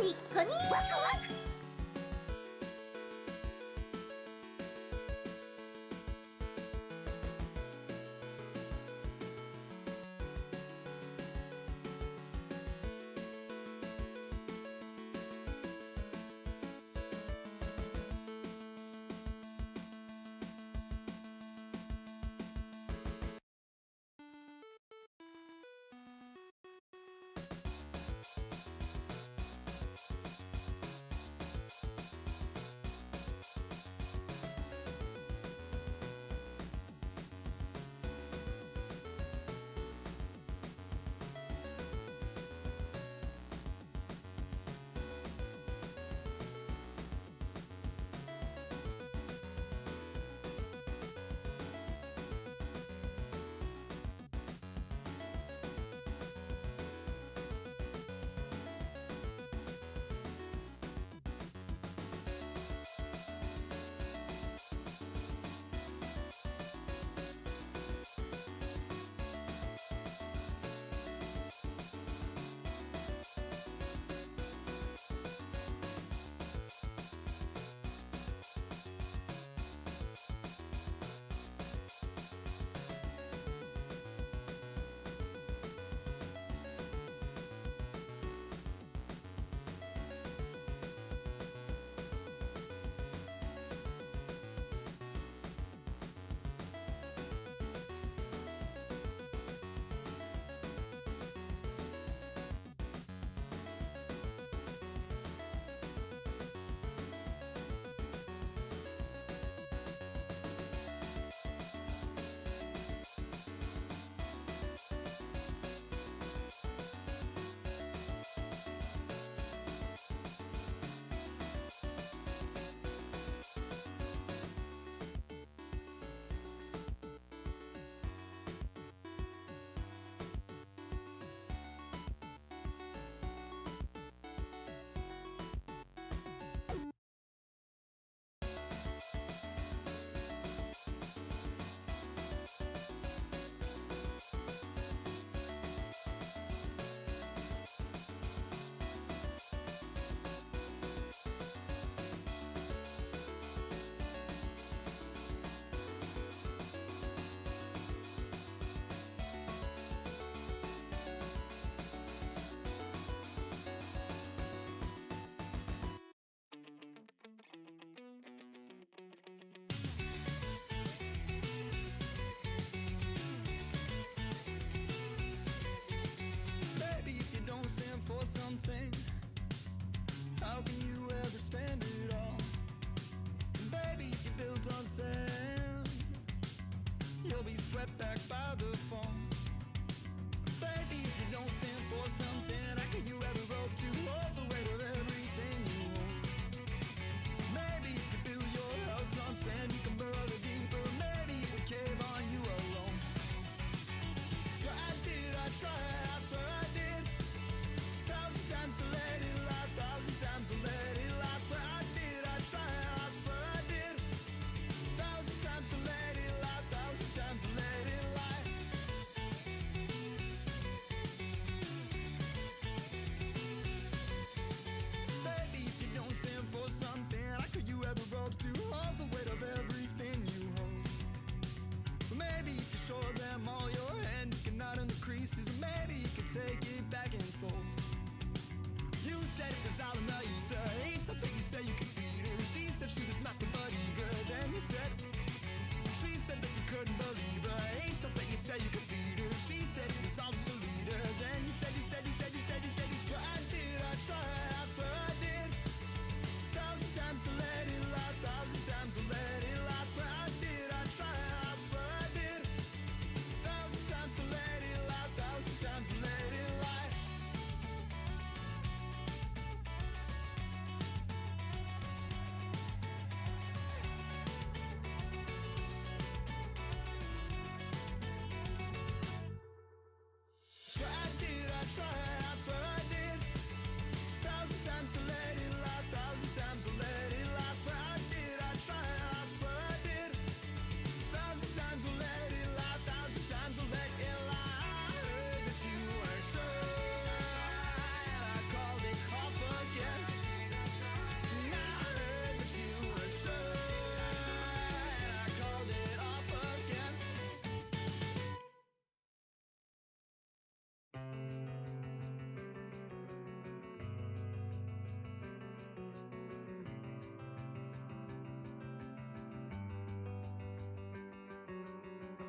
ニッコニワクワク。For something, how can you ever stand it all? And baby, if you're built on sand, you'll be swept back by the fall. Baby, if you don't stand for something, how can you ever hope to hold the weight of everything you own? Maybe if you build your house on sand, you can burrow the deeper. Maybe it would cave on you alone. So I tried, I swear I did. Times to let it lie, thousand times to let it lie. Swear I did, I tried, I swear I did. Thousand times to let it lie, thousand times to let it lie. Baby, if you don't stand for something, how could you ever hope to hold the weight of everything you hold? Maybe if you show them all your hand, you can iron the creases. Maybe you could take it back and fold. You said it was all in the ether. Ain't something you said you could feed her. She said she was nothing but eager. Then you said, she said that you couldn't believe her. Ain't something you said you could feed her. She said it was all just a leader. Then you said, you swear I did, I tried, I swear I did. Thousand times to let it lie, thousand times to let it lie. Swear I did, I tried, I swear I did. Thousand times to let it lie, thousand times to let it lie. tried, I swear I did. 1,000 times to let it lie, 1,000 times to let it lie. I swear I did, I tried, I swear I did. 1,000 times to let it lie, 1,000 times to let it lie. I heard that you weren't sure, and I called it off again. Now I heard that you weren't sure, and I called it off again.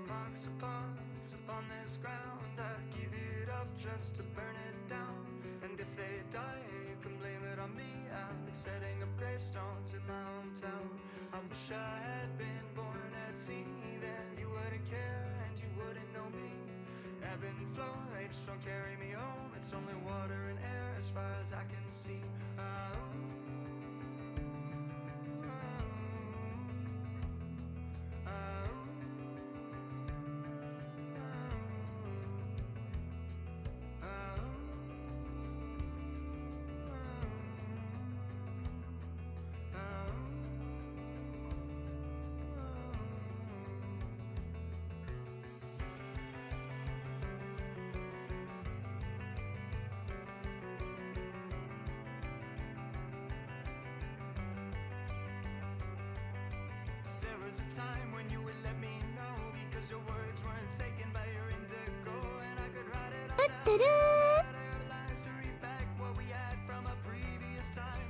Box upon this ground, I'd give it up just to burn it down. And if they die, you can blame it on me. I've been setting up gravestones in my hometown. I wish I had been born at sea, then you wouldn't care and you wouldn't know me. Ebb and flow, they just don't carry me home. It's only water and air as far as I can see. There was a time when you would let me know, because your words weren't taken by your indigo, and I could write it all down. Lines to read back what we had from a previous time.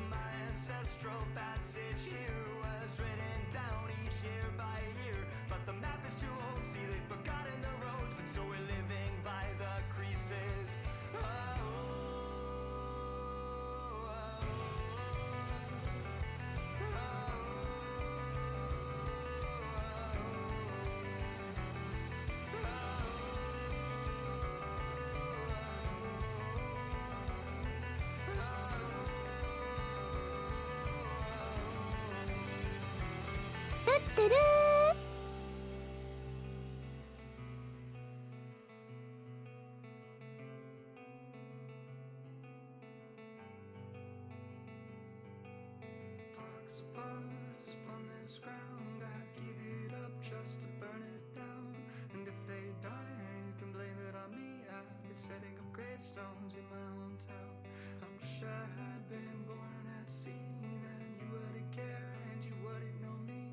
My ancestral passage here was written down each year by year, but the map is too old, see they've forgotten the roads, and so we're living by the creases. Box upon this ground, I'd give it up just to burn it down. And if they die, you can blame it on me. I've been setting up gravestones in my hometown. I wish I had been born at sea, then you wouldn't care and you wouldn't know me.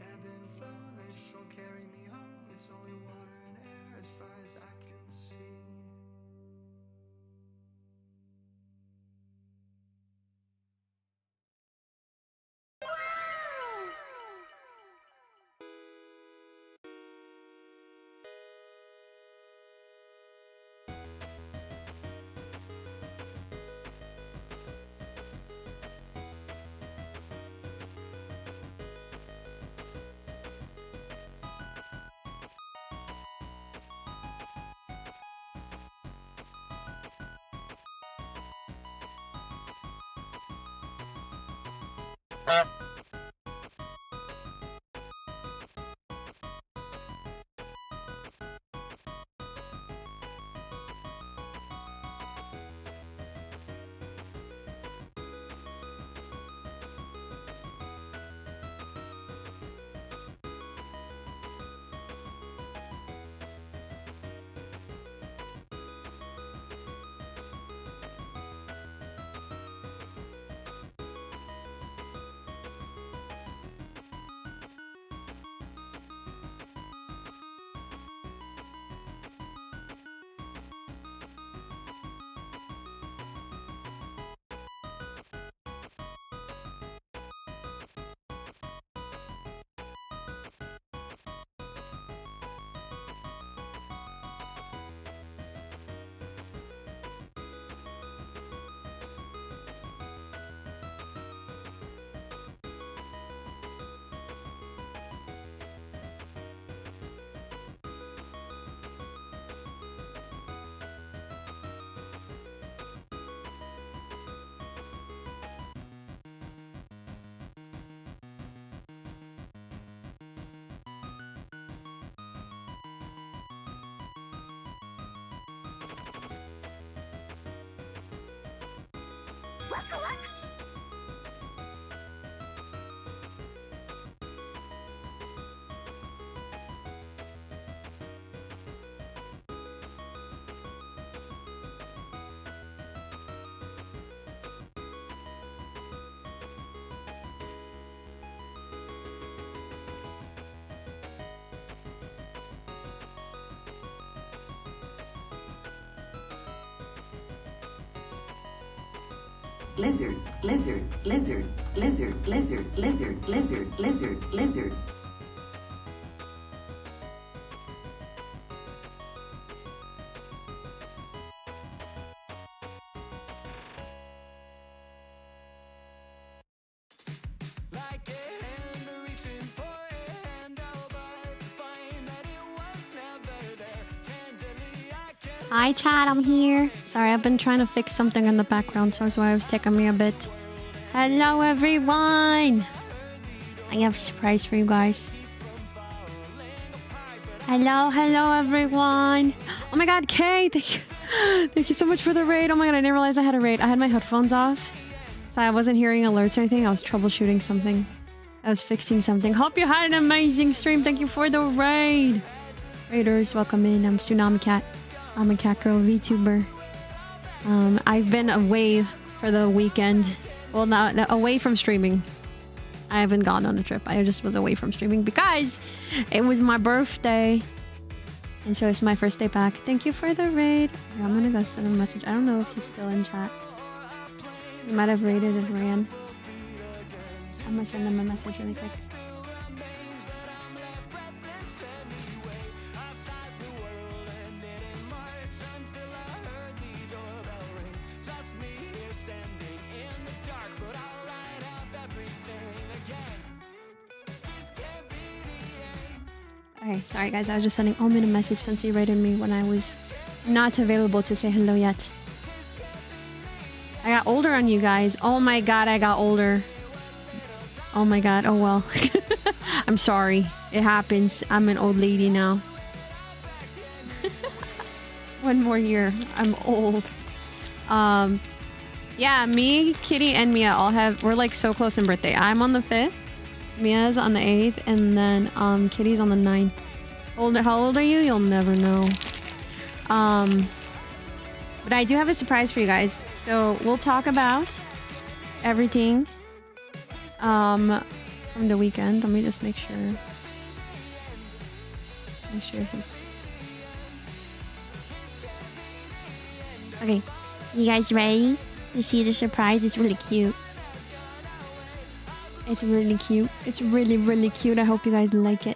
Ebb and flow, they just won't carry me home. It's only water and air as far as I can see. lizard, lizard, lizard, lizard, lizard, lizard, lizard, lizard, lizard. Like a hand reaching for a handle, but to find that it was never there. Tenderly I can. Hi chat, I'm here. Sorry, I've been trying to fix something in the background, so that's why it was taking me a bit. Hello everyone! I have a surprise for you guys. Hello everyone! Oh my god, Kay! Thank you. Thank you so much for the raid. Oh my god, I didn't realize I had a raid. I had my headphones off, so I wasn't hearing alerts or anything. I was troubleshooting something. I was fixing something. Hope you had an amazing stream. Thank you for the raid. Raiders, welcome in. I'm Tsunami Cat. I'm a cat girl VTuber. I've been away for the weekend. Well, not away from streaming. I haven't gone on a trip. I just was away from streaming because it was my birthday. And so it's my first day back. Thank you for the raid. I'm gonna go send him a message. I don't know if he's still in chat. He might have raided and ran. I'm gonna send him a message really quick. Okay, sorry guys, I was just sending Omen a message since he raided me when I was not available to say hello yet. I got older on you guys. Oh my god, I got older. Oh my god, oh well. I'm sorry. It happens. I'm an old lady now. One more year. I'm old. Yeah, me, Kitty, and Mia all we're like so close in birthday. I'm on the 5th. Mia's on the 8th, and then Kitty's on the 9th. How old are you? You'll never know. But I do have a surprise for you guys. So we'll talk about everything from the weekend. Let me just make sure. Make sure this is... Okay, you guys ready to see the surprise? It's really cute. It's really cute. It's really, really cute. I hope you guys like it.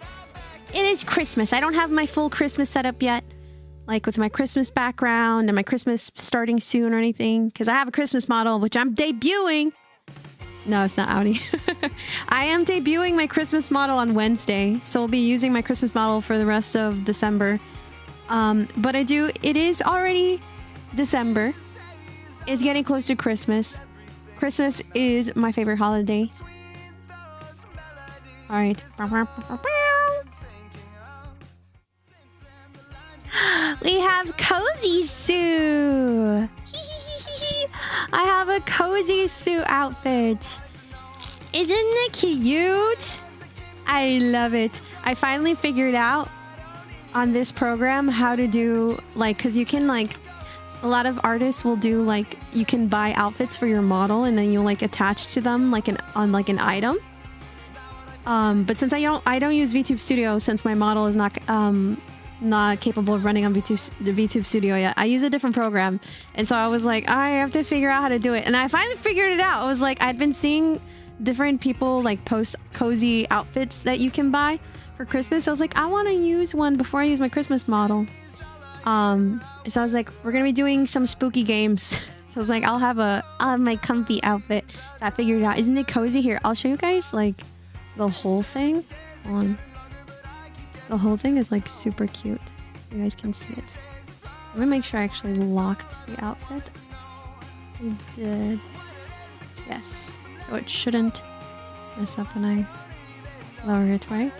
It is Christmas. I don't have my full Christmas setup yet. Like with my Christmas background and my Christmas starting soon or anything. Because I have a Christmas model, which I'm debuting. No, it's not Audi. I am debuting my Christmas model on Wednesday. So we'll be using my Christmas model for the rest of December. But it is already December. It's getting close to Christmas. Christmas is my favorite holiday. All right. We have Cozy Sue. I have a Cozy Sue outfit. Isn't it cute? I love it. I finally figured out on this program how to do like, because you can like, a lot of artists will do like, you can buy outfits for your model and then you'll like attach to them like an item. But since I don't use VTube Studio, since my model is not capable of running on the VTube Studio yet, I use a different program. And so I was like, I have to figure out how to do it. And I finally figured it out. I was like, I'd been seeing different people like post cozy outfits that you can buy for Christmas. So I was like, I want to use one before I use my Christmas model. So I was like, we're gonna be doing some spooky games. So I was like, I'll have my comfy outfit. So I figured it out. Isn't it cozy? Here, I'll show you guys like the whole thing. Hold on. The whole thing is like super cute. So you guys can see it. Let me make sure I actually locked the outfit. I did. Yes. So it shouldn't mess up when I lower it, right?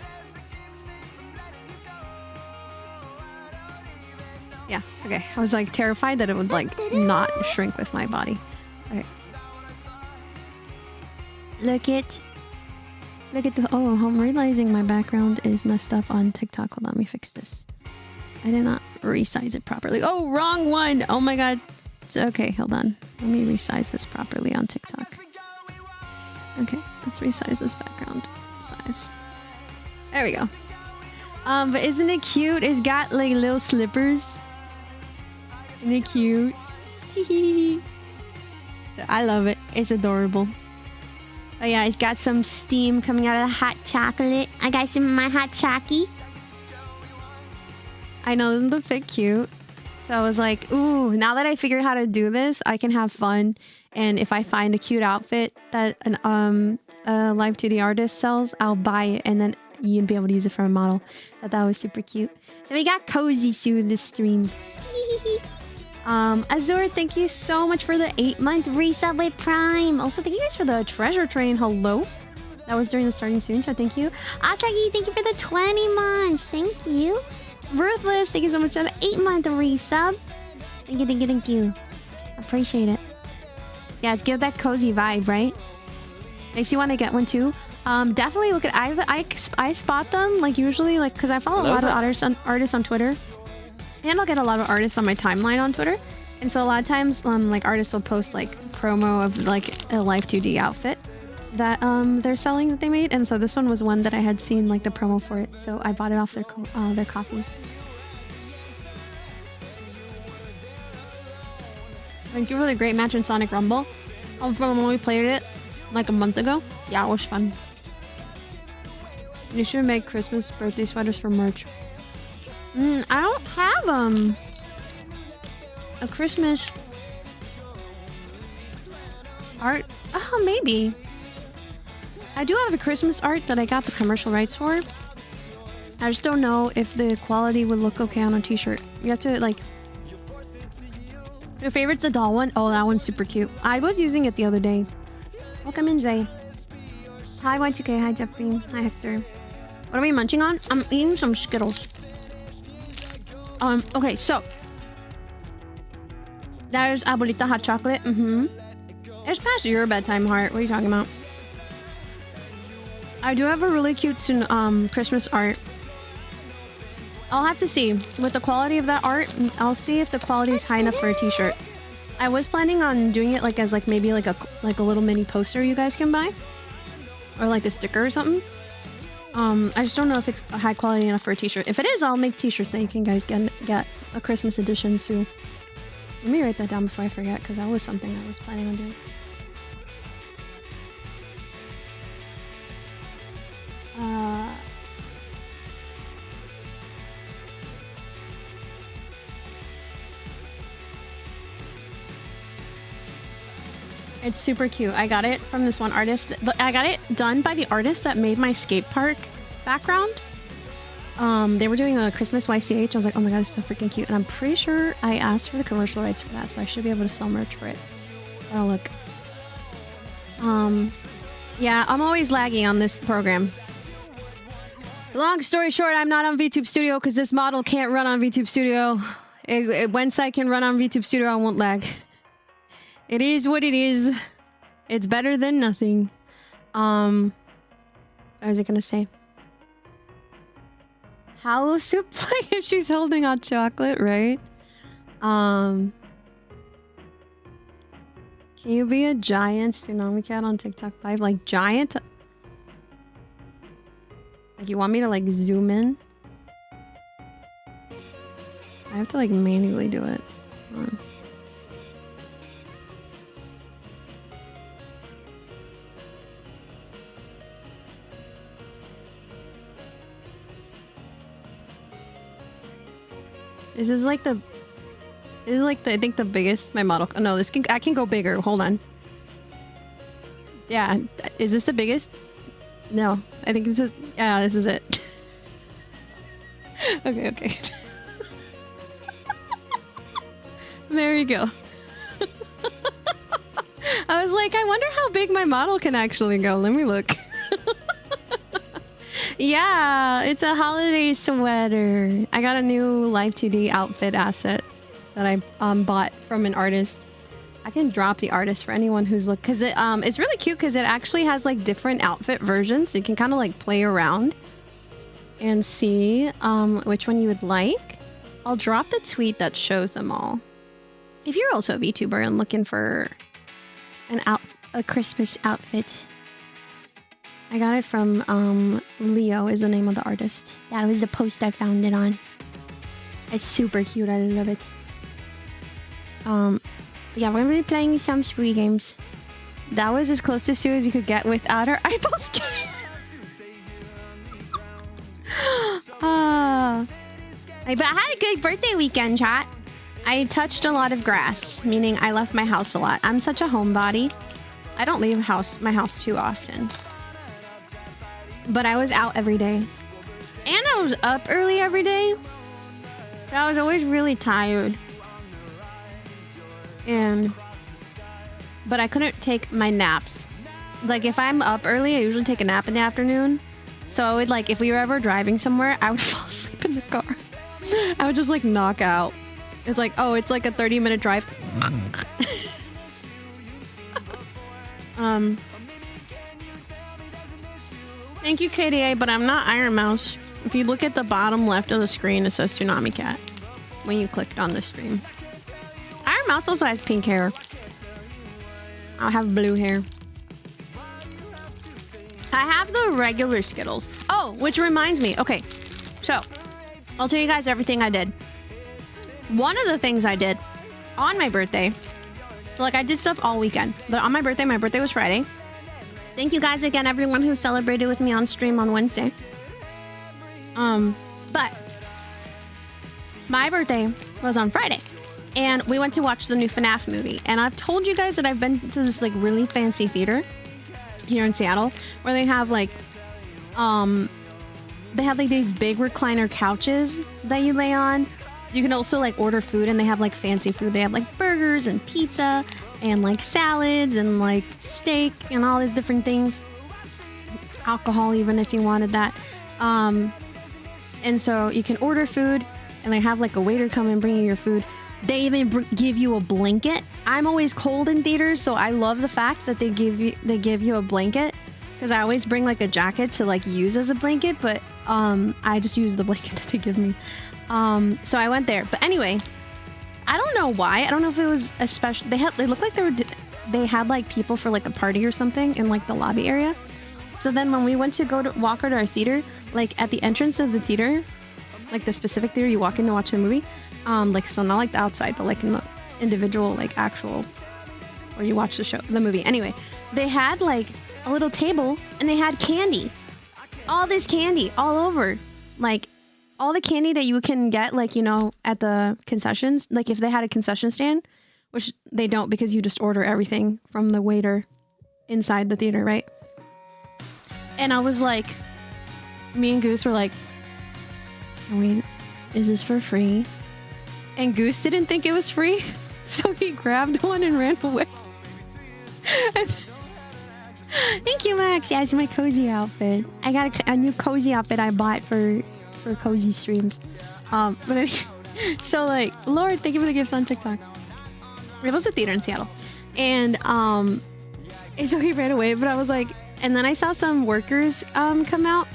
Yeah, okay. I was like terrified that it would like not shrink with my body. Okay. Look at the... Oh, I'm realizing my background is messed up on TikTok. Hold on, let me fix this. I did not resize it properly. Oh, wrong one! Oh my god. Okay, hold on. Let me resize this properly on TikTok. Okay, let's resize this background size. There we go. But isn't it cute? It's got like little slippers. Isn't it cute? So, I love it. It's adorable. Oh yeah, it's got some steam coming out of the hot chocolate. I got some of my hot chocky. I know, isn't the fit cute? So I was like, ooh, now that I figured how to do this, I can have fun. And if I find a cute outfit that a live 2D artist sells, I'll buy it and then you'd be able to use it for a model. So that was super cute. So we got Cozy Sue this stream. Azur, thank you so much for the 8-month resub with Prime. Also, thank you guys for the treasure train. Hello. That was during the starting soon, so thank you. Asagi, thank you for the 20 months. Thank you. Ruthless, thank you so much for the 8-month resub. Thank you, thank you, thank you. Appreciate it. Yeah, it's give that cozy vibe, right? Makes you want to get one too. Definitely look at I spot them like usually like because I follow a lot of artists on Twitter, and I'll get a lot of artists on my timeline on Twitter, and so a lot of times like artists will post like promo of like a live 2D outfit that they're selling that they made, and so this one was one that I had seen like the promo for it, so I bought it off their copy. Thank you for the great match in Sonic Rumble. From when we played it like a month ago. Yeah, it was fun. You should make Christmas birthday sweaters for merch. I don't have a Christmas art. Oh, maybe. I do have a Christmas art that I got the commercial rights for. I just don't know if the quality would look okay on a t-shirt. You have to like... Your favorite's the doll one? Oh, that one's super cute. I was using it the other day. Welcome in, Zay. Hi, Y2K. Hi, Jeffrey. Hi, Hector. What are we munching on? I'm eating some Skittles. Okay, so. There's Abuelita hot chocolate. It's past your bedtime, heart. What are you talking about? I do have a really cute Christmas art. I'll have to see. With the quality of that art, I'll see if the quality is high enough for a t-shirt. I was planning on doing it like as like maybe like a little mini poster you guys can buy. Or like a sticker or something. I just don't know if it's high quality enough for a t-shirt. If it is, I'll make t-shirts that you can guys get a Christmas edition too. Let me write that down before I forget, because that was something I was planning on doing. It's super cute. I got it from this one artist. I got it done by the artist that made my skate park background. They were doing a Christmas YCH. I was like, oh my god, this is so freaking cute. And I'm pretty sure I asked for the commercial rights for that, so I should be able to sell merch for it. Oh, look. Yeah, I'm always laggy on this program. Long story short, I'm not on VTube Studio because this model can't run on VTube Studio. Once I can run on VTube Studio, I won't lag. It is what it is. It's better than nothing. What was I gonna say? How Soup play if she's holding hot chocolate, right? Can you be a giant tsunami cat on TikTok Live? Like giant? Like you want me to like zoom in? I have to like manually do it. Hold on. This is like the I think the biggest my model. Oh no, I can go bigger. Hold on. Yeah, is this the biggest? No, I think this is. Yeah, this is it. Okay. There you go. I was like, I wonder how big my model can actually go. Let me look. Yeah, it's a holiday sweater. I got a new Live 2D outfit asset that I bought from an artist. I can drop the artist for anyone who's look, because it's really cute because it actually has like different outfit versions, so you can kind of like play around and see which one you would like. I'll drop the tweet that shows them all. If you're also a VTuber and looking for a Christmas outfit. I got it from Leo is the name of the artist. That was the post I found it on. It's super cute. I love it. Yeah, we're gonna be playing some spree games. That was as close to Sue as we could get without our eyeballs getting. But I had a good birthday weekend, chat. I touched a lot of grass, meaning I left my house a lot. I'm such a homebody. I don't leave my house too often. But I was out every day. And I was up early every day. But I was always really tired. But I couldn't take my naps. Like, if I'm up early, I usually take a nap in the afternoon. So I would, like, if we were ever driving somewhere, I would fall asleep in the car. I would just, like, knock out. It's like, oh, it's like a 30-minute drive. Thank you, KDA, but I'm not Iron Mouse. If you look at the bottom left of the screen, it says Tsunami Cat when you clicked on the stream. Iron Mouse also has pink hair. I have blue hair. I have the regular Skittles. Oh, which reminds me. Okay, so I'll tell you guys everything I did. One of the things I did on my birthday, so like I did stuff all weekend, but on my birthday was Friday. Thank you guys again, everyone who celebrated with me on stream on Wednesday. But my birthday was on Friday, and we went to watch the new FNAF movie. And I've told you guys that I've been to this like really fancy theater here in Seattle, where they have like, these big recliner couches that you lay on. You can also like order food, and they have like fancy food. They have like burgers and pizza and like salads and like steak and all these different things. Alcohol even if you wanted that. And so you can order food, and they have like a waiter come and bring you your food. They even give you a blanket. I'm always cold in theaters, so I love the fact that they give you a blanket, because I always bring like a jacket to like use as a blanket, but I just use the blanket that they give me. So I went there. But anyway, I don't know why. I don't know if it was a special. They looked like they had like people for like a party or something in like the lobby area. So then when we went to walk to our theater, like at the entrance of the theater, like the specific theater you walk in to watch the movie, like, so not like the outside, but like in the individual, like actual where you watch the movie. Anyway, they had like a little table, and they had candy, all this candy all over, like all the candy that you can get, like, you know, at the concessions, like if they had a concession stand, which they don't, because you just order everything from the waiter inside the theater, right? And I was like, me and Goose were like, wait, is this for free? And Goose didn't think it was free, so he grabbed one and ran away. Thank you, Max. Yeah, it's my cozy outfit. I got a new cozy outfit I bought for cozy streams. But anyway, so like, Lord, thank you for the gifts on TikTok. It was a theater in Seattle, and so he ran away. But I was like, and then I saw some workers come out,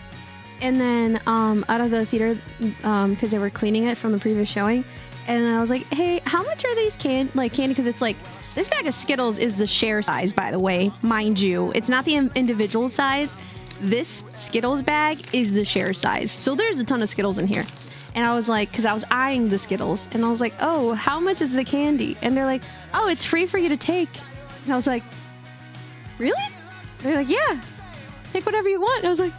and then out of the theater because they were cleaning it from the previous showing. And I was like, hey, how much are these candy? Because it's like, this bag of Skittles is the share size, by the way, mind you. It's not the individual size. This Skittles bag is the share size. So there's a ton of Skittles in here. And I was like, because I was eyeing the Skittles, and I was like, oh, how much is the candy? And they're like, oh, it's free for you to take. And I was like, really? They're like, yeah, take whatever you want. And I was like,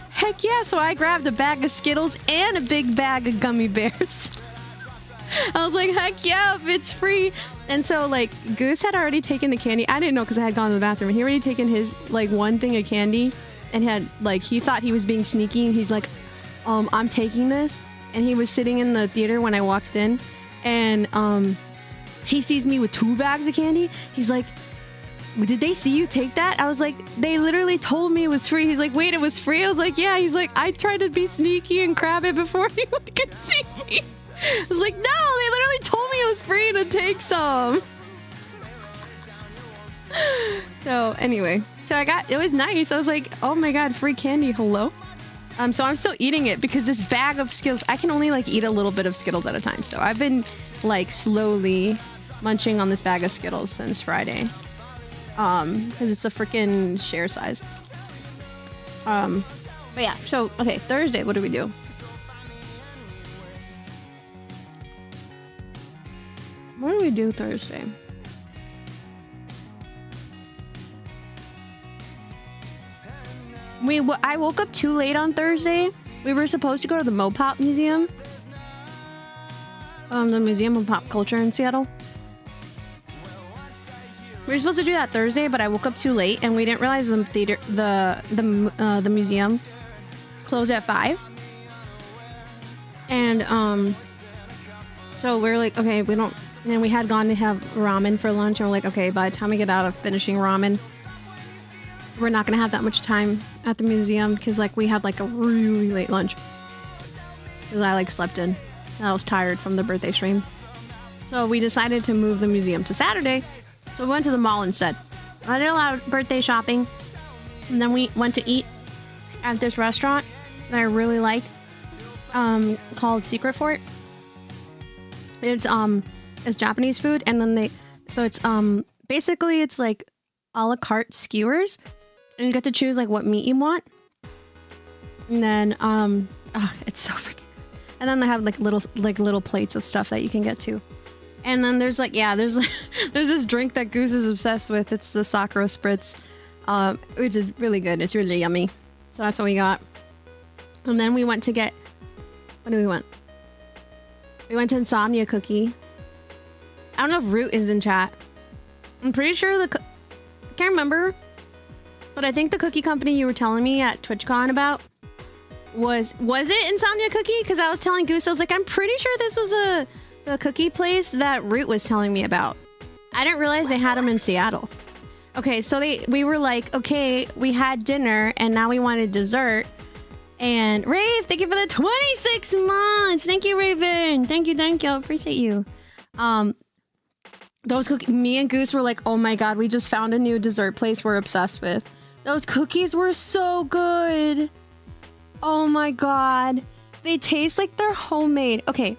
heck yeah. So I grabbed a bag of Skittles and a big bag of gummy bears. I was like, heck yeah, if it's free. And so like Goose had already taken the candy. I didn't know because I had gone to the bathroom. He already taken his like one thing of candy, and had like, he thought he was being sneaky. And he's like, I'm taking this. And he was sitting in the theater when I walked in, and he sees me with 2 bags of candy. He's like, did they see you take that? I was like, they literally told me it was free. He's like, wait, it was free? I was like, yeah. He's like, I tried to be sneaky and grab it before anyone could see me. I was like, no, they literally told me it was free to take some. So anyway, it was nice. I was like, oh my God, free candy, hello? So I'm still eating it because this bag of Skittles, I can only like eat a little bit of Skittles at a time. So I've been like slowly munching on this bag of Skittles since Friday. Because it's a freaking share size. But yeah, so, okay, Thursday, what do we do? What do we do Thursday? I woke up too late on Thursday. We were supposed to go to the Mopop Museum. The Museum of Pop Culture in Seattle. We were supposed to do that Thursday, but I woke up too late and we didn't realize the museum closed at 5. And so we're like, okay, we don't. And we had gone to have ramen for lunch, and we're like, okay, by the time we get out of finishing ramen, we're not gonna have that much time at the museum because like we had like a really late lunch. Because I like slept in. I was tired from the birthday stream. So we decided to move the museum to Saturday. So we went to the mall instead. I did a lot of birthday shopping. And then we went to eat at this restaurant that I really like. Called Secret Fort. It's Japanese food. And then it's basically it's like a la carte skewers. And you get to choose like what meat you want. And then it's so freaking. And then they have like little plates of stuff that you can get to. And then there's there's this drink that Goose is obsessed with. It's the Sakura Spritz, which is really good. It's really yummy. So that's what we got. And then we went to get, what did we went? We went to Insomnia Cookie. I don't know if Root is in chat. I'm pretty sure I can't remember, but I think the cookie company you were telling me at TwitchCon about was it Insomnia Cookie? Because I was telling Goose, I was like, I'm pretty sure this was the cookie place that Root was telling me about. I didn't realize they had them in Seattle. Okay, so we were like, okay, we had dinner and now we wanted dessert. And Rave, thank you for the 26 months. Thank you, Raven. Thank you. I appreciate you. Those cookies, me and Goose were like, oh my God, we just found a new dessert place we're obsessed with. Those cookies were so good. Oh my God. They taste like they're homemade. Okay.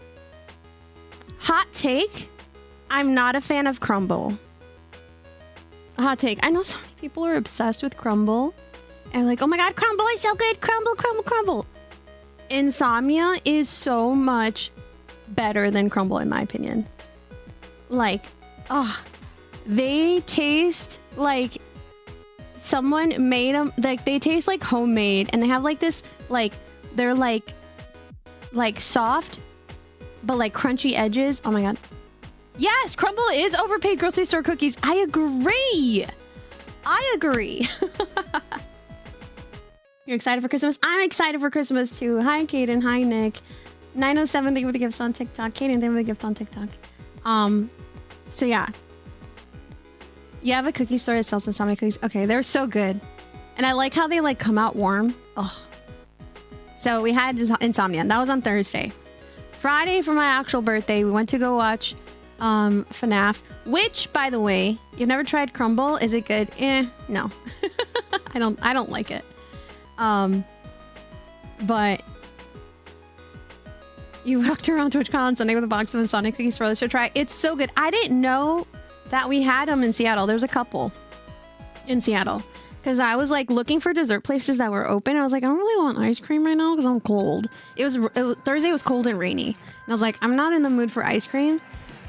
Hot take. I'm not a fan of crumble. Hot take. I know so many people are obsessed with crumble. And like, oh my God, crumble is so good. Crumble. Insomnia is so much better than crumble in my opinion. Like, they taste like someone made them, like they taste like homemade and they have like this, like, they're like soft, but like crunchy edges. Oh my God. Yes, crumble is overpaid grocery store cookies. I agree. You're excited for Christmas? I'm excited for Christmas too. Hi, Kaden. Hi, Nick. 907, thank you for the gifts on TikTok. Kaden, thank you for the gift on TikTok. So yeah. You have a cookie store that sells Insomnia cookies. Okay, they're so good. And I like how they like come out warm. Oh. So we had Insomnia, and that was on Thursday. Friday for my actual birthday, we went to go watch FNAF, which, by the way, you've never tried crumble. Is it good? No. I don't like it. But you walked around TwitchCon on Sunday with a box of Insomnia cookies for us to try. It's so good. I didn't know that we had them in Seattle. There's a couple in Seattle. Because I was like looking for dessert places that were open. I was like, I don't really want ice cream right now because I'm cold. Thursday was cold and rainy. And I was like, I'm not in the mood for ice cream.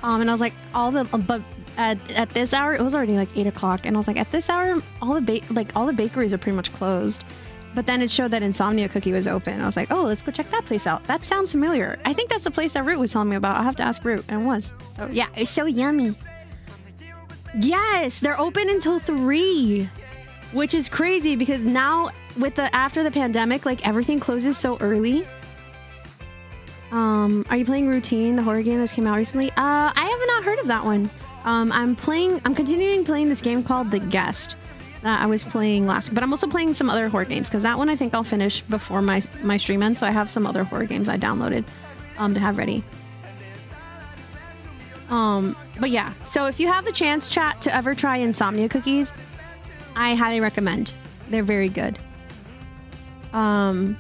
And I was like, but at this hour, it was already like 8 o'clock. And I was like, at this hour, all the bakeries are pretty much closed. But then it showed that Insomnia Cookie was open. I was like, oh, let's go check that place out. That sounds familiar. I think that's the place that Root was telling me about. I'll have to ask Root. And it was. So yeah, it's so yummy. Yes, they're open until 3. Which is crazy because now after the pandemic, like everything closes so early. Are you playing Routine, the horror game that came out recently? I have not heard of that one. I'm continuing playing this game called The Guest that I was playing last week, but I'm also playing some other horror games because that one I think I'll finish before my stream ends. So I have some other horror games I downloaded to have ready. But yeah, so if you have the chance, chat, to ever try Insomnia cookies, I highly recommend. They're very good. So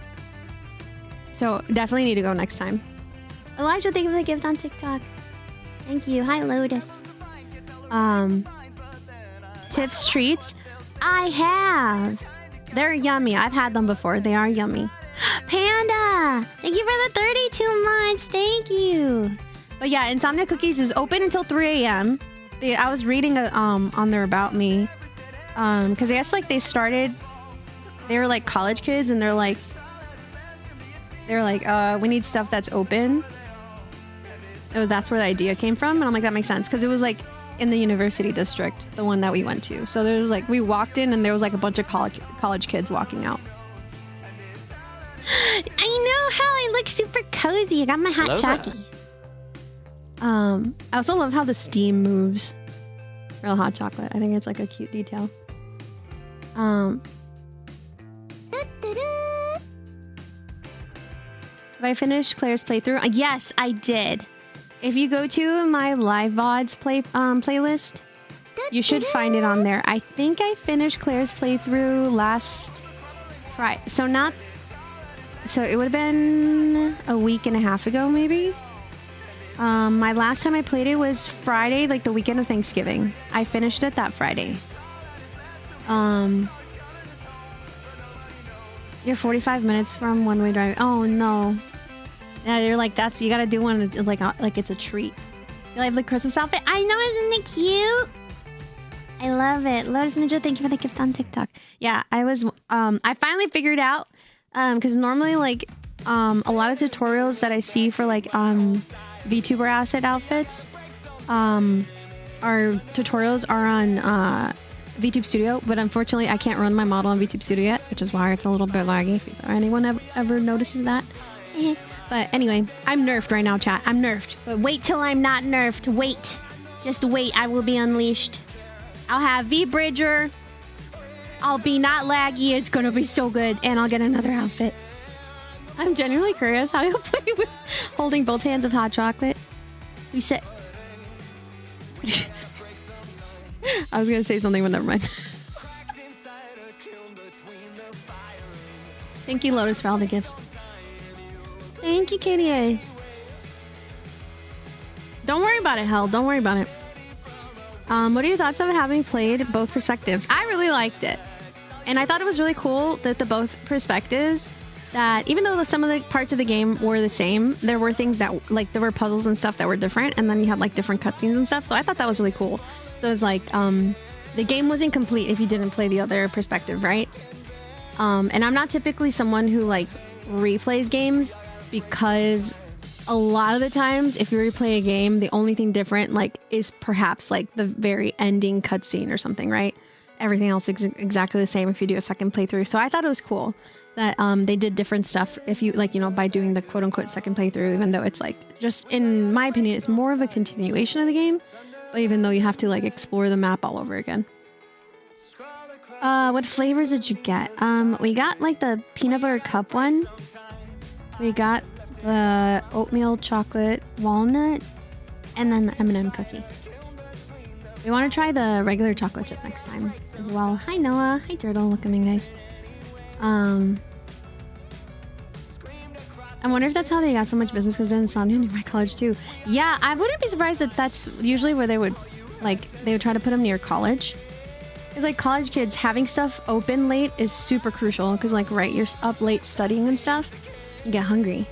definitely need to go next time. Elijah, thank you for the gift on TikTok. Thank you. Hi, Lotus. Tiff's Treats. I have. They're yummy. I've had them before. They are yummy. Panda, thank you for the 32 months. Thank you. But yeah, Insomnia Cookies is open until 3 a.m. I was reading on their About Me. Because I guess like they started they were like college kids, and they're like, we need stuff that's open. That's where the idea came from, and I'm like, that makes sense, because it was like in the university district, the one that we went to. So there was like, we walked in, and there was like a bunch of college kids walking out. I know how I look super cozy. I got my hot chocolate. I also love how the steam moves. Real hot chocolate. I think it's like a cute detail. Have I finished Claire's playthrough? Yes, I did. If you go to my live VODs playlist, you should find it on there. I think I finished Claire's playthrough last Friday. So it would have been a week and a half ago, maybe. My last time I played it was Friday, like the weekend of Thanksgiving. I finished it that Friday. You're 45 minutes from one-way driving. Oh no. Yeah, they're like, you gotta do one. It's like it's a treat. You like the Christmas outfit? I know, isn't it cute? I love it. Lotus Ninja, thank you for the gift on TikTok. Yeah, I finally figured out, because normally like, a lot of tutorials that I see for like, VTuber asset outfits, our tutorials are on, VTube Studio, but unfortunately I can't run my model on VTube Studio yet, which is why it's a little bit laggy, if anyone ever notices that. But anyway, I'm nerfed right now, chat. I'm nerfed. But wait till I'm not nerfed. Wait. Just wait. I will be unleashed. I'll have V-Bridger. I'll be not laggy. It's gonna be so good. And I'll get another outfit. I'm genuinely curious how you'll play with holding both hands of hot chocolate. You said... I was gonna say something, but never mind. Thank you, Lotus, for all the gifts. Thank you, KDA. Don't worry about it, Hell. Don't worry about it. What are your thoughts of having played both perspectives? I really liked it. And I thought it was really cool that the both perspectives, that even though some of the parts of the game were the same, there were things that, like, there were puzzles and stuff that were different, and then you had, like, different cutscenes and stuff. So I thought that was really cool. So it's like, the game wasn't complete if you didn't play the other perspective, right? And I'm not typically someone who, like, replays games, because a lot of the times if you replay a game, the only thing different, like, is perhaps like the very ending cutscene or something, right? Everything else is exactly the same if you do a second playthrough. So I thought it was cool that they did different stuff if you, like, you know, by doing the quote-unquote second playthrough, even though it's like, just in my opinion, it's more of a continuation of the game, but even though you have to, like, explore the map all over again. What flavors did you get? We got, like, the peanut butter cup one. We got the oatmeal chocolate walnut, and then the M&M cookie. We want to try the regular chocolate chip next time as well. Hi, Noah. Hi, Turtle. Welcoming, guys. I wonder if that's how they got so much business, because then Insomnia near my college too. Yeah, I wouldn't be surprised that that's usually where they would try to put them near college. Because, like, college kids having stuff open late is super crucial, because, like, right, you're up late studying and stuff, you get hungry.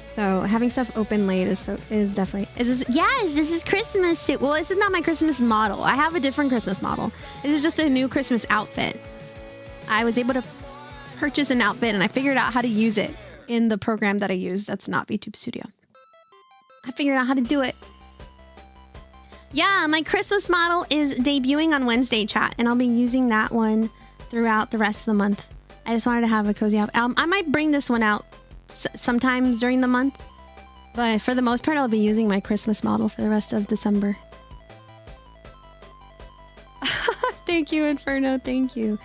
So having stuff open late is definitely... Yes, this is Christmas. Well, this is not my Christmas model. I have a different Christmas model. This is just a new Christmas outfit. I was able to purchase an outfit, and I figured out how to use it in the program that I use. That's not VTube Studio. I figured out how to do it. Yeah, my Christmas model is debuting on Wednesday, chat, and I'll be using that one throughout the rest of the month. I just wanted to have a cozy outfit. I might bring this one out sometimes during the month, but for the most part, I'll be using my Christmas model for the rest of December. Thank you, Inferno. Thank you.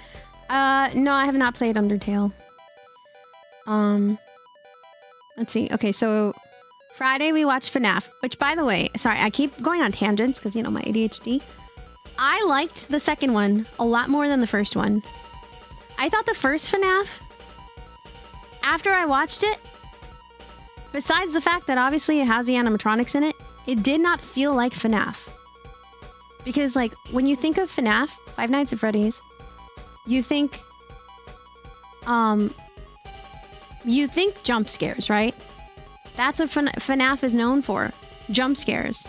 No, I have not played Undertale. Let's see. Okay, so Friday we watched FNAF, which, by the way, sorry, I keep going on tangents because, you know, my ADHD. I liked the second one a lot more than the first one. I thought the first FNAF, after I watched it, besides the fact that obviously it has the animatronics in it, it did not feel like FNAF. Because, like, when you think of FNAF, Five Nights at Freddy's, you think jump scares, right? That's what FNAF is known for. Jump scares.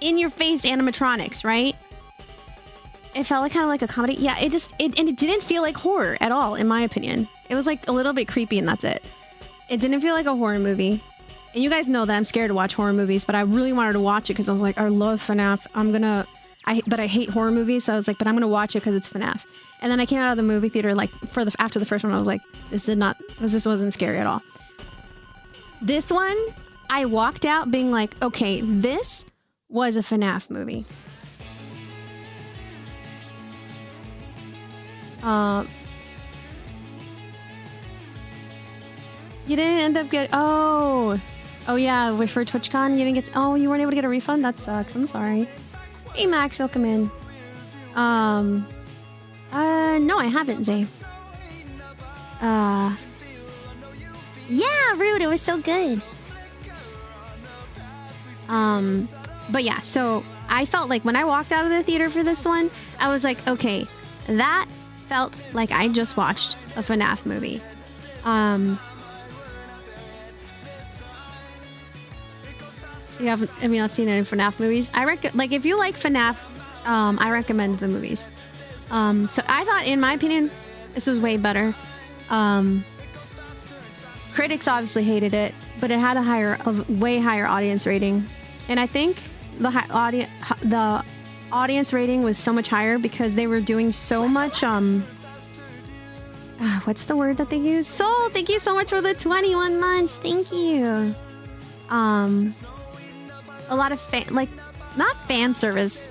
In your face animatronics, right? It felt like kind of like a comedy. Yeah, it didn't feel like horror at all, in my opinion. It was like a little bit creepy and that's it. It didn't feel like a horror movie. And you guys know that I'm scared to watch horror movies, but I really wanted to watch it because I was like, I love FNAF. But I hate horror movies, so I was like, but I'm gonna watch it because it's FNAF. And then I came out of the movie theater like after the first one, I was like, this wasn't scary at all. This one, I walked out being like, okay, this was a FNAF movie. You didn't end up getting... Oh yeah, for TwitchCon, you didn't get... you weren't able to get a refund? That sucks. I'm sorry. Hey, Max, welcome in. No, I haven't, Zay. Yeah, Rude, it was so good. But yeah, so I felt like when I walked out of the theater for this one, I was like, okay, that felt like I just watched a FNAF movie. You haven't, not seen any FNAF movies. If you like FNAF, I recommend the movies. So I thought, in my opinion, this was way better. Critics obviously hated it, but it had a way higher audience rating. And I think the audience rating was so much higher because they were doing so much, what's the word that they use? Soul, thank you so much for the 21 months. Thank you. A lot of not fan service.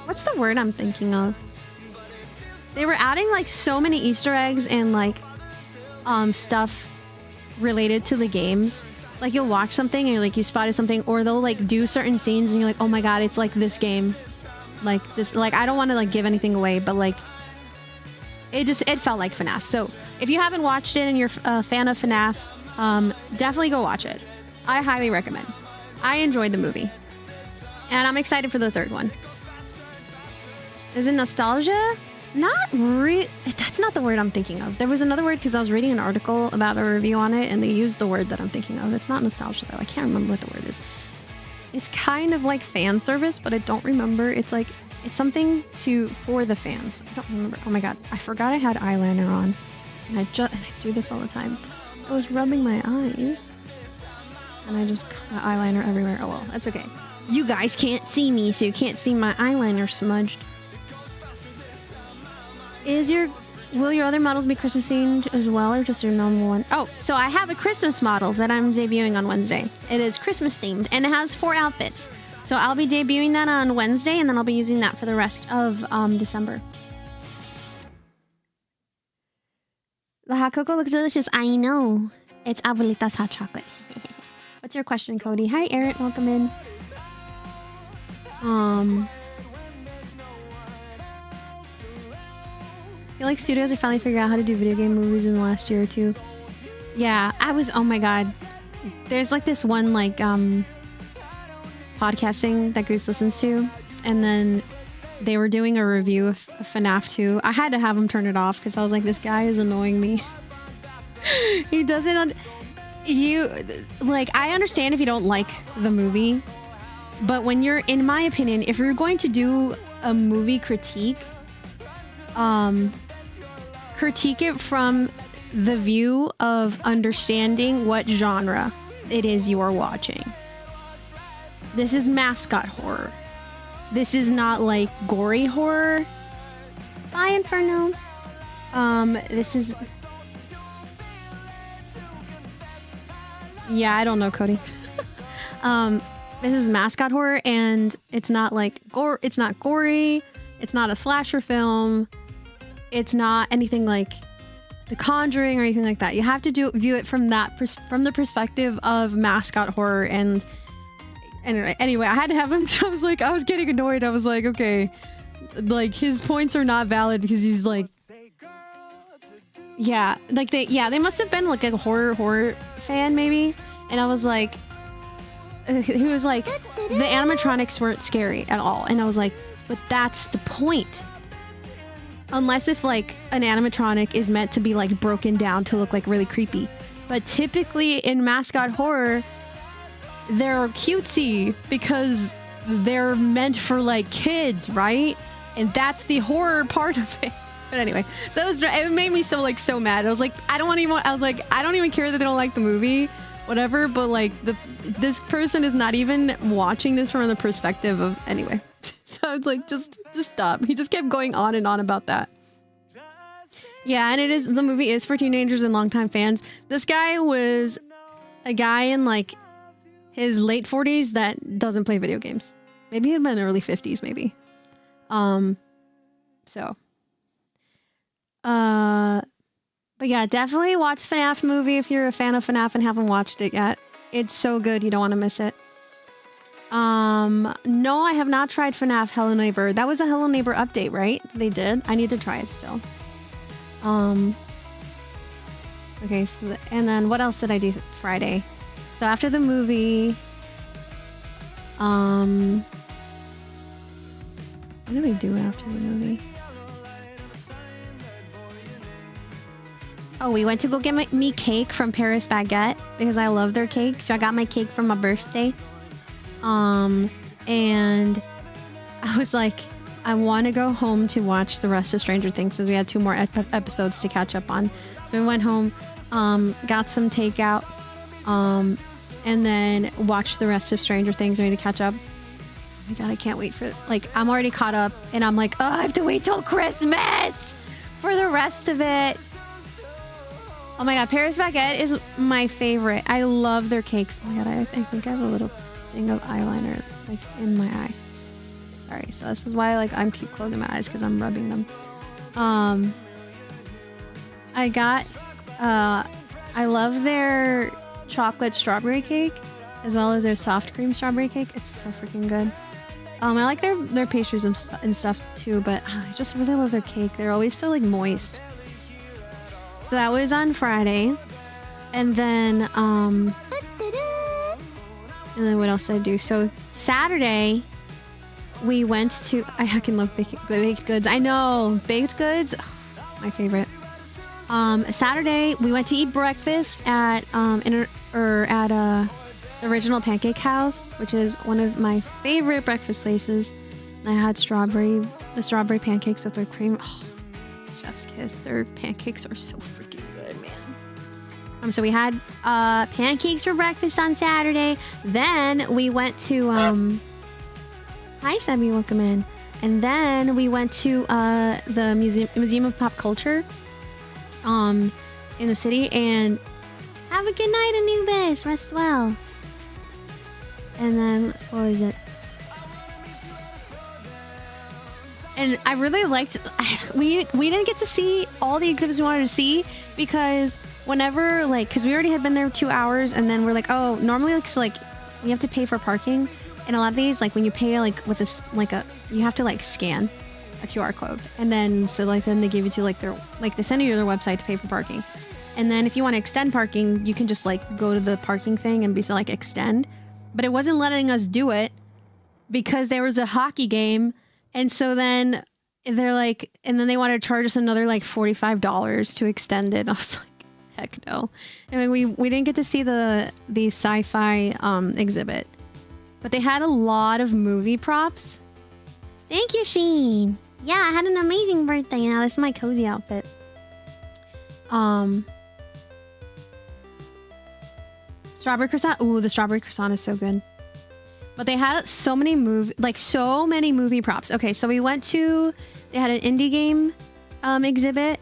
What's the word I'm thinking of? They were adding like so many Easter eggs and like stuff related to the games. Like you'll watch something and like you spotted something, or they'll like do certain scenes and you're like, oh my god, it's like this game. Like this, like I don't want to like give anything away, but like it felt like FNAF. So if you haven't watched it and you're a fan of FNAF, definitely go watch it. I highly recommend. I enjoyed the movie. And I'm excited for the third one. Is it nostalgia? Not really. That's not the word I'm thinking of. There was another word because I was reading an article about a review on it and they used the word that I'm thinking of. It's not nostalgia though. I can't remember what the word is. It's kind of like fan service, but I don't remember. It's something for the fans. I don't remember. Oh my god. I forgot I had eyeliner on. And I do this all the time. I was rubbing my eyes. And I just got eyeliner everywhere. Oh well, that's okay. You guys can't see me, so you can't see my eyeliner smudged. Will your other models be Christmas themed as well, or just your normal one? Oh, so I have a Christmas model that I'm debuting on Wednesday. It is Christmas themed, and it has 4 outfits. So I'll be debuting that on Wednesday, and then I'll be using that for the rest of December. The hot cocoa looks delicious. I know. It's Abuelita's hot chocolate. What's your question, Cody? Hi, Eric. Welcome in. I feel like studios are finally figuring out how to do video game movies in the last year or two. Yeah, oh my god. There's like this one like podcasting that Goose listens to, and then they were doing a review of FNAF 2. I had to have him turn it off because I was like, this guy is annoying me. He doesn't I understand if you don't like the movie, but when you're, in my opinion, if you're going to do a movie critique it from the view of understanding what genre it is you are watching. This is mascot horror. This is not like gory horror. Bye, Inferno. This is... Yeah, I don't know, Cody. This is mascot horror, and it's not like gore. It's not gory. It's not a slasher film. It's not anything like The Conjuring or anything like that. You have to view it from the perspective of mascot horror. And anyway, I had to have him. I was getting annoyed. I was like, okay, like his points are not valid because he's like, yeah, like they must have been like a horror fan maybe. And I was like, he was like, the animatronics weren't scary at all. And I was like, but that's the point. Unless if like an animatronic is meant to be like broken down to look like really creepy. But typically in mascot horror, they're cutesy because they're meant for like kids, right? and that's the horror part of it. But anyway, so it made me so mad. I was like, I don't even care that they don't like the movie, whatever. But like this person is not even watching this from the perspective of anyway. So I was like, just stop. He just kept going on and on about that. Yeah, and the movie is for teenagers and longtime fans. This guy was a guy in like his late 40s that doesn't play video games. Maybe in the early 50s, maybe. But yeah, definitely watch FNAF movie if you're a fan of FNAF and haven't watched it yet. It's so good, you don't want to miss it. No, I have not tried FNAF Hello Neighbor. That was a Hello Neighbor update, right? They did. I need to try it still. Okay, so and then what else did I do Friday? So after the movie, what did we do after the movie? Oh, we went to go get me cake from Paris Baguette because I love their cake. So I got my cake for my birthday. And I was like, I want to go home to watch the rest of Stranger Things because we had 2 more episodes to catch up on. So we went home, got some takeout, and then watched the rest of Stranger Things. I need to catch up. Oh my God, I can't wait for it. Like, I'm already caught up and I'm like, oh, I have to wait till Christmas for the rest of it. Oh my God, Paris Baguette is my favorite. I love their cakes. Oh my God, I think I have a little thing of eyeliner like in my eye. Sorry, so this is why I'm keep closing my eyes because I'm rubbing them. I love their chocolate strawberry cake as well as their soft cream strawberry cake. It's so freaking good. I like their pastries and stuff too, but I just really love their cake. They're always so moist. So that was on Friday. And then what else did I do? So Saturday, we went to... I fucking love baked goods. I know. Baked goods. My favorite. Saturday, we went to eat breakfast at the Original Pancake House, which is one of my favorite breakfast places. I had the strawberry pancakes with their cream. Oh, chef's kiss. Their pancakes are so freaking good, man. So we had pancakes for breakfast on Saturday. Then we went to hi Sebby, welcome in. And then we went to the Museum of Pop Culture in the city, and have a good night, Anubis. Rest well. And then what was it? And I really liked we didn't get to see all the exhibits we wanted to see because whenever because we already had been there 2 hours, and then we're like, oh, normally we have to pay for parking, and a lot of these when you pay with this you have to scan a QR code, and then then they give you to they send you to their website to pay for parking, and then if you want to extend parking, you can just go to the parking thing and be extend, but it wasn't letting us do it because there was a hockey game. And so then they're and then they wanted to charge us another $45 to extend it. I was like, heck no. I mean, we didn't get to see the sci-fi exhibit, but they had a lot of movie props. Thank you, Sheen. Yeah, I had an amazing birthday. Now this is my cozy outfit. Strawberry croissant. Ooh, the strawberry croissant is so good. But they had so many movie props. Okay, so we went to... They had an indie game exhibit.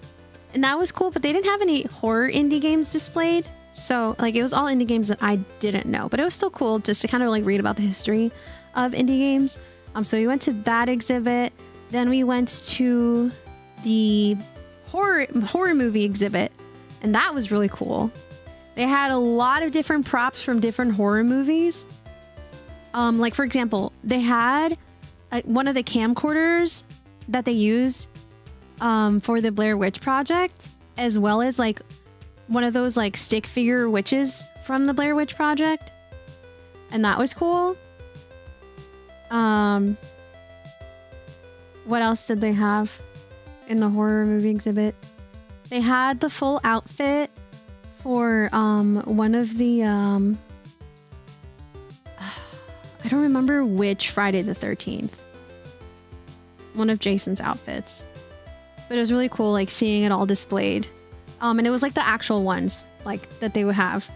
And that was cool, but they didn't have any horror indie games displayed. So, it was all indie games that I didn't know. But it was still cool just to kind of, read about the history of indie games. So we went to that exhibit. Then we went to the horror movie exhibit. And that was really cool. They had a lot of different props from different horror movies. For example, they had one of the camcorders that they used for the Blair Witch Project, as well as one of those stick figure witches from the Blair Witch Project. And that was cool. What else did they have in the horror movie exhibit? They had the full outfit for one of the I don't remember which Friday the 13th. one of Jason's outfits. But it was really cool, like seeing it all displayed. And it was like the actual ones, like that they would have.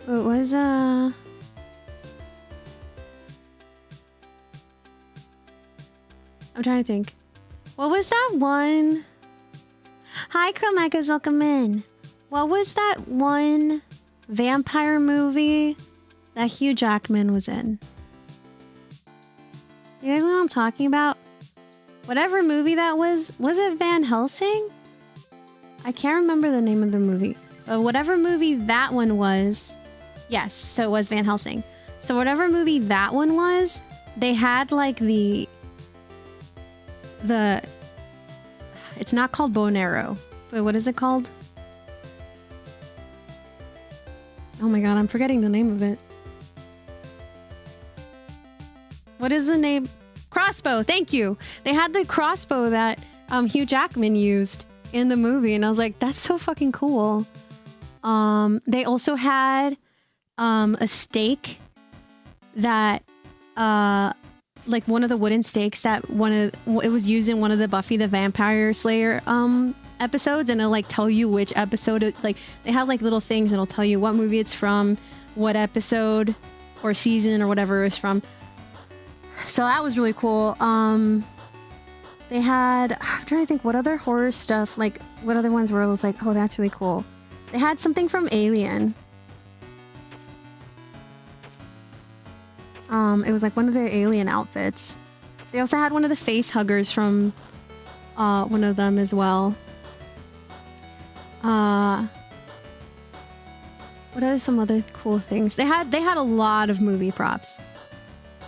It was I'm trying to think. What was that one? Hi, Chromegas, welcome in. What was that one vampire movie that Hugh Jackman was in? You guys know what I'm talking about? Whatever movie that was it Van Helsing? I can't remember the name of the movie. But whatever movie that one was, yes, so it was Van Helsing. So whatever movie that one was, they had like the it's not called bow and arrow, but what is it called? Oh my god, I'm forgetting the name of it. What is the name? Crossbow, thank you. They had the crossbow that Hugh Jackman used in the movie, and I was like, that's so fucking cool. They also had a stake that like one of the wooden stakes that it was used in one of the Buffy the Vampire Slayer episodes, and it'll like tell you which episode like they have like little things and it'll tell you what movie it's from, what episode or season or whatever it's from. So that was really cool. They had, I'm trying to think what other horror stuff, like what other ones were I was like, oh, that's really cool. They had something from Alien. It was like one of the Alien outfits. They also had one of the face huggers from one of them as well. What are some other cool things? They had a lot of movie props.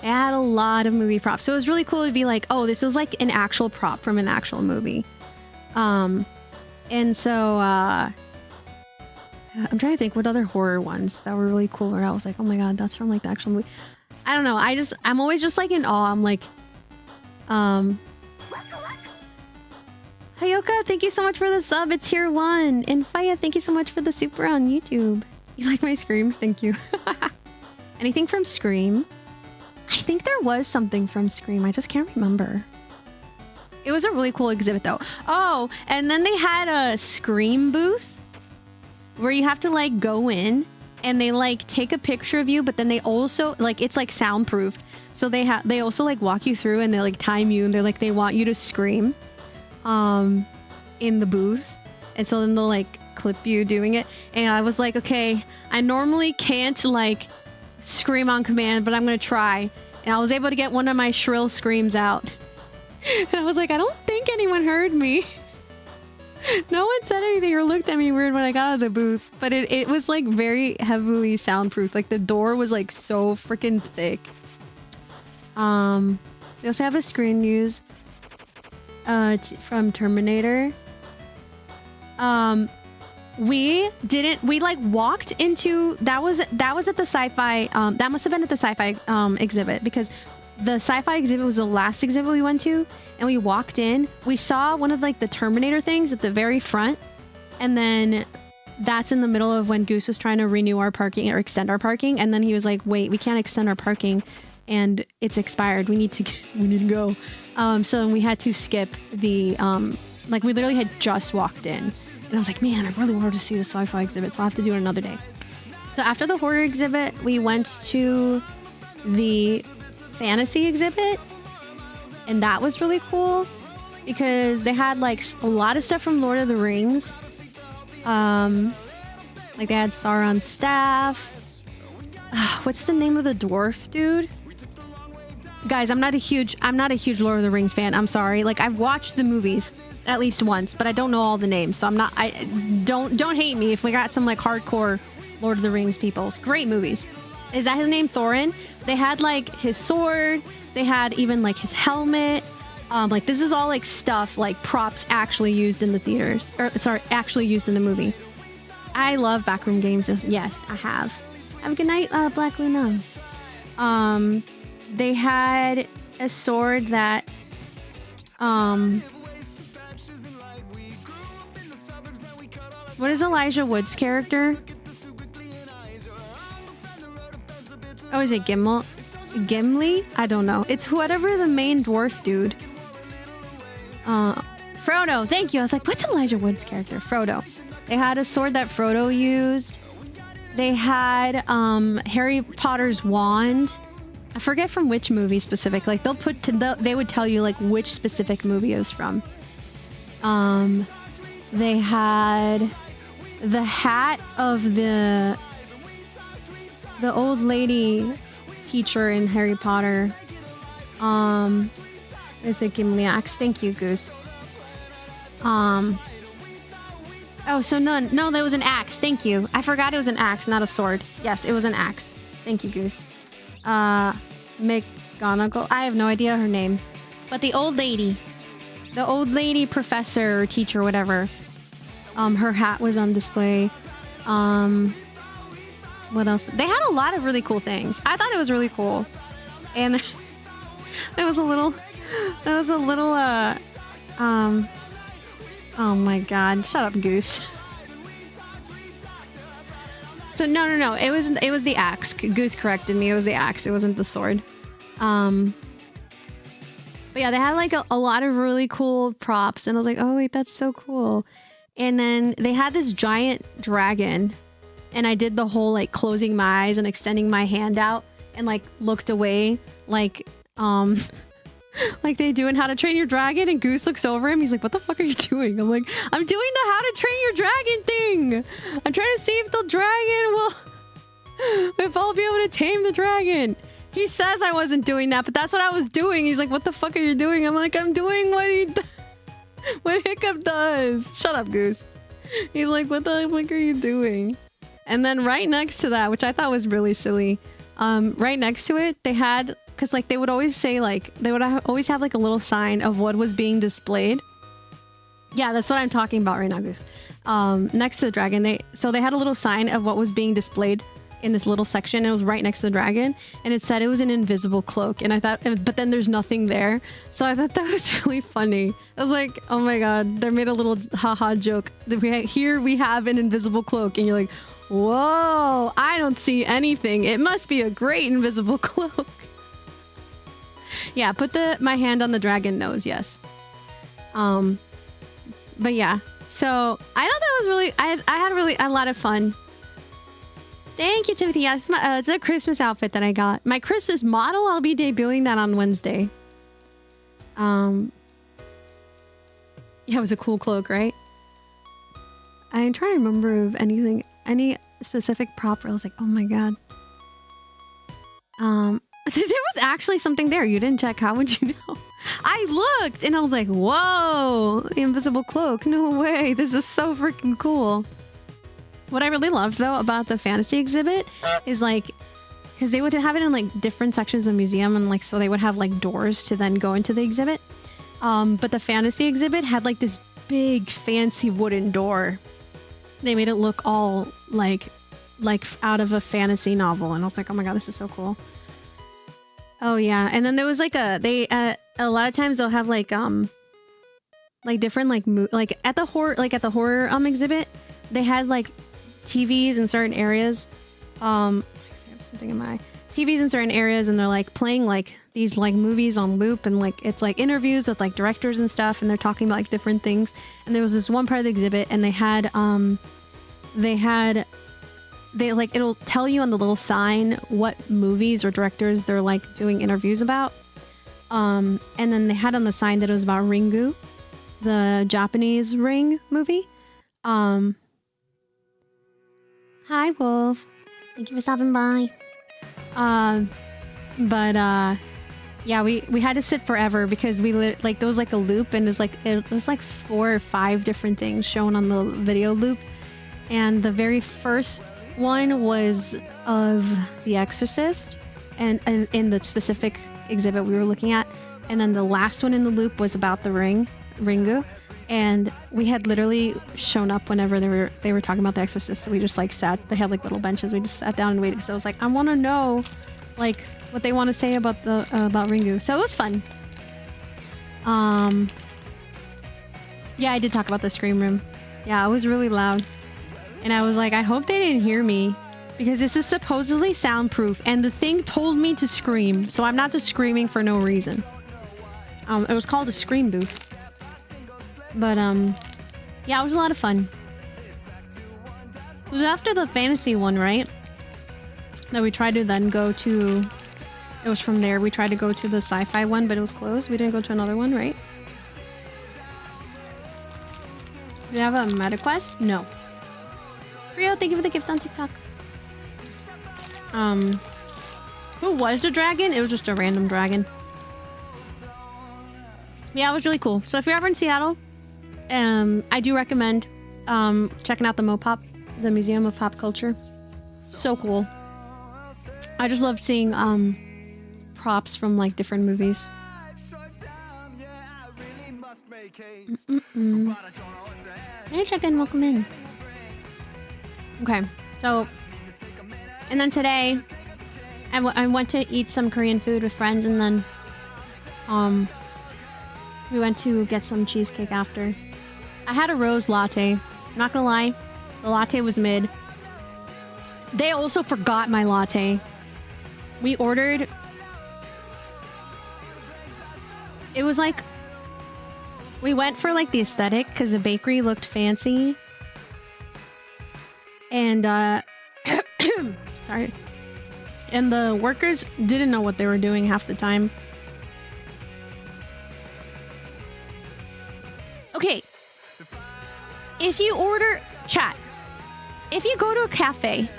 They had a lot of movie props. So it was really cool to be like, oh, this was like an actual prop from an actual movie. And so I'm trying to think what other horror ones that were really cool where I was like, oh my god, that's from like the actual movie. I don't know. I'm always just like in awe. I'm like, Hayoka, thank you so much for the sub. It's tier 1. And Faya, thank you so much for the super on YouTube. You like my screams? Thank you. Anything from Scream? I think there was something from Scream. I just can't remember. It was a really cool exhibit though. Oh, and then they had a Scream booth where you have to like go in and they like take a picture of you, but then they also like, it's like soundproofed. So they also like walk you through and they like time you and they're like, they want you to scream in the booth. And so then they'll like clip you doing it. And I was like, okay, I normally can't like scream on command, but I'm gonna try. And I was able to get one of my shrill screams out. And I was like, I don't think anyone heard me. No one said anything or looked at me weird when I got out of the booth, but it was like very heavily soundproof. Like the door was like so freaking thick. They also have a screen news from Terminator. We like walked into, that was at the sci-fi, that must have been at the sci-fi exhibit, because the sci-fi exhibit was the last exhibit we went to, and we walked in, we saw one of like the Terminator things at the very front, and then that's in the middle of when Goose was trying to renew our parking or extend our parking, and then he was like, wait, we can't extend our parking and it's expired, we need to go. So we had to skip the like we literally had just walked in. And I was like, man, I really wanted to see the sci-fi exhibit, so I'll have to do it another day. So after the horror exhibit, we went to the fantasy exhibit. And that was really cool because they had like a lot of stuff from Lord of the Rings. Like they had Sauron's staff. What's the name of the dwarf dude? Guys, I'm not a huge Lord of the Rings fan. I'm sorry. Like I've watched the movies at least once, but I don't know all the names. So don't hate me if we got some like hardcore Lord of the Rings people. Great movies. Is that his name? Thorin? They had like his sword. They had even like his helmet. Like this is all like stuff, like props actually used in the theaters. Or sorry, actually used in the movie. I love backroom games. Yes, I have. Have a good night, Black Luna. They had a sword that what is Elijah Wood's character? Oh, is it Gimli? I don't know. It's whatever the main dwarf dude. Frodo. Thank you. I was like, what's Elijah Wood's character? Frodo. They had a sword that Frodo used. They had Harry Potter's wand. I forget from which movie specific. Like they would tell you like which specific movie it was from. They had the hat of the old lady teacher in Harry Potter. Is it Gimli axe? Thank you, Goose. Oh, so none. No, that was an axe. Thank you. I forgot it was an axe, not a sword. Yes, it was an axe. Thank you, Goose. McGonagall. I have no idea her name. But the old lady professor or teacher, whatever. Her hat was on display. What else? They had a lot of really cool things. I thought it was really cool. And there was a little, oh my god, shut up, Goose. So no, it was the axe. Goose corrected me. It was the axe. It wasn't the sword. But yeah, they had like a lot of really cool props, and I was like, oh wait, that's so cool. And then they had this giant dragon, and I did the whole like closing my eyes and extending my hand out and like looked away like like they do in How to Train Your Dragon, and Goose looks over him. He's like, what the fuck are you doing? I'm like, I'm doing the How to Train Your Dragon thing. I'm trying to see if the dragon will if I'll be able to tame the dragon. He says I wasn't doing that, but that's what I was doing. He's like, what the fuck are you doing? I'm like, I'm doing what Hiccup does. Shut up, Goose. He's like, what the fuck are you doing? And then right next to that, which I thought was really silly, right next to it, they had, because like they would always say like, they would always have like a little sign of what was being displayed. Yeah, that's what I'm talking about right now, Goose. Next to the dragon, they had a little sign of what was being displayed in this little section. It was right next to the dragon, and it said it was an invisible cloak. And I thought, but then there's nothing there. So I thought that was really funny. I was like, oh my god, they made a little haha joke. Here we have an invisible cloak, and you're like, whoa, I don't see anything. It must be a great invisible cloak. Yeah, put my hand on the dragon nose, yes. But yeah, so I thought that was really, I had really a lot of fun. Thank you, Timothy. Yes, it's a Christmas outfit that I got. My Christmas model, I'll be debuting that on Wednesday. Yeah, it was a cool cloak, right? I'm trying to remember of anything, any specific prop where I was like, oh my god. There was actually something there. You didn't check. How would you know? I looked and I was like, whoa, the invisible cloak. No way. This is so freaking cool. What I really loved though about the fantasy exhibit is like, because they would have it in like different sections of the museum, and like, so they would have like doors to then go into the exhibit. But the fantasy exhibit had like this big fancy wooden door. They made it look all like out of a fantasy novel. And I was like, oh my god, this is so cool. Oh yeah. And then there was like a lot of times they'll have like different like at the horror exhibit, they had like TVs in certain areas. I have something in my TVs in certain areas, and they're like playing like these like movies on loop, and like it's like interviews with like directors and stuff, and they're talking about like different things. And there was this one part of the exhibit, and they like, it'll tell you on the little sign what movies or directors they're like doing interviews about. And then they had on the sign that it was about Ringu, the Japanese Ring movie. Hi, Wolf. Thank you for stopping by. Yeah, we had to sit forever because like there was like a loop, and it was like 4 or 5 different things shown on the video loop. And the very first one was of The Exorcist, and in the specific exhibit we were looking at. And then the last one in the loop was about the Ringu. And we had literally shown up whenever they were talking about The Exorcist. So we just like sat. They had like little benches. We just sat down and waited. Because I was like, I want to know, like, what they want to say about Ringu. So it was fun. Yeah, I did talk about the Scream Room. Yeah, it was really loud. And I was like, I hope they didn't hear me. Because this is supposedly soundproof, and the thing told me to scream, so I'm not just screaming for no reason. It was called a scream booth. But, yeah, it was a lot of fun. It was after the fantasy one, right? That we tried to then go to... It was from there. We tried to go to the sci-fi one, but it was closed. We didn't go to another one, right? Do you have a meta quest? No. Rio, thank you for the gift on TikTok. Who was the dragon? It was just a random dragon. Yeah, it was really cool. So if you're ever in Seattle, I do recommend checking out the Mopop, the Museum of Pop Culture. So cool. I just love seeing props from like different movies. Hey, check in. Welcome in. Okay, so and then today I went to eat some Korean food with friends, and then we went to get some cheesecake after. I had a rose latte. I'm not gonna lie, the latte was mid. They also forgot my latte. We ordered... It was like... We went for like the aesthetic because the bakery looked fancy. And, sorry. And the workers didn't know what they were doing half the time. Okay. If you order... Chat. If you go to a cafe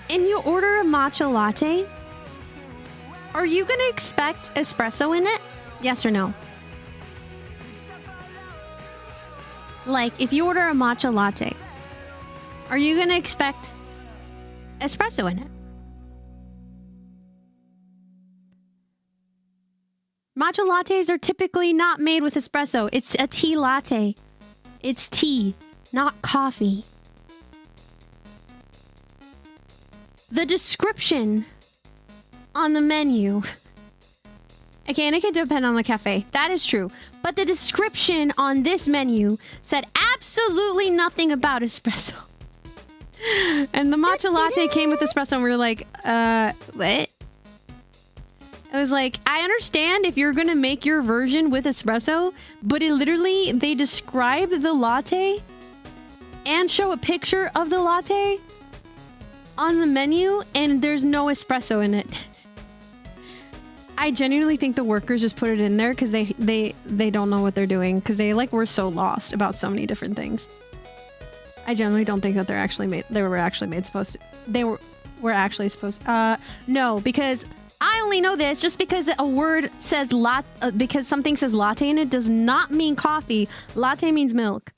and you order a matcha latte, are you going to expect espresso in it? Yes or no? Like, if you order a matcha latte, are you going to expect espresso in it? Matcha lattes are typically not made with espresso. It's a tea latte. It's tea, not coffee. The description on the menu... Okay, and it can depend on the cafe. That is true. But the description on this menu said absolutely nothing about espresso. And the matcha latte came with espresso, and we were like, what? I was like, I understand if you're gonna make your version with espresso, but it literally, they describe the latte and show a picture of the latte on the menu, and there's no espresso in it. I genuinely think the workers just put it in there because they don't know what they're doing, because they like were so lost about so many different things. I generally don't think that they were actually made supposed to. They were actually supposed no, because I only know this just because a word says because something says latte in it does not mean coffee. Latte means milk.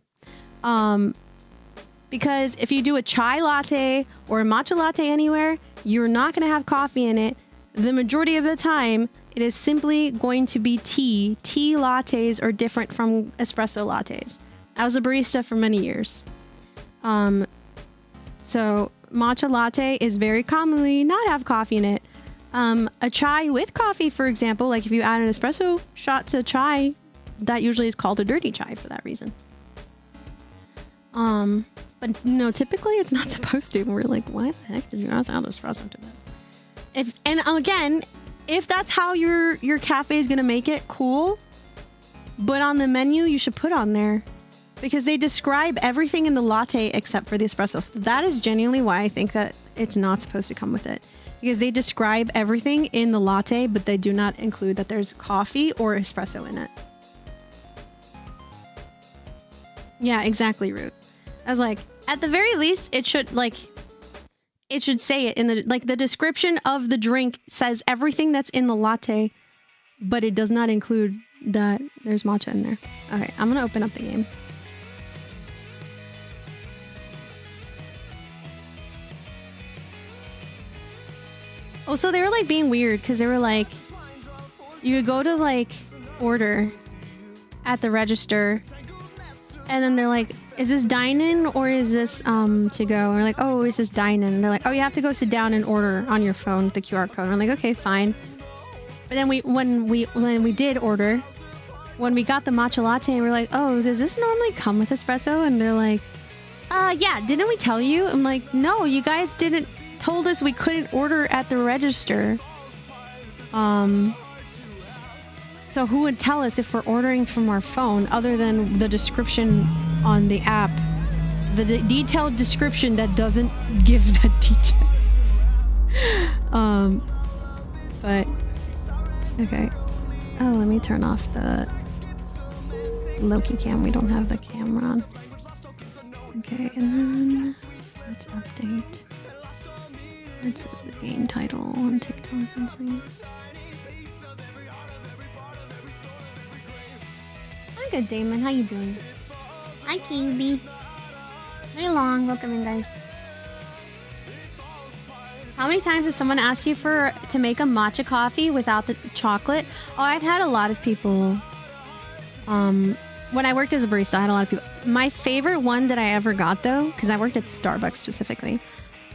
Because if you do a chai latte or a matcha latte anywhere, you're not going to have coffee in it. The majority of the time, it is simply going to be tea. Tea lattes are different from espresso lattes. I was a barista for many years. So matcha latte is very commonly not have coffee in it. A chai with coffee, for example, like if you add an espresso shot to chai, that usually is called a dirty chai for that reason. But no, typically it's not supposed to. We're like, what the heck did you add espresso to this? If that's how your cafe is gonna make it, cool. But on the menu, you should put on there, because they describe everything in the latte except for the espresso. So that is genuinely why I think that it's not supposed to come with it, because they describe everything in the latte, but they do not include that there's coffee or espresso in it. Yeah, exactly, Root. I was like, at the very least, it should say it in the description of the drink says everything that's in the latte, but it does not include that there's matcha in there. Okay, I'm gonna open up the game. Oh, so they were like being weird, because they were like, you would go to like order at the register, and then they're like, is this dine-in or is this to go? And we're like, oh, this is dine-in. And they're like, oh, you have to go sit down and order on your phone with the QR code. And I'm like, okay, fine. But then when we did order, when we got the matcha latte, we're like, oh, does this normally come with espresso? And they're like, Yeah, didn't we tell you? I'm like, no, you guys didn't told us we couldn't order at the register. So who would tell us if we're ordering from our phone other than the description on the app? The detailed description that doesn't give that detail. But okay. Oh, let me turn off the Loki cam. We don't have the camera on. Okay, and then let's update. It says the game title on TikTok and things. Hi, good Damon. How you doing? Hi, QB. Very long. Welcome in, guys. How many times has someone asked you to make a matcha coffee without the chocolate? Oh, I've had a lot of people. When I worked as a barista, I had a lot of people. My favorite one that I ever got, though, because I worked at Starbucks specifically,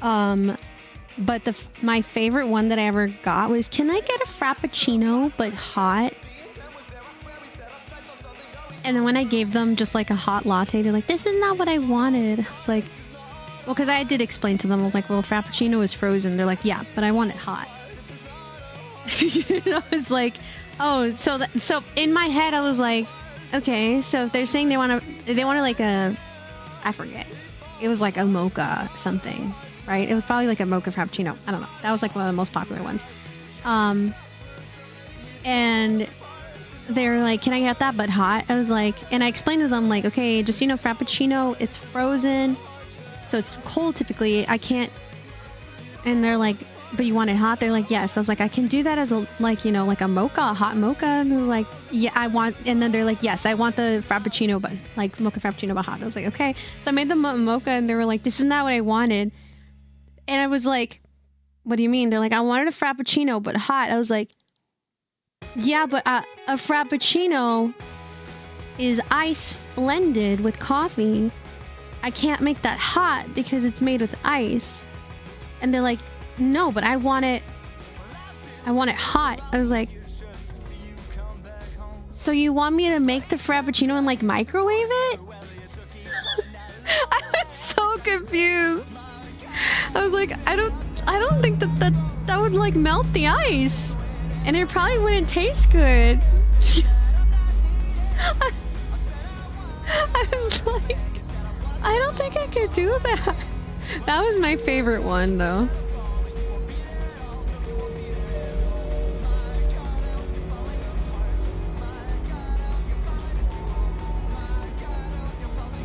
but my favorite one that I ever got was, can I get a Frappuccino but hot? And then when I gave them just like a hot latte, they're like, this is not what I wanted. I was like, well, because I did explain to them. I was like, well, Frappuccino is frozen. They're like, yeah, but I want it hot. I was like, oh, so in my head, I was like, okay, so if they're saying they want like a, I forget. It was like a mocha something, right? It was probably like a mocha Frappuccino. I don't know. That was like one of the most popular ones. And they were like, can I get that but hot? I was like, and I explained to them like, okay, just, Frappuccino, it's frozen. So it's cold typically. I can't. And they're like, but you want it hot? They're like, yes. I was like, I can do that as a, like, like a mocha, a hot mocha. And they're like, yeah, I want. And then they're like, yes, I want the Frappuccino, but like mocha Frappuccino, but hot. I was like, okay. So I made them a mocha and they were like, this is not what I wanted. And I was like, what do you mean? They're like, I wanted a Frappuccino, but hot. I was like, yeah, but a Frappuccino is ice blended with coffee. I can't make that hot because it's made with ice. And they're like, no, but I want it hot. I was like, so you want me to make the Frappuccino and like microwave it? I was so confused. I was like, I don't think that would like melt the ice. And it probably wouldn't taste good. I was like, I don't think I could do that. That was my favorite one, though.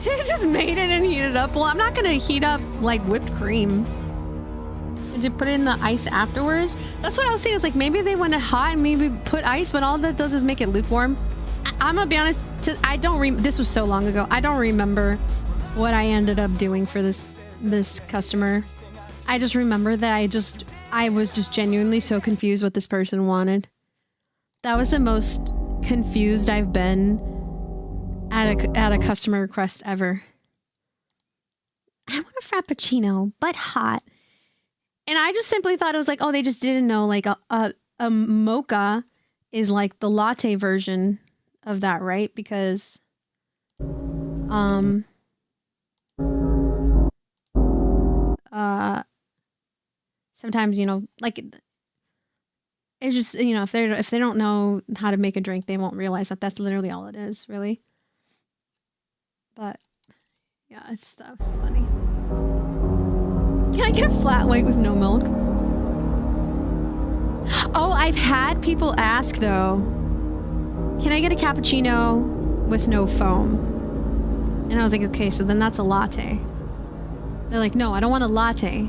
Should have just made it and heated it up. Well, I'm not gonna heat up like whipped cream. Did you put it in the ice afterwards? That's what I was saying. It's like maybe they want it hot and maybe put ice, but all that does is make it lukewarm. I'm gonna be honest. This was so long ago. I don't remember what I ended up doing for this customer. I just remember that I was just genuinely so confused what this person wanted. That was the most confused I've been at a customer request ever. I want a Frappuccino, but hot. And I just simply thought it was like, oh, they just didn't know like a mocha is like the latte version of that, right? Because sometimes, like it's just, if they don't know how to make a drink, they won't realize that that's literally all it is, really. But yeah, that was funny. Can I get a flat white with no milk? Oh, I've had people ask though, can I get a cappuccino with no foam? And I was like, okay, so then that's a latte. They're like, no, I don't want a latte.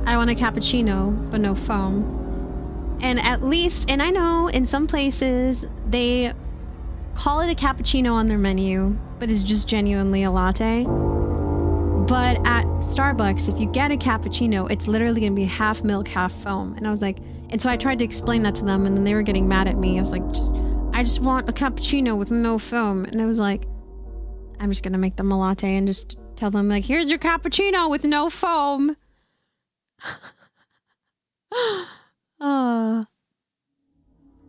I want a cappuccino, but no foam. And at least, and I know in some places they call it a cappuccino on their menu, but it's just genuinely a latte. But at Starbucks, if you get a cappuccino, it's literally going to be half milk, half foam. And I was like, and so I tried to explain that to them, and then they were getting mad at me. I was like, I just want a cappuccino with no foam. And I was like, I'm just going to make them a latte and just tell them, like, here's your cappuccino with no foam.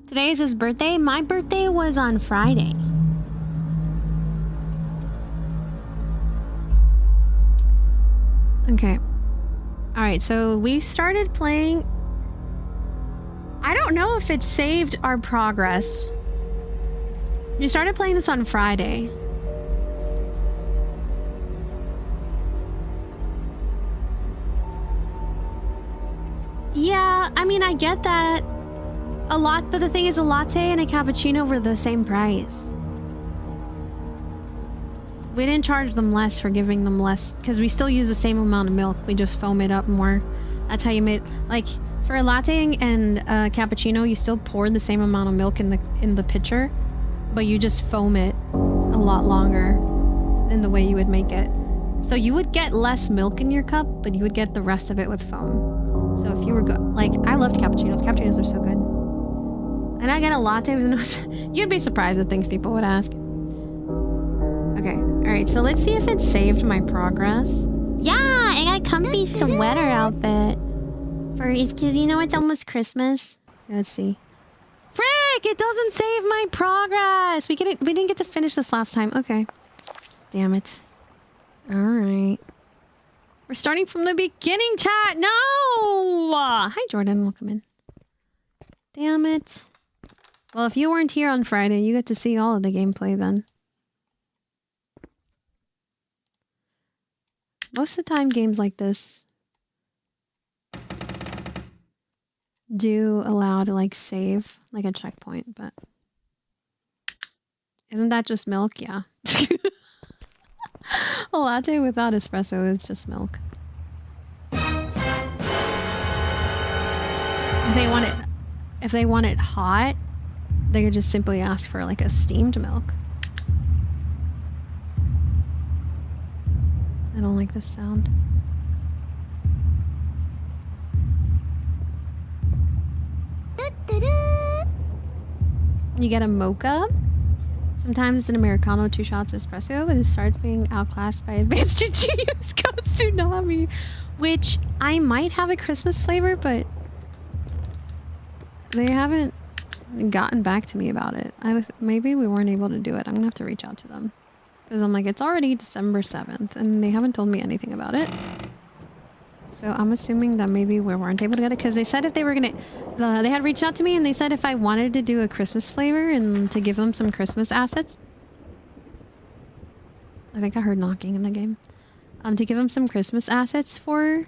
Today is his birthday. My birthday was on Friday. Okay. All right, so we started playing. I don't know if it saved our progress. We started playing this on Friday. Yeah, I mean, I get that a lot, but the thing is, a latte and a cappuccino were the same price. We didn't charge them less for giving them less, because we still use the same amount of milk. We just foam it up more. That's how you made, like, for a latte and a cappuccino, you still pour the same amount of milk in the pitcher, but you just foam it a lot longer than the way you would make it. So you would get less milk in your cup, but you would get the rest of it with foam. So if you were like, I loved cappuccinos. Cappuccinos are so good. And I get a latte with no. You'd be surprised at things people would ask. Okay, all right. So let's see if it saved my progress. Yeah, I got a comfy sweater outfit for because you know it's almost Christmas. Let's see. Frick! It doesn't save my progress. We didn't get to finish this last time. Okay. Damn it. All right. We're starting from the beginning, chat. No! Hi, Jordan. Welcome in. Damn it. Well, if you weren't here on Friday, you get to see all of the gameplay then. Most of the time, games like this do allow to, like, save, like, a checkpoint, but... Isn't that just milk? Yeah. A latte without espresso is just milk. If they want it hot, they could just simply ask for like a steamed milk. I don't like this sound. You get a mocha. Sometimes it's an Americano, 2 shots espresso, but it starts being outclassed by advanced GG's called Tsunami, which I might have a Christmas flavor, but they haven't gotten back to me about it. Maybe we weren't able to do it. I'm gonna have to reach out to them. Because I'm like, it's already December 7th, and they haven't told me anything about it. So I'm assuming that maybe we weren't able to get it, because they said if they were gonna... they had reached out to me and they said if I wanted to do a Christmas flavor and to give them some Christmas assets. I think I heard knocking in the game. To give them some Christmas assets for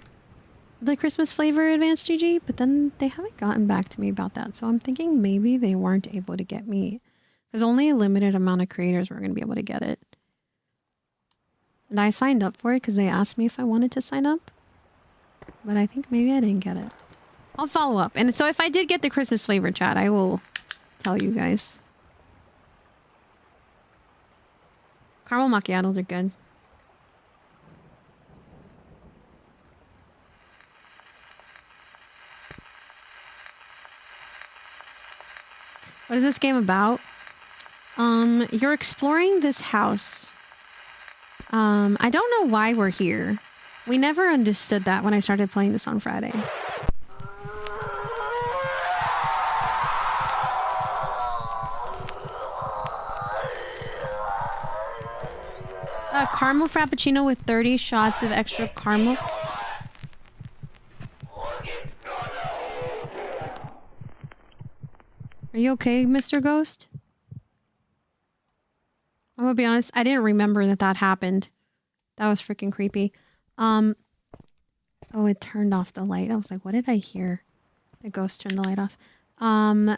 the Christmas flavor Advanced GG, but then they haven't gotten back to me about that. So I'm thinking maybe they weren't able to get me. There's only a limited amount of creators were going to be able to get it. And I signed up for it because they asked me if I wanted to sign up. But I think maybe I didn't get it. I'll follow up. And so if I did get the Christmas flavor, chat, I will tell you guys. Caramel macchiatos are good. What is this game about? You're exploring this house. I don't know why we're here. We never understood that when I started playing this on Friday. A caramel frappuccino with 30 shots of extra caramel. Are you okay, Mr. Ghost? I'm gonna be honest, I didn't remember that happened. That was freaking creepy. Oh, it turned off the light. I was like, what did I hear? The ghost turned the light off. Oh,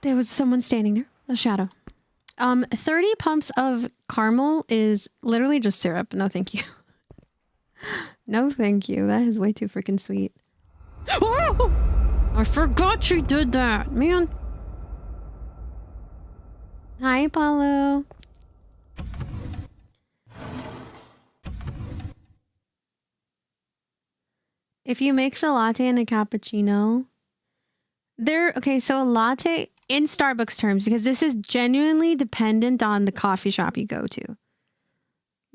there was someone standing there. A shadow. 30 pumps of caramel is literally just syrup. No, thank you. No, thank you. That is way too freaking sweet. Oh! I forgot you did that, man. Hi, Apollo. If you mix a latte and a cappuccino, okay, so a latte in Starbucks terms, because this is genuinely dependent on the coffee shop you go to.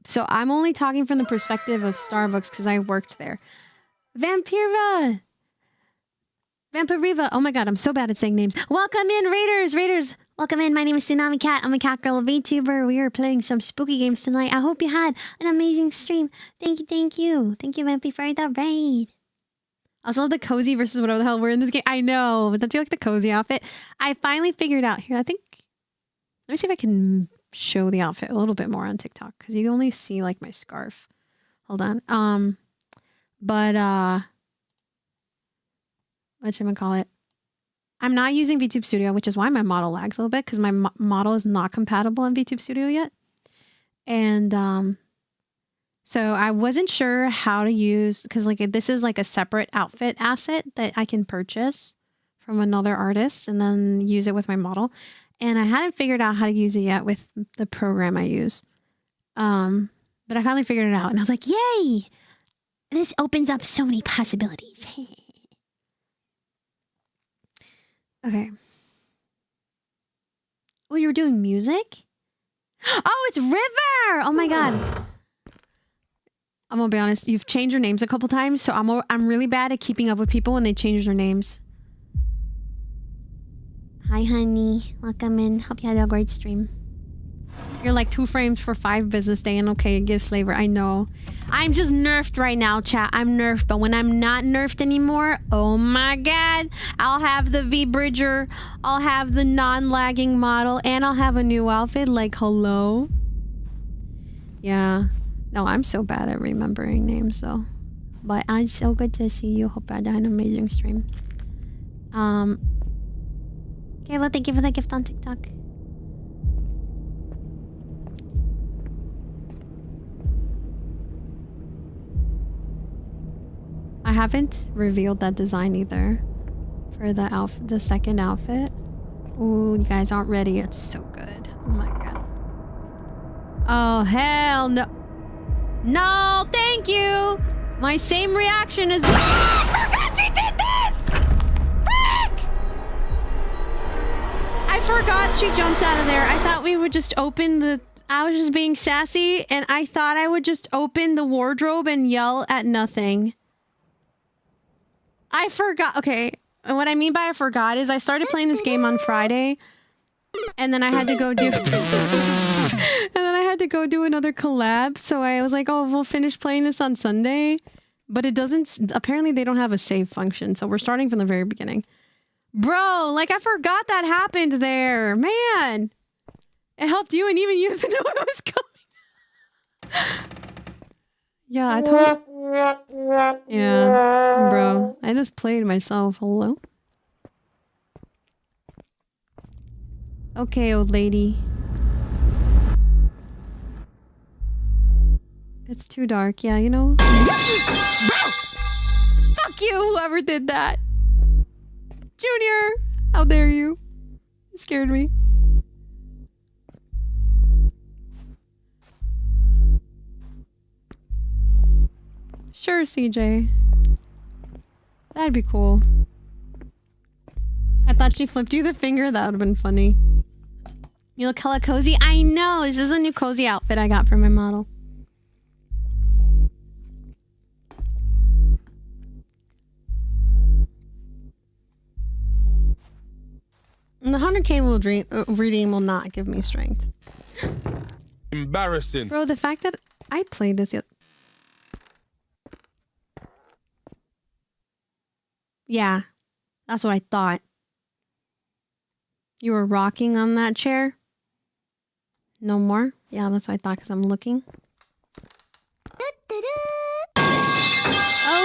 So I'm only talking from the perspective of Starbucks because I worked there. Vampiriva! Oh my god, I'm so bad at saying names. Welcome in, Raiders! Raiders! Welcome in. My name is Tsunami Cat. I'm a cat girl, a VTuber. We are playing some spooky games tonight. I hope you had an amazing stream. Thank you, thank you. Thank you, Vampy, for the raid. I also love the cozy versus whatever the hell we're in this game. I know. Don't you like the cozy outfit? I finally figured out here. I think... Let me see if I can show the outfit a little bit more on TikTok. Because you only see like my scarf. Hold on. Whatchamacallit? I'm not using VTube Studio, which is why my model lags a little bit, because my model is not compatible in VTube Studio yet. And so I wasn't sure how to use, because like this is like a separate outfit asset that I can purchase from another artist and then use it with my model. And I hadn't figured out how to use it yet with the program I use. But I finally figured it out, and I was like, yay! This opens up so many possibilities. Okay. Oh, you were doing music? Oh, it's River! Oh my god. I'm gonna be honest, you've changed your names a couple times, so I'm really bad at keeping up with people when they change their names. Hi, honey. Welcome in. Hope you had a great stream. You're like 2 frames for 5 business day, and okay, it gives flavor. I know. I'm just nerfed right now, chat. I'm nerfed, but when I'm not nerfed anymore, oh my god, I'll have the V-Bridger, I'll have the non-lagging model, and I'll have a new outfit. Like, hello? Yeah. No, I'm so bad at remembering names, though. But it's so good to see you. Hope I had an amazing stream. Kayla, thank you for the gift on TikTok. I haven't revealed that design either for the second outfit. Ooh, you guys aren't ready. It's so good. Oh my god. Oh, hell no. No, thank you. My same reaction is... I forgot she did this! Frick! I forgot she jumped out of there. I thought we would just open the... I was just being sassy, and I thought I would just open the wardrobe and yell at nothing. I forgot. Okay, what I mean by I forgot is I started playing this game on Friday, and then I had to go do... and then I had to go do another collab, so I was like, oh, we'll finish playing this on Sunday. But it doesn't... Apparently, they don't have a save function, so we're starting from the very beginning. Bro, like, I forgot that happened there. Man! It helped you and even you to know what was coming. Yeah, I told... Yeah, bro. I just played myself. Hello? Okay, old lady. It's too dark. Yeah, you know? Fuck you, whoever did that. Junior! How dare you? You scared me. Sure, CJ. That'd be cool. I thought she flipped you the finger. That would have been funny. You look hella cozy. I know. This is a new cozy outfit I got for my model. And the 100k reading will not give me strength. Embarrassing. Bro, the fact that I played this... Yeah, that's what I thought. You were rocking on that chair? No more? Yeah, that's what I thought because I'm looking.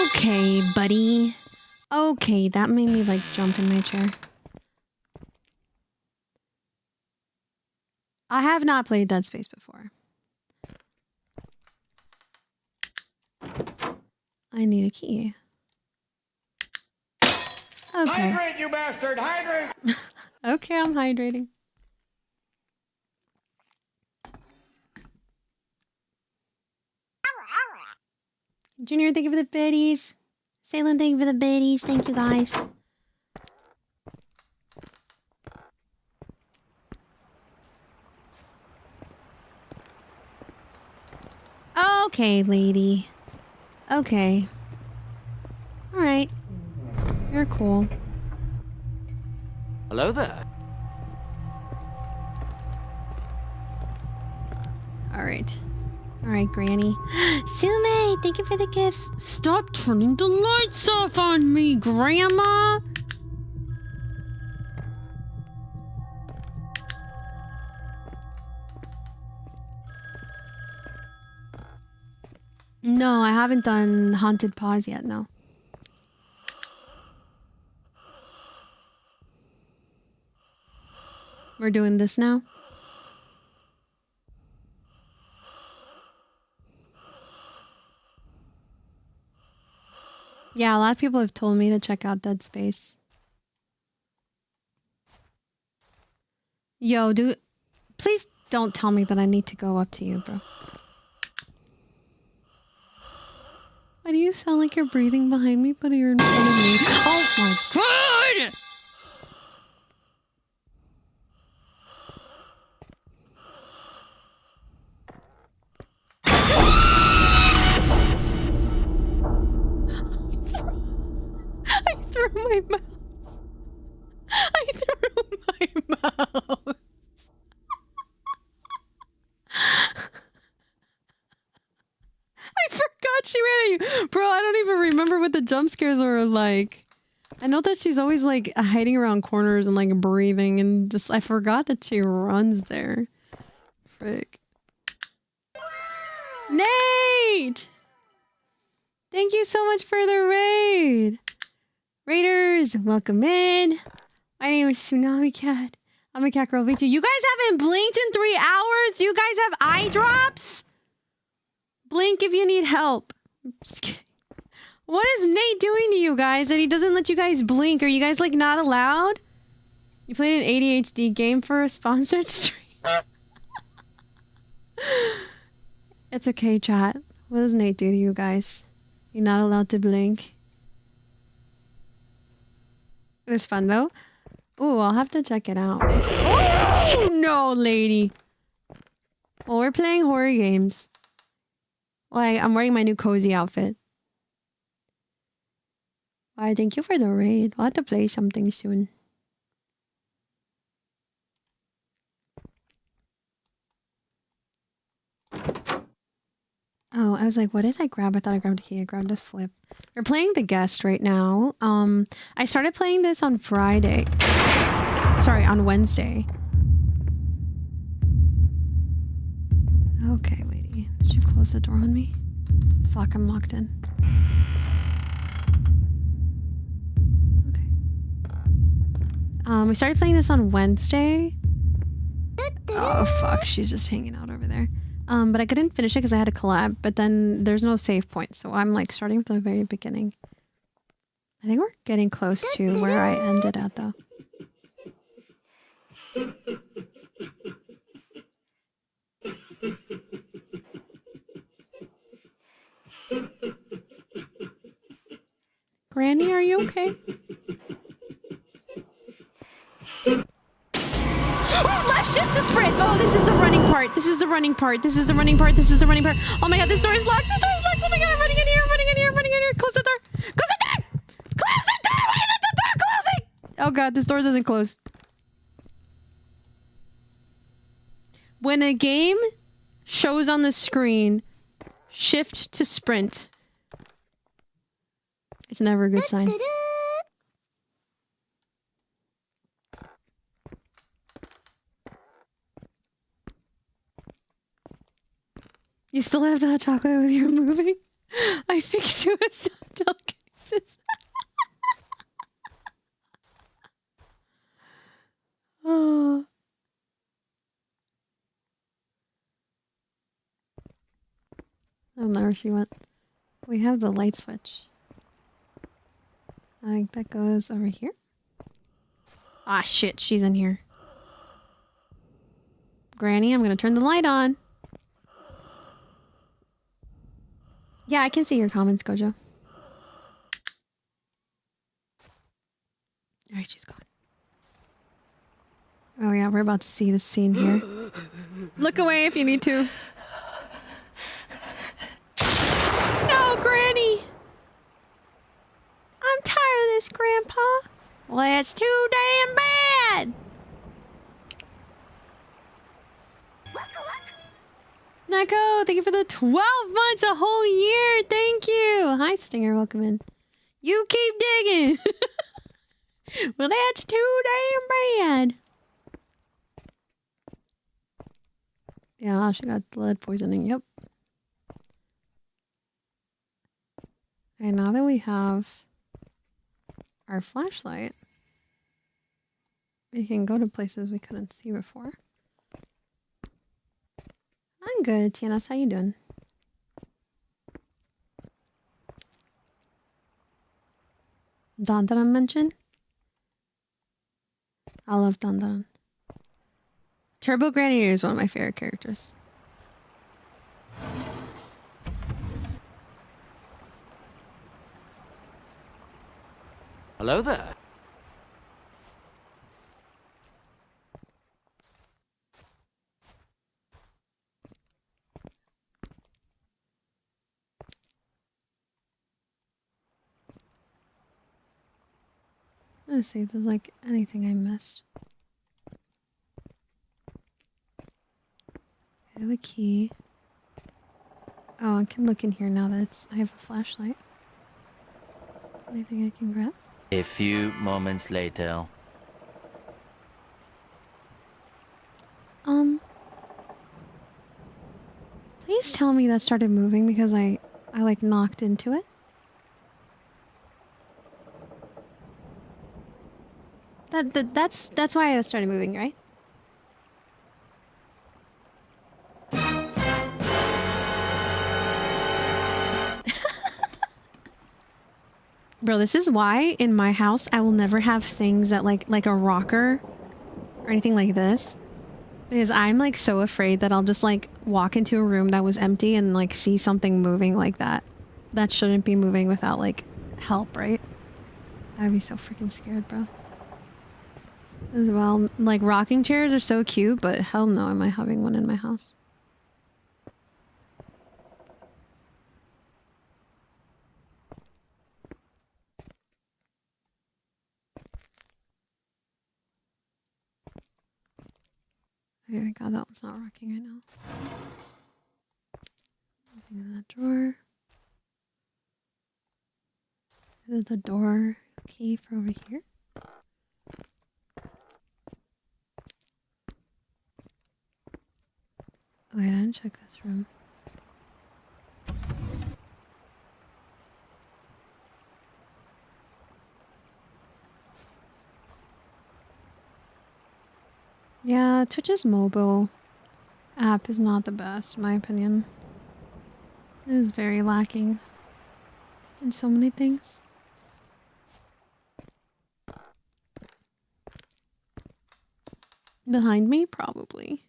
Okay, buddy. Okay, that made me like jump in my chair. I have not played Dead Space before. I need a key. Okay. Hydrate, you bastard! Hydrate! Okay, I'm hydrating. Junior, thank you for the biddies. Salem, thank you for the biddies. Thank you, guys. Okay, lady. Okay. Alright. You're cool. Hello there. right. All right, Granny. Sume, thank you for the gifts. Stop turning the lights off on me, Grandma. No, I haven't done Haunted Paws yet, no. We're doing this now? Yeah, a lot of people have told me to check out Dead Space. Yo, dude, please don't tell me that I need to go up to you, bro. Why do you sound like you're breathing behind me, but you're in front of me? Oh my god! I threw my mouse. I threw my mouse. I forgot she ran at you. Bro, I don't even remember what the jump scares were like. I know that she's always like hiding around corners and like breathing and just, I forgot that she runs there. Frick. Nate! Thank you so much for the raid. Raiders, welcome in. My name is Tsunami Cat. I'm a cat girl V2. You guys haven't blinked in 3 hours? You guys have eye drops? Blink if you need help. Just kidding. What is Nate doing to you guys that he doesn't let you guys blink? Are you guys like not allowed? You played an ADHD game for a sponsored stream? It's okay, chat. What does Nate do to you guys? You're not allowed to blink. It was fun though. Ooh, I'll have to check it out. Oh no, lady. Well, we're playing horror games. Like, I'm wearing my new cozy outfit. Why, thank you for the raid. I'll have to play something soon. Oh, I was like, what did I grab? I thought I grabbed a key. I grabbed a flip. We're playing The Guest right now. I started playing this on Friday. Sorry, on Wednesday. Okay, lady. Did you close the door on me? Fuck, I'm locked in. Okay. We started playing this on Wednesday. Oh, fuck. She's just hanging out over there. But I couldn't finish it because I had a collab. But then there's no save point. So I'm like starting from the very beginning. I think we're getting close to where I ended at though. Granny, are you okay? Oh, left shift to sprint! Oh, this is the running part. This is the running part. This is the running part. This is the running part. Oh my god, this door is locked. This door is locked. Oh my god, I'm running in here. I'm running in here. I'm running in here. Close the door. Close the door! Close the door! Why isn't the door closing? Oh god, this door doesn't close. When a game shows on the screen, shift to sprint, it's never a good sign. You still have the hot chocolate with your moving? I think suicidal cases. Oh. I don't know where she went. We have the light switch. I think that goes over here. Ah, shit. She's in here. Granny, I'm gonna turn the light on. Yeah, I can see your comments, Gojo. Alright, she's gone. Oh yeah, we're about to see this scene here. Look away if you need to. No, Granny! I'm tired of this, Grandpa. Well, it's too damn bad! Neko, thank you for the 12 months, a whole year. Thank you. Hi, Stinger. Welcome in. You keep digging. Well, that's too damn bad. Yeah, she got lead poisoning. Yep. And now that we have our flashlight, we can go to places we couldn't see before. I'm good, Tiana. How you doing? Don Don mentioned? I love Don Don. Turbo Granny is one of my favorite characters. Hello there. Let's see if there's like anything I missed. I have a key. Oh, I can look in here now that I have a flashlight. Anything I can grab? A few moments later. Please tell me that started moving because I like knocked into it. That's why it started moving, right? Bro, this is why in my house I will never have things that like a rocker or anything like this. Because I'm like so afraid that I'll just like walk into a room that was empty and like see something moving like that. That shouldn't be moving without like help, right? I'd be so freaking scared, bro. As well, like rocking chairs are so cute, but hell no am I having one in my house. Okay, thank God that one's not rocking right now. Nothing in that drawer. Is it the door key for over here? Wait, I didn't check this room. Yeah, Twitch's mobile app is not the best, in my opinion. It is very lacking in so many things. Behind me? Probably.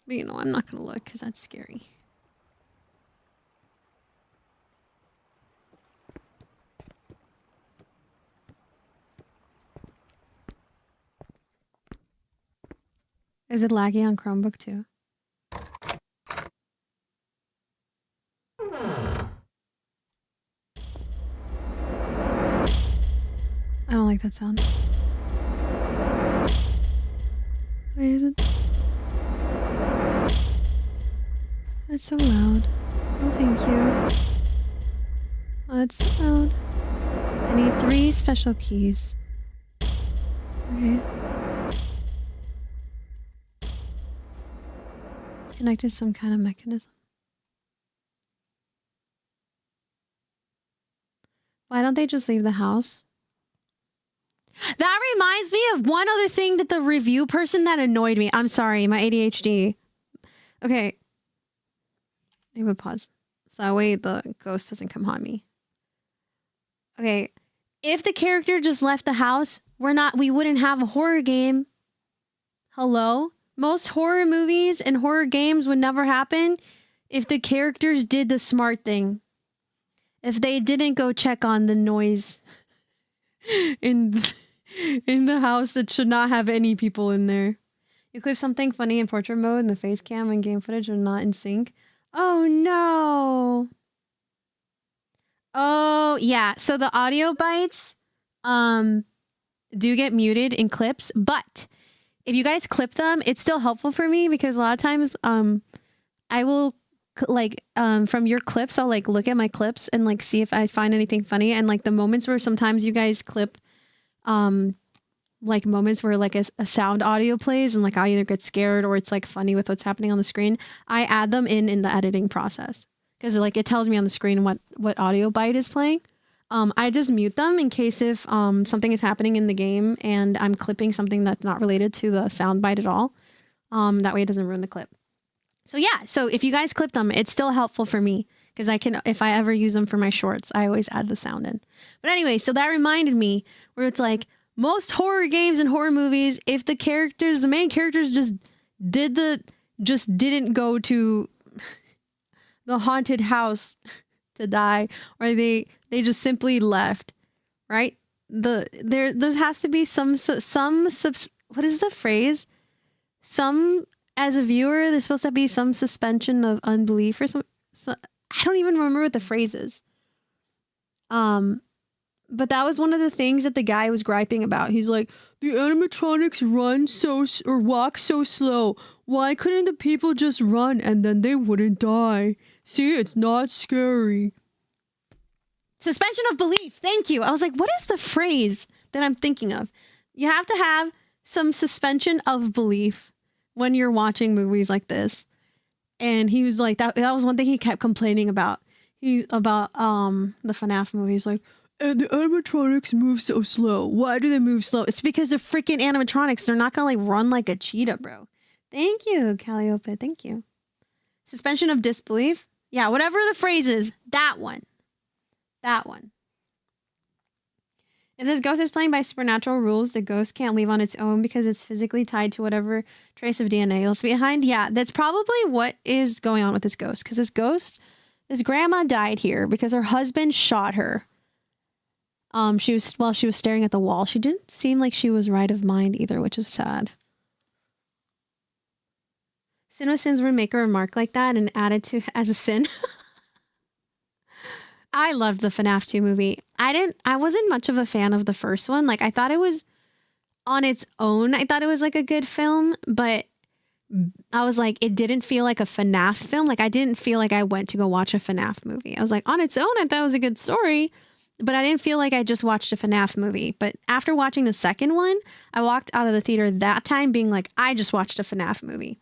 But you know, I'm not gonna look because that's scary. Is it laggy on Chromebook too? I don't like that sound. Wait, is it? That's so loud. Oh, thank you. Oh, that's so loud. I need 3 special keys. Okay. It's connected to some kind of mechanism. Why don't they just leave the house? That reminds me of one other thing that the review person that annoyed me. I'm sorry, my ADHD. Okay. I would pause. So that way the ghost doesn't come haunt me. Okay. If the character just left the house, we wouldn't have a horror game. Hello? Most horror movies and horror games would never happen if the characters did the smart thing. If they didn't go check on the noise in the house that should not have any people in there. You clip something funny in portrait mode and the face cam and game footage are not in sync. Oh no. Oh yeah. So the audio bites do get muted in clips, but if you guys clip them, it's still helpful for me because a lot of times I will like from your clips, I'll like look at my clips and like see if I find anything funny. And like the moments where sometimes you guys clip like moments where like a sound audio plays and like I either get scared or it's like funny with what's happening on the screen, I add them in the editing process because like it tells me on the screen what audio bite is playing. I just mute them in case if something is happening in the game and I'm clipping something that's not related to the sound bite at all. That way it doesn't ruin the clip. So yeah, so if you guys clip them, it's still helpful for me because I can, if I ever use them for my shorts, I always add the sound in. But anyway, so that reminded me where it's like most horror games and horror movies, if the main characters just didn't go to the haunted house to die, or they just simply left, right? There has to be some what is the phrase? As a viewer, there's supposed to be some suspension of unbelief or some I don't even remember what the phrase is. But that was one of the things that the guy was griping about. He's like, the animatronics walk so slow. Why couldn't the people just run and then they wouldn't die? See, it's not scary. Suspension of belief. Thank you. I was like, what is the phrase that I'm thinking of? You have to have some suspension of belief when you're watching movies like this. And he was like, that was one thing he kept complaining about. About the FNAF movies, like, and the animatronics move so slow. Why do they move slow? It's because they're freaking animatronics. They're not gonna like run like a cheetah, bro. Thank you, Calliope. Thank you. Suspension of disbelief. Yeah, whatever the phrase is, that one. That one. If this ghost is playing by supernatural rules, the ghost can't leave on its own because it's physically tied to whatever trace of DNA else behind. Yeah, that's probably what is going on with this ghost. Because this grandma died here because her husband shot her. She was staring at the wall. She didn't seem like she was right of mind either, which is sad. Sin of Sins would make a remark like that and add it to as a sin. I loved the FNAF 2 movie. I wasn't much of a fan of the first one. Like I thought it was on its own. I thought it was like a good film, but I was like, it didn't feel like a FNAF film. Like I didn't feel like I went to go watch a FNAF movie. I was like, on its own, I thought it was a good story, but I didn't feel like I just watched a FNAF movie. But after watching the second one, I walked out of the theater that time being like, I just watched a FNAF movie.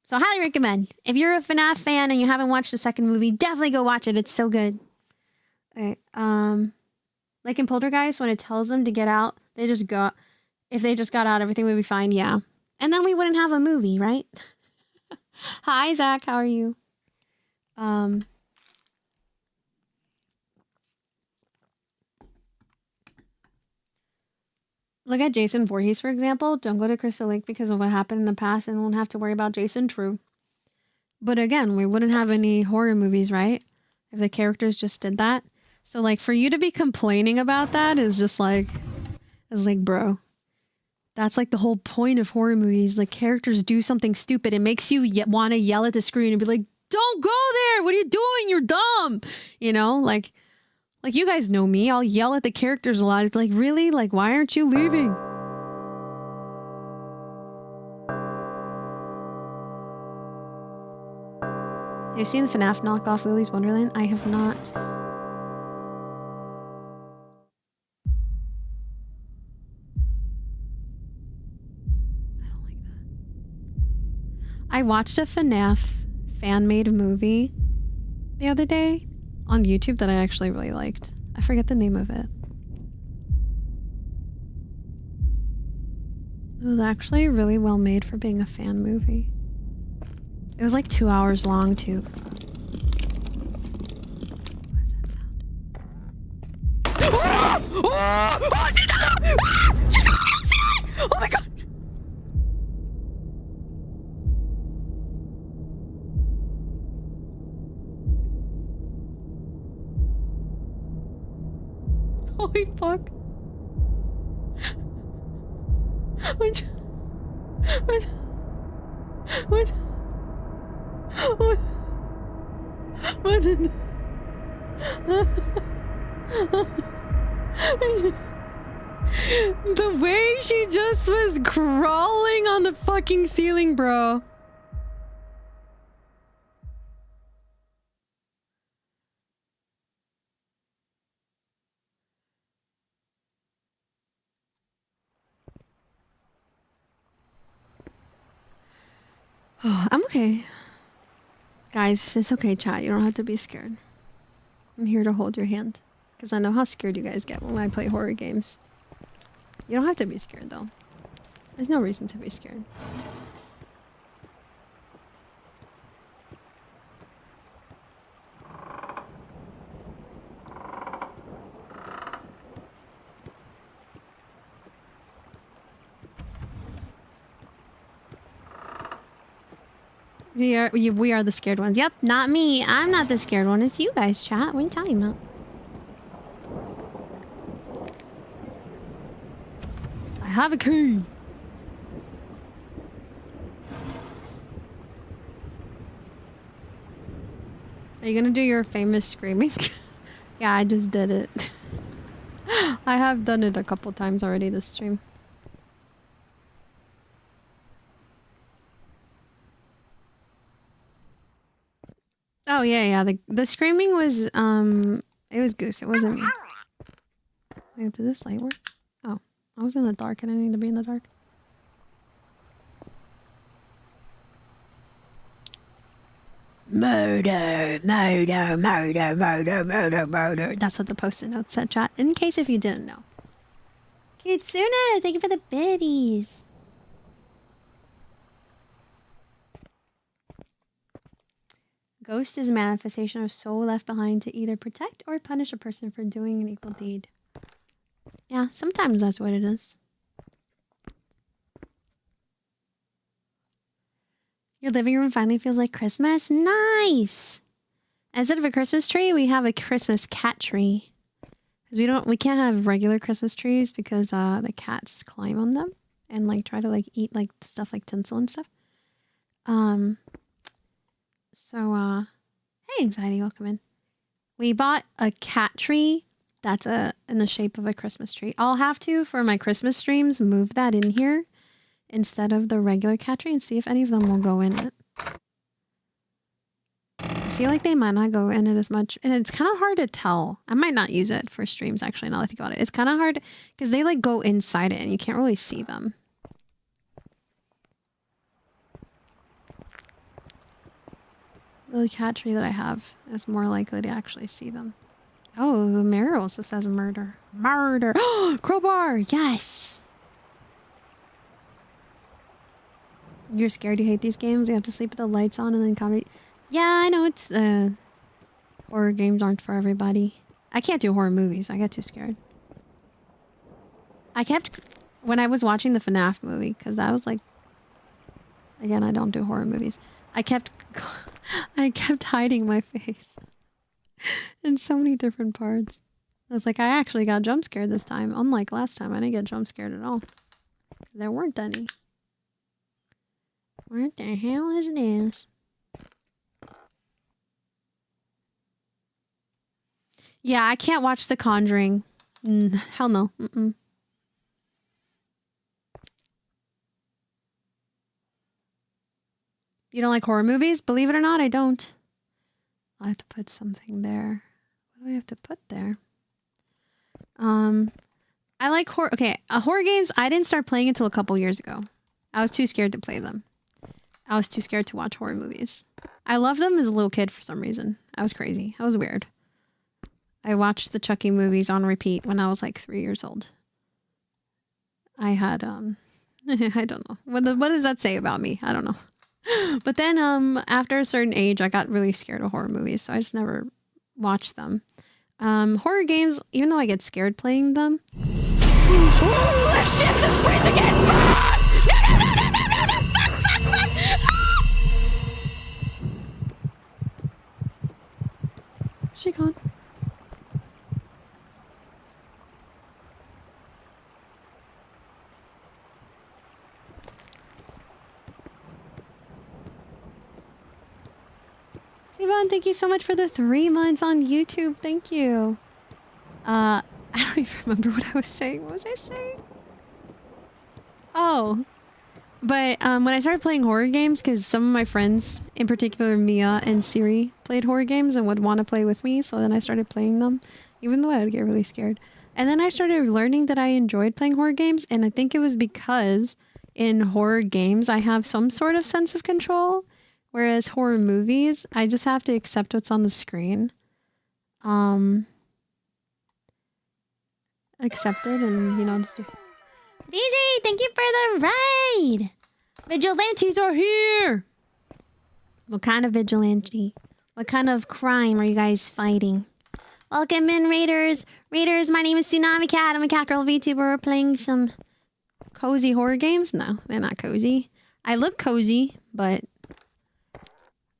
So highly recommend. If you're a FNAF fan and you haven't watched the second movie, definitely go watch it. It's so good. Okay. Like in Poltergeist, when it tells them to get out, if they just got out, everything would be fine. Yeah. And then we wouldn't have a movie, right? Hi, Zach. How are you? Look at Jason Voorhees, for example. Don't go to Crystal Lake because of what happened in the past and won't have to worry about Jason. True. But again, we wouldn't have any horror movies, right? If the characters just did that. So like for you to be complaining about that is just like, bro, that's like the whole point of horror movies. Like characters do something stupid. It makes you want to yell at the screen and be like, don't go there. What are you doing? You're dumb. You know, like you guys know me. I'll yell at the characters a lot. It's like, really? Like, why aren't you leaving? Have you seen the FNAF knockoff Willy's Wonderland? I have not. I don't like that. I watched a FNAF fan-made movie the other day on YouTube that I actually really liked. I forget the name of it. It was actually really well made for being a fan movie. It was like 2 hours long too. What is that sound? Oh my god! Holy fuck. What? The way she just was crawling on the fucking ceiling, bro. Oh, I'm okay. Guys, it's okay, chat. You don't have to be scared. I'm here to hold your hand. Because I know how scared you guys get when I play horror games. You don't have to be scared, though. There's no reason to be scared. We are the scared ones. Yep, not me. I'm not the scared one. It's you guys, chat. What are you talking about? I have a key. Are you gonna do your famous screaming? Yeah, I just did it. I have done it a couple times already this stream. Oh yeah. The screaming was it was Goose. It wasn't me. Wait, did this light work? Oh, I was in the dark and I need to be in the dark. Murder. That's what the post-it note said, chat. In case if you didn't know. Kitsune, thank you for the biddies. Ghost is a manifestation of soul left behind to either protect or punish a person for doing an evil deed. Yeah, sometimes that's what it is. Your living room finally feels like Christmas. Nice! Instead of a Christmas tree, we have a Christmas cat tree. Because we can't have regular Christmas trees because the cats climb on them and like try to like eat like stuff like tinsel and stuff. So hey Anxiety, welcome in. We bought a cat tree that's in the shape of a Christmas tree. I'll have to, for my Christmas streams, move that in here instead of the regular cat tree and see if any of them will go in it. I feel like they might not go in it as much. And it's kind of hard to tell. I might not use it for streams, actually, now that I think about it. It's kind of hard because they like go inside it and you can't really see them. The cat tree that I have is more likely to actually see them. Oh, the mirror also says murder. Murder! Crowbar! Yes! You're scared, you hate these games? You have to sleep with the lights on and then comedy. Yeah, I know it's horror games aren't for everybody. I can't do horror movies. I get too scared. When I was watching the FNAF movie, because I was like, again, I don't do horror movies. I kept hiding my face in so many different parts. I was like, I actually got jump scared this time. Unlike last time, I didn't get jump scared at all. There weren't any. What the hell is this? Yeah, I can't watch The Conjuring. Hell no. You don't like horror movies? Believe it or not, I don't. I'll have to put something there. What do I have to put there? I like horror. Okay, horror games, I didn't start playing until a couple years ago. I was too scared to play them. I was too scared to watch horror movies. I loved them as a little kid for some reason. I was crazy. I was weird. I watched the Chucky movies on repeat when I was like 3 years old. I had, I don't know. What does that say about me? I don't know. But then after a certain age, I got really scared of horror movies, so I just never watched them. Horror games, even though I get scared playing them. Let's shift the sprint again! No! She gone. Yvonne, thank you so much for the 3 months on YouTube. Thank you. I don't even remember what I was saying. What was I saying? Oh. But when I started playing horror games, because some of my friends, in particular Mia and Siri, played horror games and would want to play with me, so then I started playing them, even though I would get really scared. And then I started learning that I enjoyed playing horror games, and I think it was because in horror games, I have some sort of sense of control. Whereas horror movies, I just have to accept what's on the screen. Accept it and, you know, just do... VJ, thank you for the raid. Vigilantes are here. What kind of vigilante? What kind of crime are you guys fighting? Welcome in, Raiders. Raiders, my name is Tsunami Cat. I'm a cat girl VTuber. We're playing some Cozy horror games? No, they're not cozy. I look cozy, but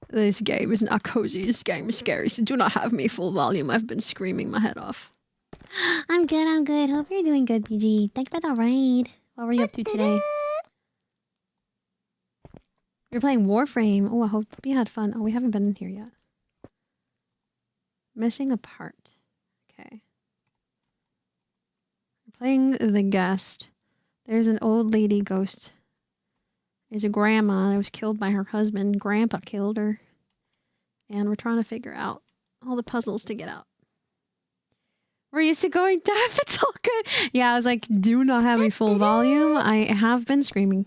this game is not cozy. This game is scary, so do not have me full volume. I've been screaming my head off. I'm good, I'm good. Hope you're doing good, PG. Thank you for the raid. What were you up to today? You're playing Warframe. Oh, I hope you had fun. Oh, we haven't been in here yet. Missing a part. Okay. We're playing the guest. There's an old lady ghost. There's a grandma that was killed by her husband. Grandpa killed her. And we're trying to figure out all the puzzles to get out. We're used to going deaf. It's all good. Yeah, I was like, do not have me full volume. I have been screaming.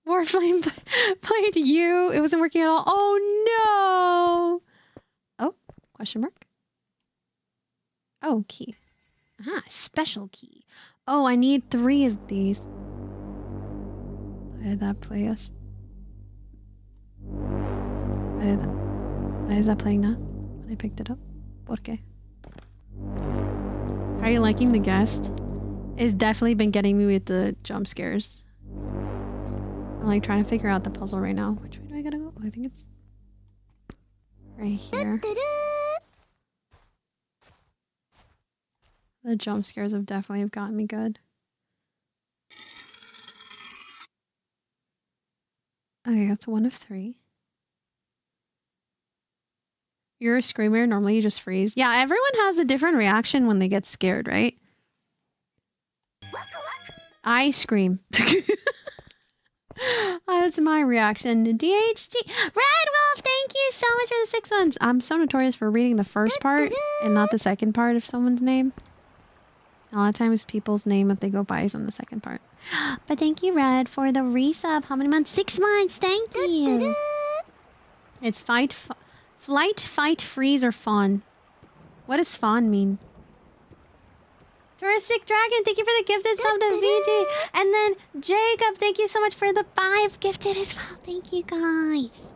Warframe played you. It wasn't working at all. Oh, no. Oh, question mark. Oh, key. Ah, special key. Oh, I need 3 of these. Why did that play us? Why is that playing that when I picked it up? ¿Por qué? Are you liking the guest? It's definitely been getting me with the jump scares. I'm like trying to figure out the puzzle right now. Which way do I gotta go? Oh, I think it's right here. The jump scares have definitely gotten me good. Okay, that's 1 of 3. You're a screamer. Normally you just freeze. Yeah, everyone has a different reaction when they get scared, right? I scream. That's my reaction to DHG. Red Wolf, thank you so much for the 6 months. I'm so notorious for reading the first part and not the second part of someone's name. A lot of times people's name that they go by is on the second part. But thank you, Red, for the resub. How many months? 6 months. Thank you. It's flight, fight, freeze, or fawn. What does fawn mean? Touristic Dragon, thank you for the gifted sub to VG. And then Jacob, thank you so much for the 5 gifted as well. Thank you, guys.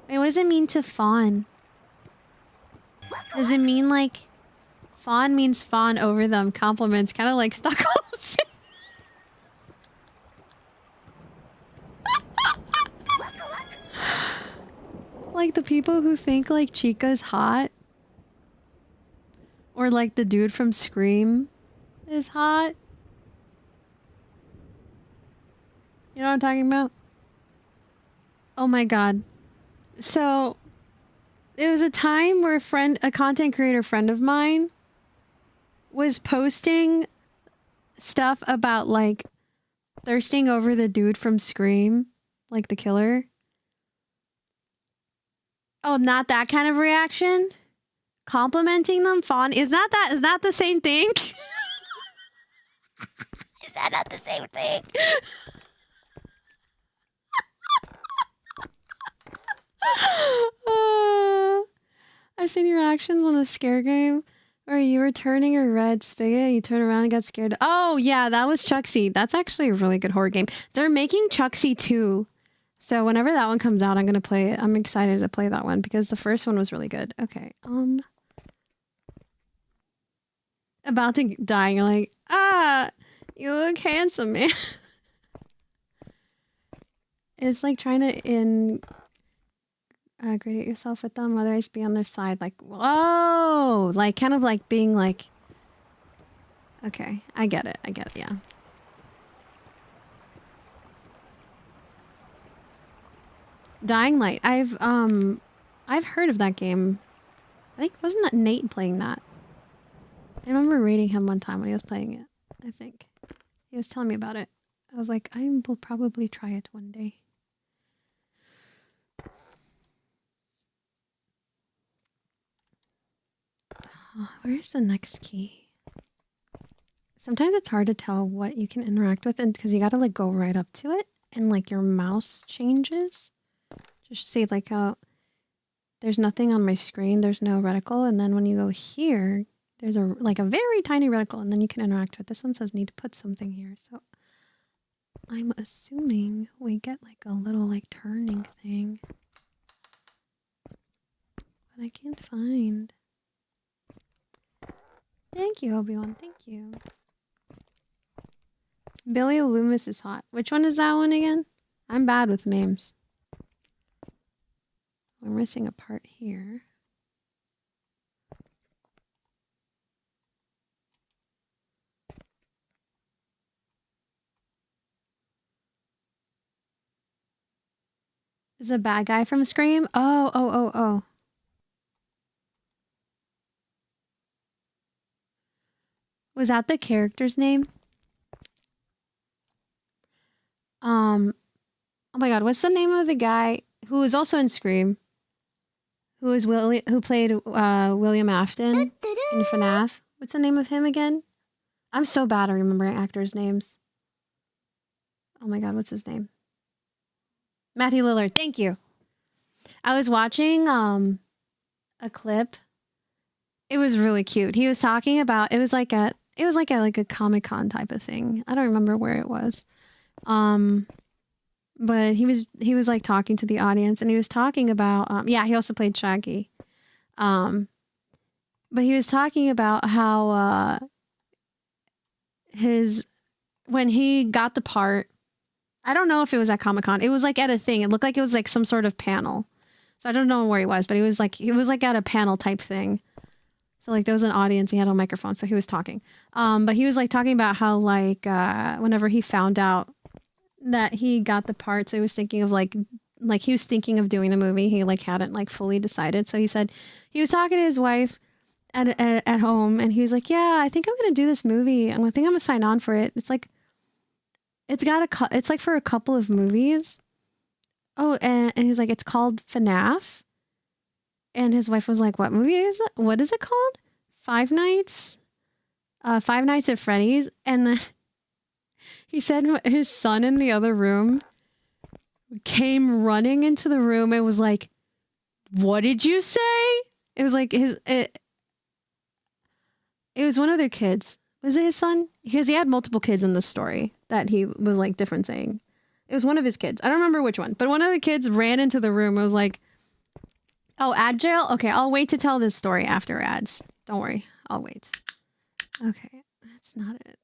Wait, what does it mean to fawn? Does it mean like... Fawn means fawn over them. Compliments, kind of like Stockholm. Like the people who think like Chica's hot. Or like the dude from Scream is hot. You know what I'm talking about? Oh my god. So there was a time where a content creator friend of mine was posting stuff about like thirsting over the dude from Scream, like the killer. Oh, not that kind of reaction? Complimenting them? Fawn? Is that the same thing? Is that not the same thing? I've seen your actions on a scare game where you were turning a red spigot, you turn around and got scared. Oh yeah, that was Chucksy. That's actually a really good horror game. They're making Chucksy 2. So whenever that one comes out, I'm gonna play it. I'm excited to play that one because the first one was really good. Okay. About to die. You're like, you look handsome, man. It's like trying to integrate yourself with them, otherwise be on their side. Like, whoa, like kind of like being like, okay, I get it, yeah. Dying Light. I've heard of that game. I think wasn't that Nate playing that? I remember rating him one time when he was playing it. I think he was telling me about it. I was like, I will probably try it one day. Oh, where's the next key? sometimes it's hard to tell what you can interact with, and because you got to like go right up to it, and like your mouse changes. Just see like how there's nothing on my screen. There's no reticle, and then when you go here, there's a like a very tiny reticle, and then you can interact with. This one says need to put something here, so I'm assuming we get like a little like turning thing, but I can't find. Thank you, Obi-Wan. Thank you. Billy Loomis is hot. Which one is that one again? I'm bad with names. We're missing a part here. Is a bad guy from Scream? Oh. Was that the character's name? Oh my god, what's the name of the guy who was also in Scream? Who played William Afton in FNAF? What's the name of him again? I'm so bad at remembering actors' names. Oh my god, what's his name? Matthew Lillard. Thank you. I was watching a clip. It was really cute. He was talking about it was like a Comic-Con type of thing. I don't remember where it was. But he was like talking to the audience, and he was talking about he also played Shaggy. But he was talking about how when he got the part, I don't know if it was at Comic-Con. It was like at a thing. It looked like it was like some sort of panel. So I don't know where he was, but he was like at a panel type thing. So like there was an audience, he had a microphone, so he was talking. But he was like talking about how like whenever he found out that he got the part, so he was thinking of like he was thinking of doing the movie. He like hadn't like fully decided. So he said he was talking to his wife at home, and he was like, "Yeah, I think I'm gonna do this movie. I think I'm gonna sign on for it. It's like it's like for a couple of movies." Oh, and he's like, "It's called FNAF." And his wife was like, "What movie is it? What is it called? Five Nights at Freddy's." And then he said his son in the other room came running into the room and was like, "What did you say?" It was like it was one of their kids. Was it his son? Because he had multiple kids in the story that he was like different saying. It was one of his kids. I don't remember which one, but one of the kids ran into the room and was like, "Oh, ad jail? Okay, I'll wait to tell this story after ads. Don't worry, I'll wait." Okay, that's not it.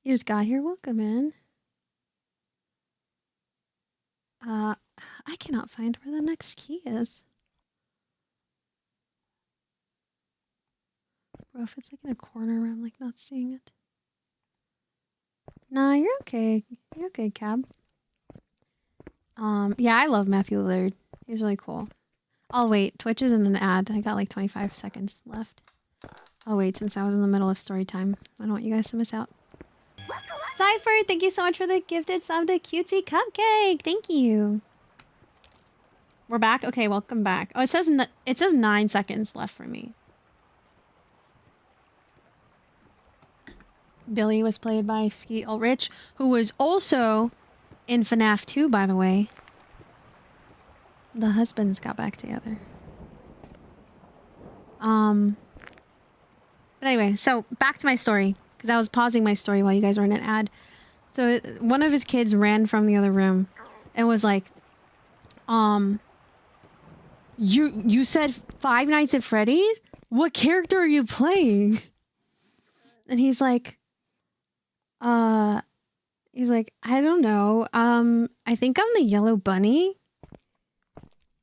Here's Guy here. Welcome in. I cannot find where the next key is. Bro, if it's like in a corner where I'm like not seeing it. Nah, you're okay. You're okay, Cab. Yeah, I love Matthew Lillard. He's really cool. I'll wait. Twitch is in an ad. I got like 25 seconds left. I'll wait since I was in the middle of story time. I don't want you guys to miss out. Cypher, thank you so much for the gifted sub to Cutesy Cupcake. Thank you. We're back? Okay, welcome back. Oh, it says 9 seconds left for me. Billy was played by Skeet Ulrich, who was also in FNAF 2, by the way. The husbands got back together. But anyway, so back to my story, because I was pausing my story while you guys were in an ad. So one of his kids ran from the other room and was like, you said Five Nights at Freddy's? What character are you playing? And he's like, I don't know. I think I'm the Yellow Bunny.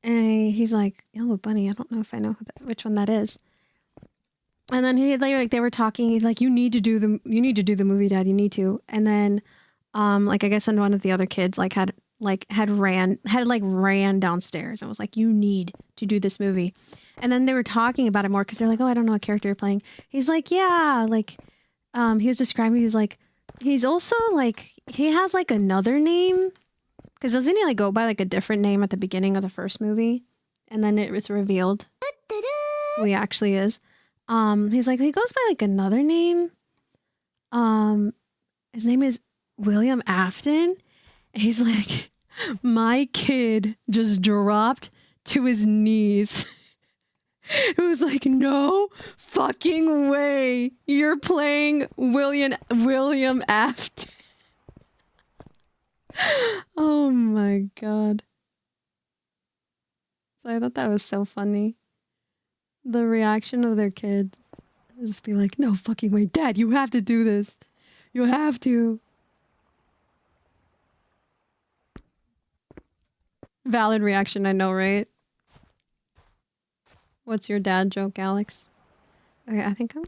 And he's like, Yellow Bunny? I don't know if I know which one that is. And then they were talking. He's like, you need to do the movie, Dad. You need to. And then, I guess one of the other kids had ran downstairs and was like, you need to do this movie. And then they were talking about it more because they're like, oh, I don't know what character you're playing. He's like, yeah, he was describing. He's like, he's also he has another name, because doesn't he go by a different name at the beginning of the first movie, and then it was revealed. who he actually is. He's like, he goes by like another name. His name is William Afton. And he's like, my kid just dropped to his knees. It was like, no fucking way. You're playing William Afton. Oh my God. So I thought that was so funny. The reaction of their kids. They'll just be like, no fucking way. Dad, you have to do this. You have to. Valid reaction, I know, right? What's your dad joke, Alex? Okay, I think I'm...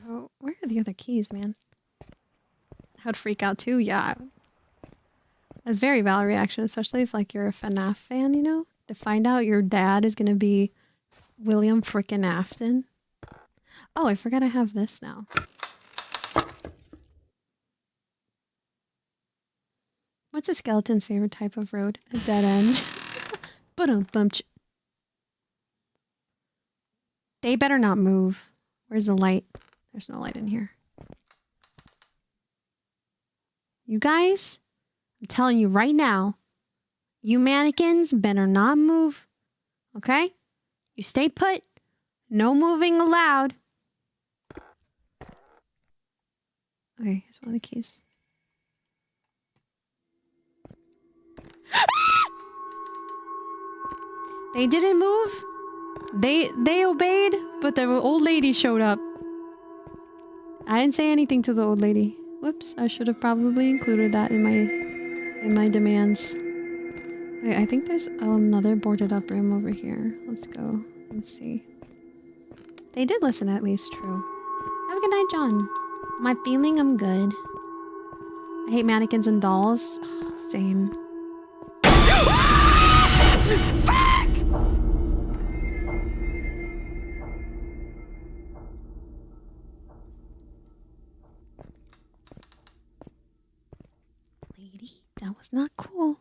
Bro, where are the other keys, man? I'd freak out too, yeah. That's very valid reaction, especially if like you're a FNAF fan, you know? To find out your dad is gonna be William frickin' Afton. Oh, I forgot I have this now. What's a skeleton's favorite type of road? A dead end. Ba-dum-bum-ch. They better not move. Where's the light? There's no light in here. You guys, I'm telling you right now, you mannequins better not move. Okay? You stay put. No moving allowed. Okay, here's one of the keys. They didn't move. They obeyed, but the old lady showed up. I didn't say anything to the old lady. Whoops, I should have probably included that in my demands. Okay, I think there's another boarded up room over here. Let's go and see. They did listen, at least. True. Have a good night, John. My feeling, I'm good. I hate mannequins and dolls. Same. Lady, that was not cool.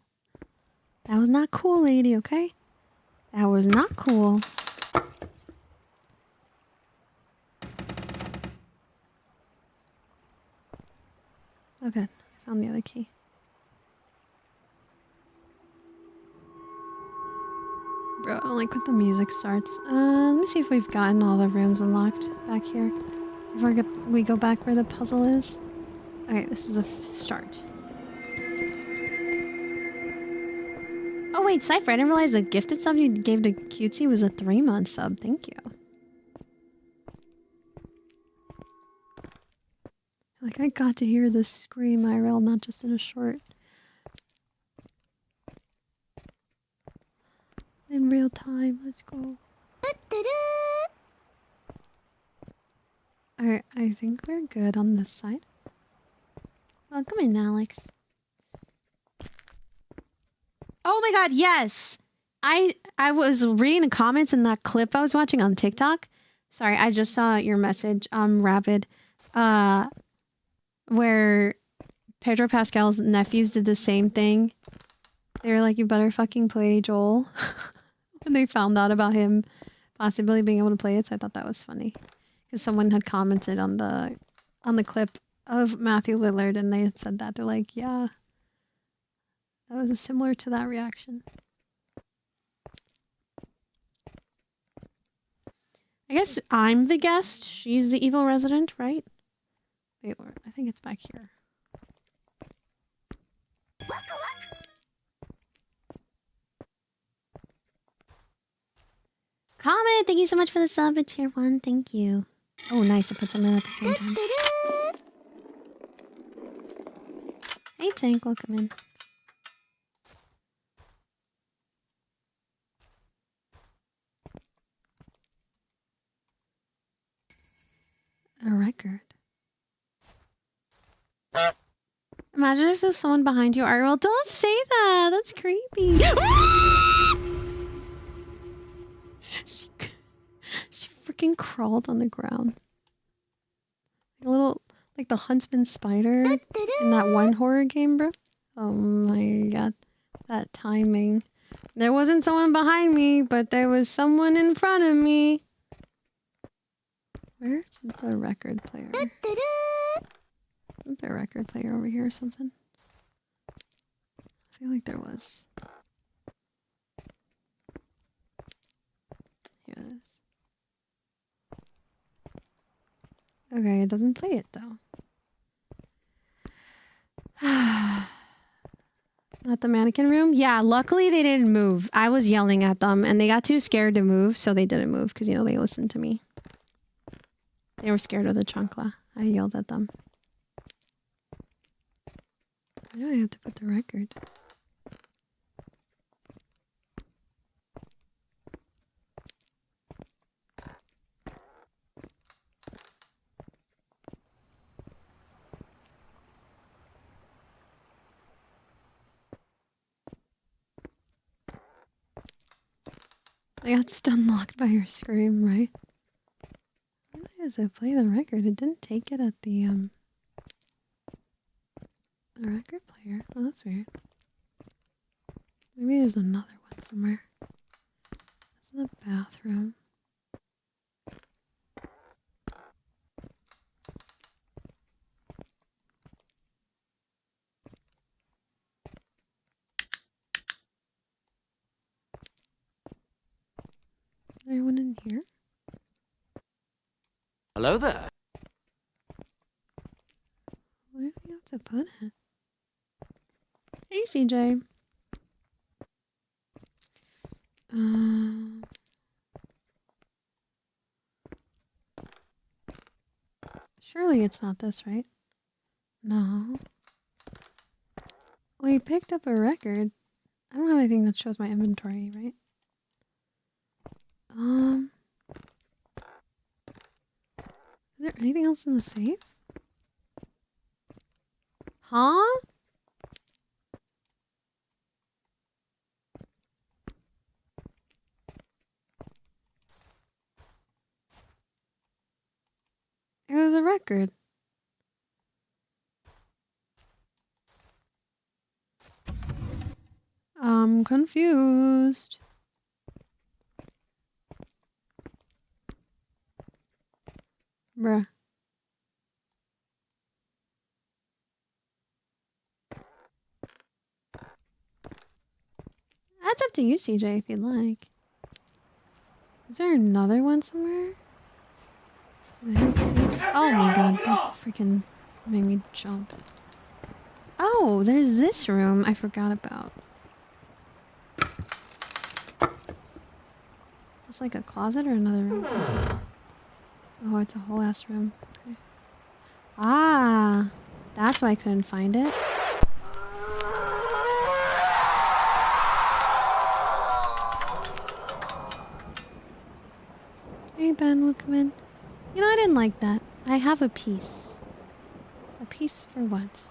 That was not cool, lady, okay? That was not cool. Okay, found the other key. Bro, I don't like when the music starts. Let me see if we've gotten all the rooms unlocked back here. Before we go back where the puzzle is. Okay, this is a start. Oh wait, Cypher, I didn't realize the gifted sub you gave to Cutesy was a 3-month sub. Thank you. Like, I got to hear this scream IRL, not just in a short. In real time, let's go. Alright, I think we're good on this side. Welcome in, Alex. Oh my god, yes! I was reading the comments in that clip I was watching on TikTok. Sorry, I just saw your message, Rapid. Where Pedro Pascal's nephews did the same thing. They were like, you better fucking play Joel. When they found out about him possibly being able to play it, so I thought that was funny. Because someone had commented on the clip of Matthew Lillard and they had said that. They're like, yeah. That was similar to that reaction. I guess I'm the guest. She's the evil resident, right? Wait, I think it's back here. Comment! Thank you so much for the sub. It's tier 1. Thank you. Oh, nice. I put something in at the same time. Hey, Tank. Welcome in. A record. Imagine if there's someone behind you. Ariel, don't say that. That's creepy. she freaking crawled on the ground. Like a little, like the huntsman spider in that one horror game, bro. Oh my god. That timing. There wasn't someone behind me, but there was someone in front of me. Where's the record player? Isn't there a record player over here or something? I feel like there was. Here it is. Okay, it doesn't play it though. Not the mannequin room? Yeah, luckily they didn't move. I was yelling at them and they got too scared to move, so they didn't move because, you know, they listened to me. They were scared of the chancla. I yelled at them. Why do I have to put the record? I got stun locked by your scream, right? Why does it play the record? It didn't take it at the record player. Oh, that's weird. Maybe there's another one somewhere. It's in the bathroom. Is there anyone in here? Hello there. Where do we have to put it? Hey, CJ. Surely it's not this, right? No. We picked up a record. I don't have anything that shows my inventory, right? Is there anything else in the safe? Huh? It was a record. I'm confused. Bruh. That's up to you, CJ, if you'd like. Is there another one somewhere? Oh my god, that freaking made me jump. Oh, there's this room I forgot about. It's like a closet or another room? Oh, it's a whole ass room. Okay. Ah, that's why I couldn't find it. Hey Ben, welcome in. You know, I didn't like that. I have a piece. A piece for what?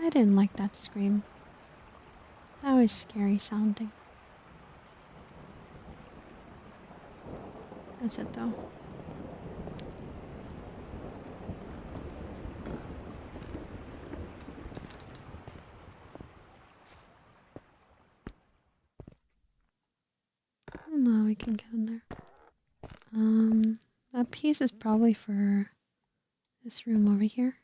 I didn't like that scream. That was scary sounding. That's it though. No, we can get in there. That piece is probably for this room over here.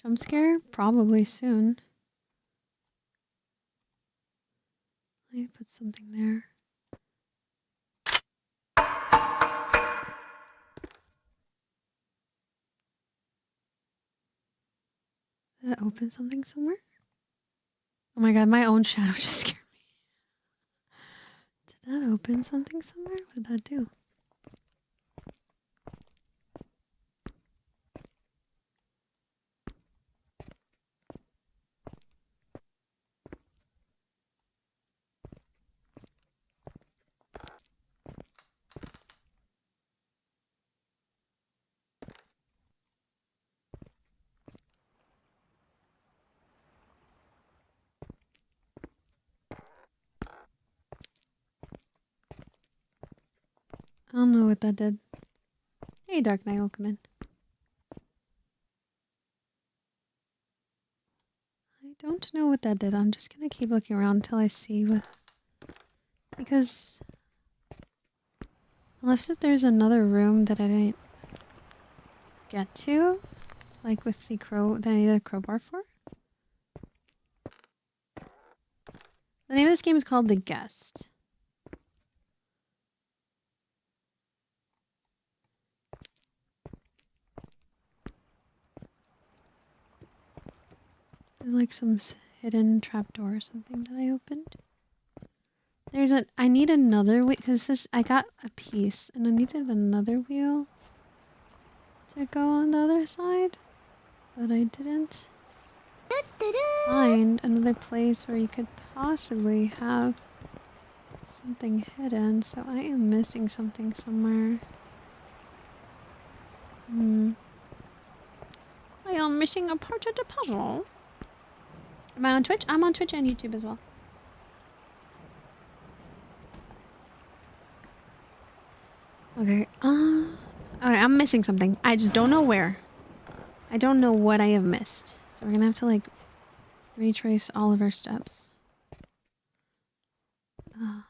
Jump scare? Probably soon. I need to put something there. Did that open something somewhere? Oh my god, my own shadow just scared me. Did that open something somewhere? What did that do? don't know what that did. Hey, Dark Knight, welcome in. I don't know what that did. I'm just gonna keep looking around until I see what... Because... Unless if there's another room that I didn't get to, like with the crow that I need a crowbar for. The name of this game is called The Guest. There's like some hidden trapdoor or something that I opened. There's a... I need another wheel because this... I got a piece and I needed another wheel to go on the other side. But I didn't find another place where you could possibly have something hidden. So I am missing something somewhere. I am missing a part of the puzzle. Am I on Twitch? I'm on Twitch and YouTube as well. Okay, okay, I'm missing something. I just don't know where. I don't know what I have missed. So we're gonna have to like retrace all of our steps. You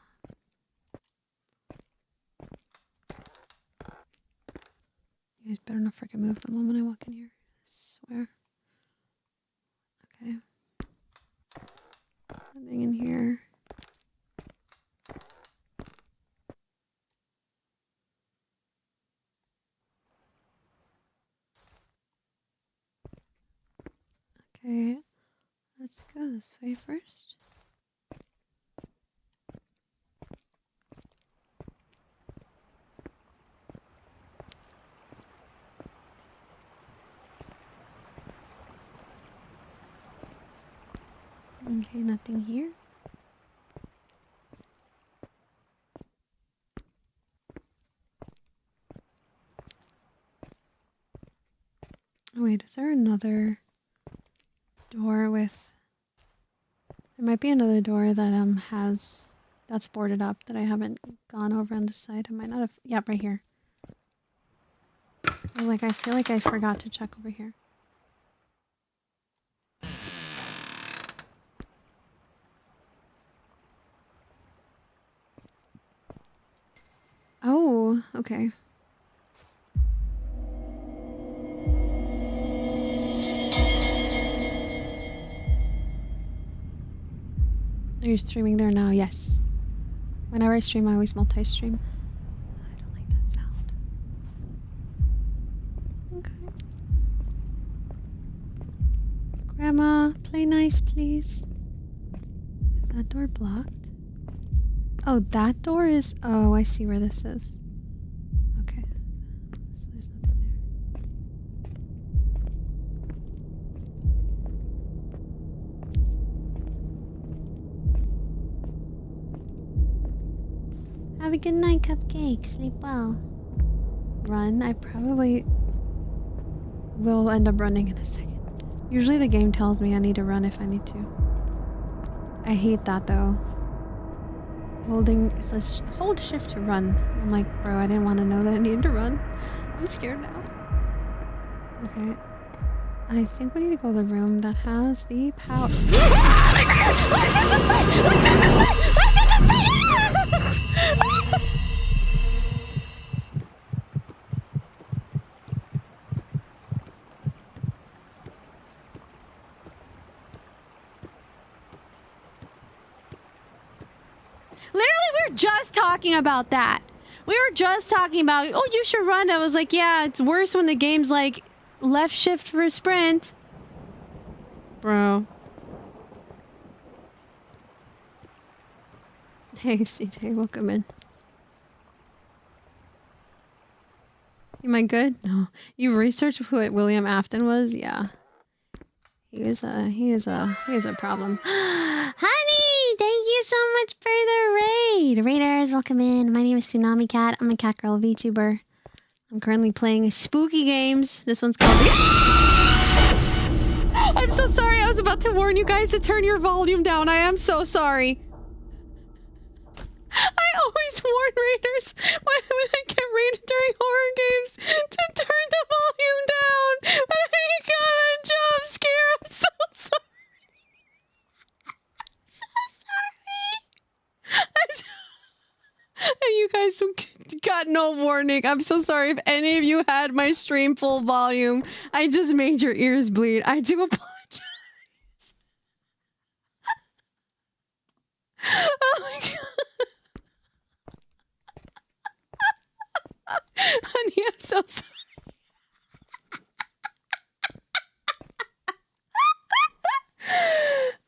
guys better not freaking move the moment I walk in here. I swear. Okay. Nothing in here. Okay, let's go this way first. Okay, nothing here. Oh wait, is there another door with... There might be another door that has... That's boarded up that I haven't gone over on the side. I might not have... Yep, right here. Like, I feel like I forgot to check over here. Oh, okay. Are you streaming there now? Yes. Whenever I stream, I always multi-stream. I don't like that sound. Okay. Grandma, play nice, please. Is that door blocked? Oh, that door is... Oh, I see where this is. Okay. So there's nothing there. Have a good night, Cupcake. Sleep well. Run. I probably will end up running in a second. Usually the game tells me I need to run if I need to. I hate that though. It says hold shift to run. I'm like, bro, I didn't want to know that I needed to run. I'm scared now. Okay. I think we need to go to the room that has the power. Just talking about that. We were just talking about, oh, you should run. I was like, yeah, it's worse when the game's like left shift for sprint. Bro. Hey, CJ, welcome in. Am I good? No. You researched who William Afton was? Yeah. He is a problem. Honey, thank you so much for the raid. Raiders, welcome in. My name is Tsunami Cat. I'm a cat girl VTuber. I'm currently playing spooky games. This one's called... I'm so sorry. I was about to warn you guys to turn your volume down. I am so sorry. I always warn raiders when I get guys got no warning. I'm so sorry if any of you had my stream full volume. I just made your ears bleed. I do apologize. Oh my god. Honey, I'm so sorry.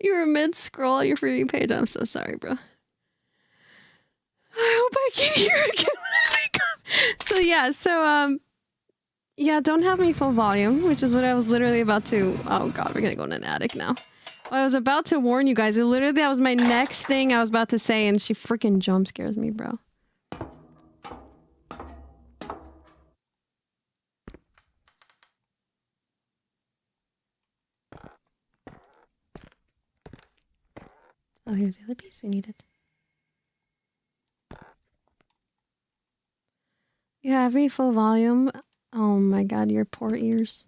You were mid-scroll your free page. I'm so sorry, bro. I hope I can hear again when I wake up. Yeah, don't have me full volume, which is what I was literally about to. Oh god, we're gonna go in an attic now. I was about to warn you guys. Literally, that was my next thing I was about to say, and she freaking jump scares me, bro. Oh, here's the other piece we needed. You have me full volume. Oh my god, your poor ears.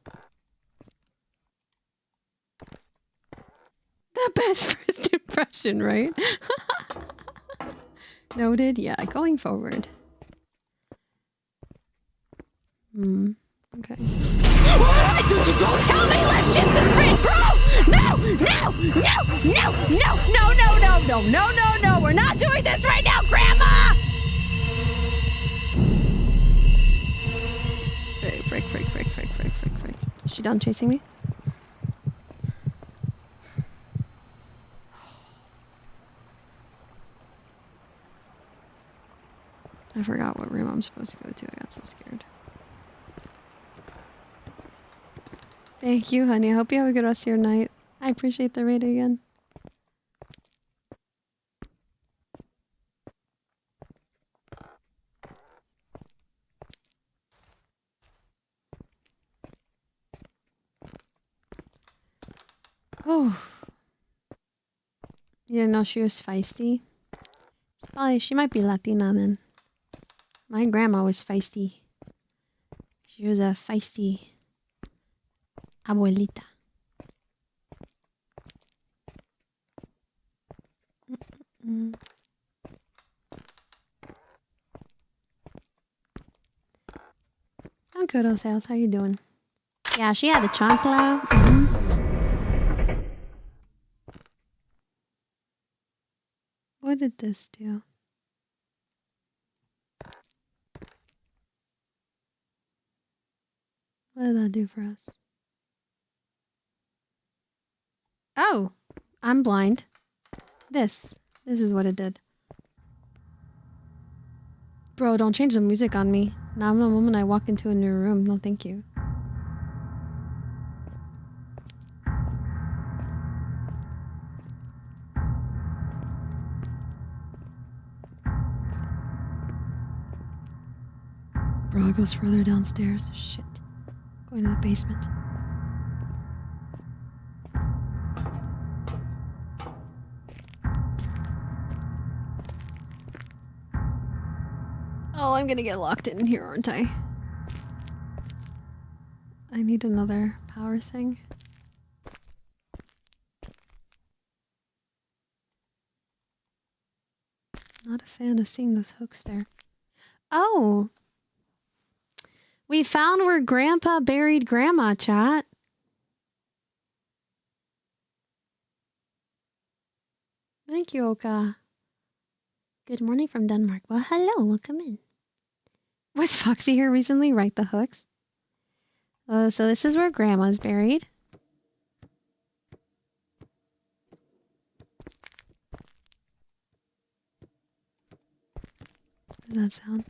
The best first impression, right? Noted. Yeah, going forward. Okay. Don't tell me let's shift the sprint, bro! No! No! We're not doing this right now, Grandma! Frick. Is she done chasing me? I forgot what room I'm supposed to go to. I got so scared. Thank you, honey. I hope you have a good rest of your night. I appreciate the raid again. Oh. You didn't know she was feisty? Probably, she might be Latina then. My grandma was feisty. She was a feisty abuelita. I'm good, Osales. How you doing? Yeah, she had the chancla. What did this do? What did that do for us? Oh, I'm blind. This is what it did. Bro, don't change the music on me. Now the moment I walk into a new room. No, thank you. Bro, it goes further downstairs. Shit. Going to the basement. Oh, I'm gonna get locked in here, aren't I? I need another power thing. Not a fan of seeing those hooks there. Oh! We found where Grandpa buried Grandma, chat. Thank you, Oka. Good morning from Denmark. Well, hello. Welcome in. Was Foxy here recently? Right, the hooks. So this is where Grandma's buried. What does that sound?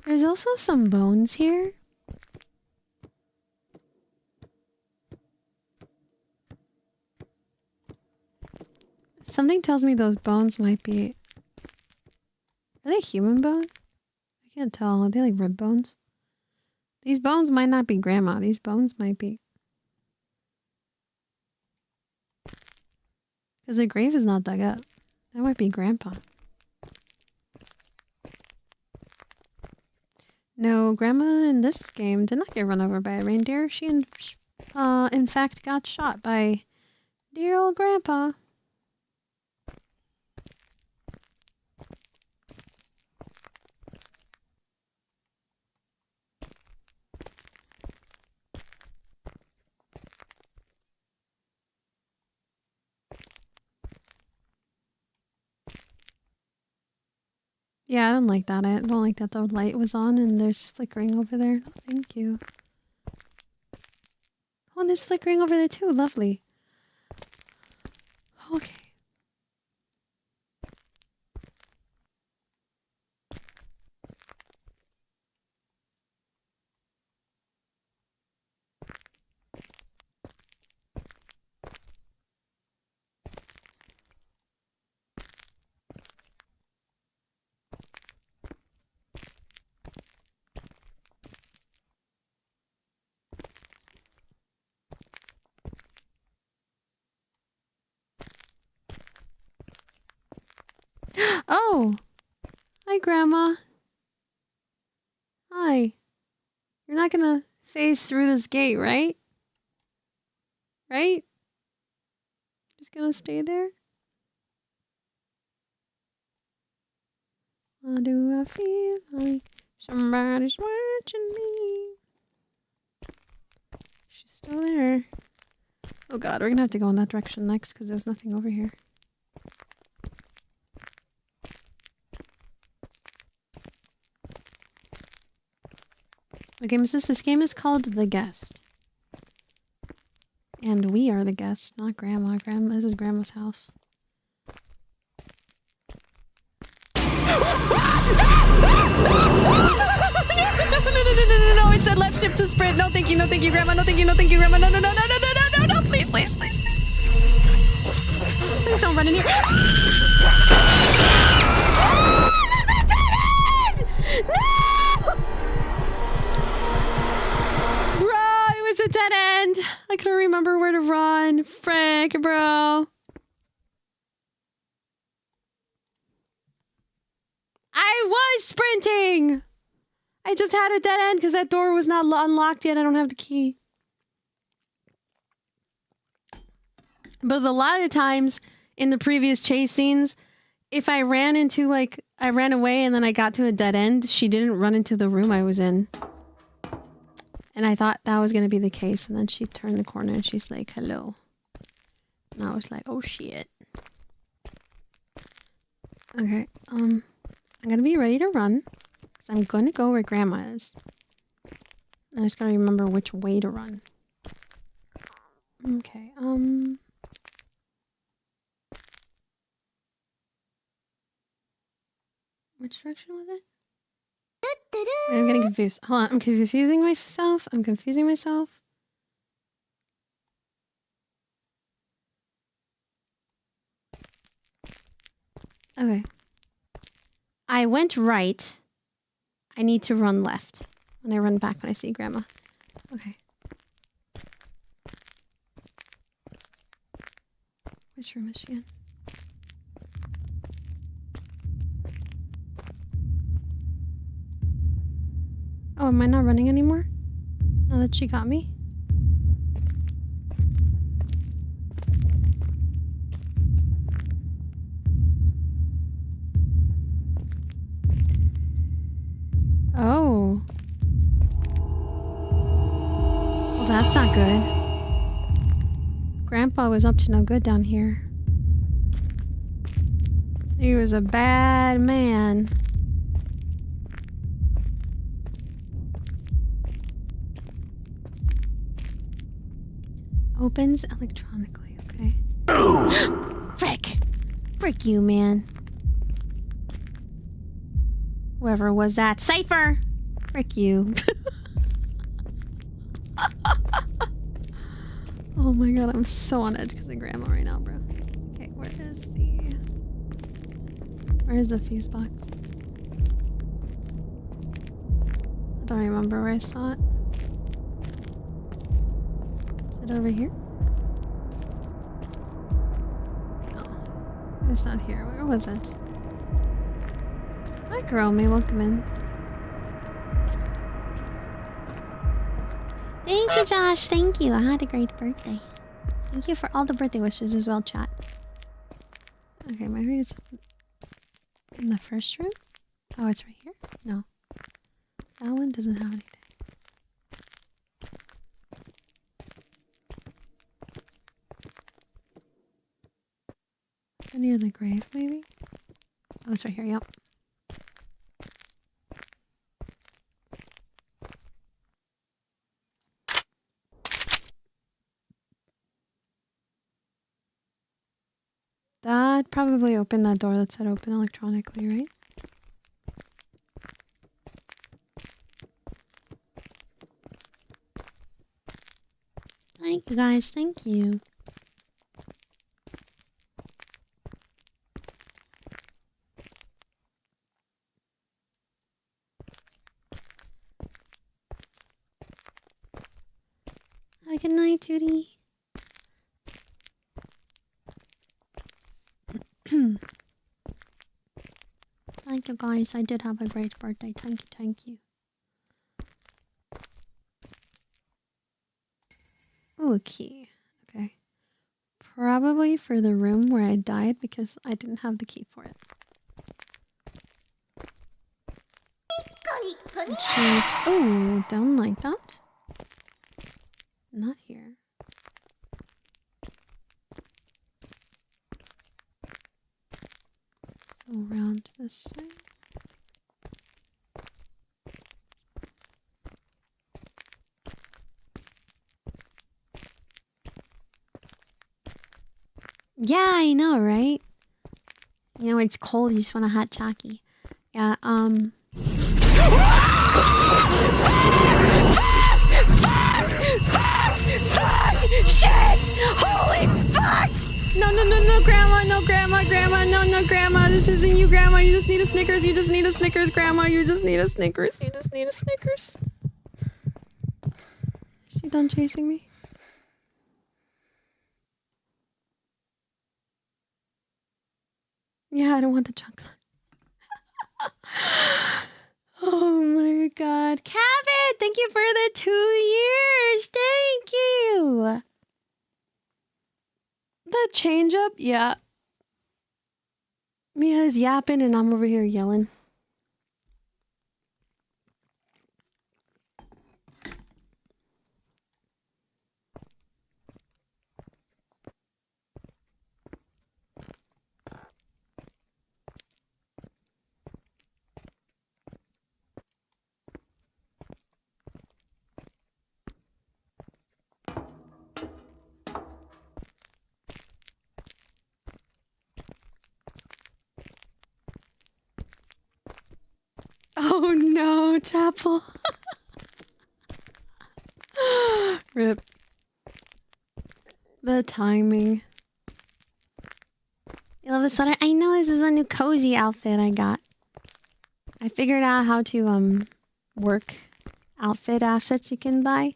There's also some bones here. Something tells me those bones might be... Are they human bone? I can't tell. Are they like rib bones? These bones might not be Grandma. These bones might be... Because the grave is not dug up. That might be Grandpa. No, Grandma in this game did not get run over by a reindeer. She in fact, got shot by dear old grandpa. Yeah, I don't like that. I don't like that the light was on and there's flickering over there. No, thank you. Oh, and there's flickering over there too. Lovely. Okay. Oh! Hi, Grandma. Hi. You're not gonna phase through this gate, right? Right? Just gonna stay there? Why do I feel like somebody's watching me? She's still there. Oh god, we're gonna have to go in that direction next because there's nothing over here. Okay, Mrs. This game is called The Guest. And we are the guests, not Grandma. This is Grandma's house. No, it said left shift to sprint. No, thank you, Grandma. No, thank you, Grandma. No, please. Please don't run in here. No! Bro, it was a dead end. I couldn't remember where to run. Frick, bro. I was sprinting. I just had a dead end because that door was not unlocked yet. I don't have the key. But a lot of times in the previous chase scenes, if I ran into I ran away and then I got to a dead end, she didn't run into the room I was in. And I thought that was going to be the case. And then she turned the corner and she's like, hello. And I was like, oh shit. Okay, I'm going to be ready to run. Because I'm going to go where Grandma is. I just got to remember which way to run. Okay, which direction was it? Wait, I'm getting confused. Hold on, I'm confusing myself. Okay. I went right. I need to run left. And I run back when I see Grandma. Okay. Which room is she in? Oh, am I not running anymore? Now that she got me? Oh. Well, that's not good. Grandpa was up to no good down here. He was a bad man. Opens electronically, okay. Frick! Frick you, man. Whoever was that. Cypher! Frick you. Oh my god, I'm so on edge because of Grandma right now, bro. Okay, where is the fuse box? I don't remember where I saw it. Is it over here? No. It's not here. Where was it? Hi, girl. May welcome in. Thank you, Josh. Thank you. I had a great birthday. Thank you for all the birthday wishes as well, chat. Okay, maybe it's in the first room? Oh, it's right here? No. That one doesn't have anything. Near the grave, maybe? Oh, it's right here, yep. That probably opened that door that said open electronically, right? Thank you, guys. Thank you. Have a good night, Tootie. Thank you, guys. I did have a great birthday. Thank you, thank you. Ooh, a key. Okay. Probably for the room where I died because I didn't have the key for it. Which is... Oh, down like that? Not here. So around this way. Yeah, I know, right? You know, it's cold. You just want a hot chalky. Yeah, Fuck! Shit! Holy fuck! No, no, no, no, grandma, no, grandma, grandma, no, no, grandma. This isn't you, grandma. You just need a Snickers. You just need a Snickers, grandma. You just need a Snickers. You just need a Snickers. Is she done chasing me? Yeah, I don't want the chocolate. Oh my god. Kevin, thank you for the 2 years. Thank you. The change up? Yeah. Mia's yapping and I'm over here yelling. Oh no, Chapel. Rip. The timing. you love the sweater? I know this is a new cozy outfit I got. I figured out how to work outfit assets you can buy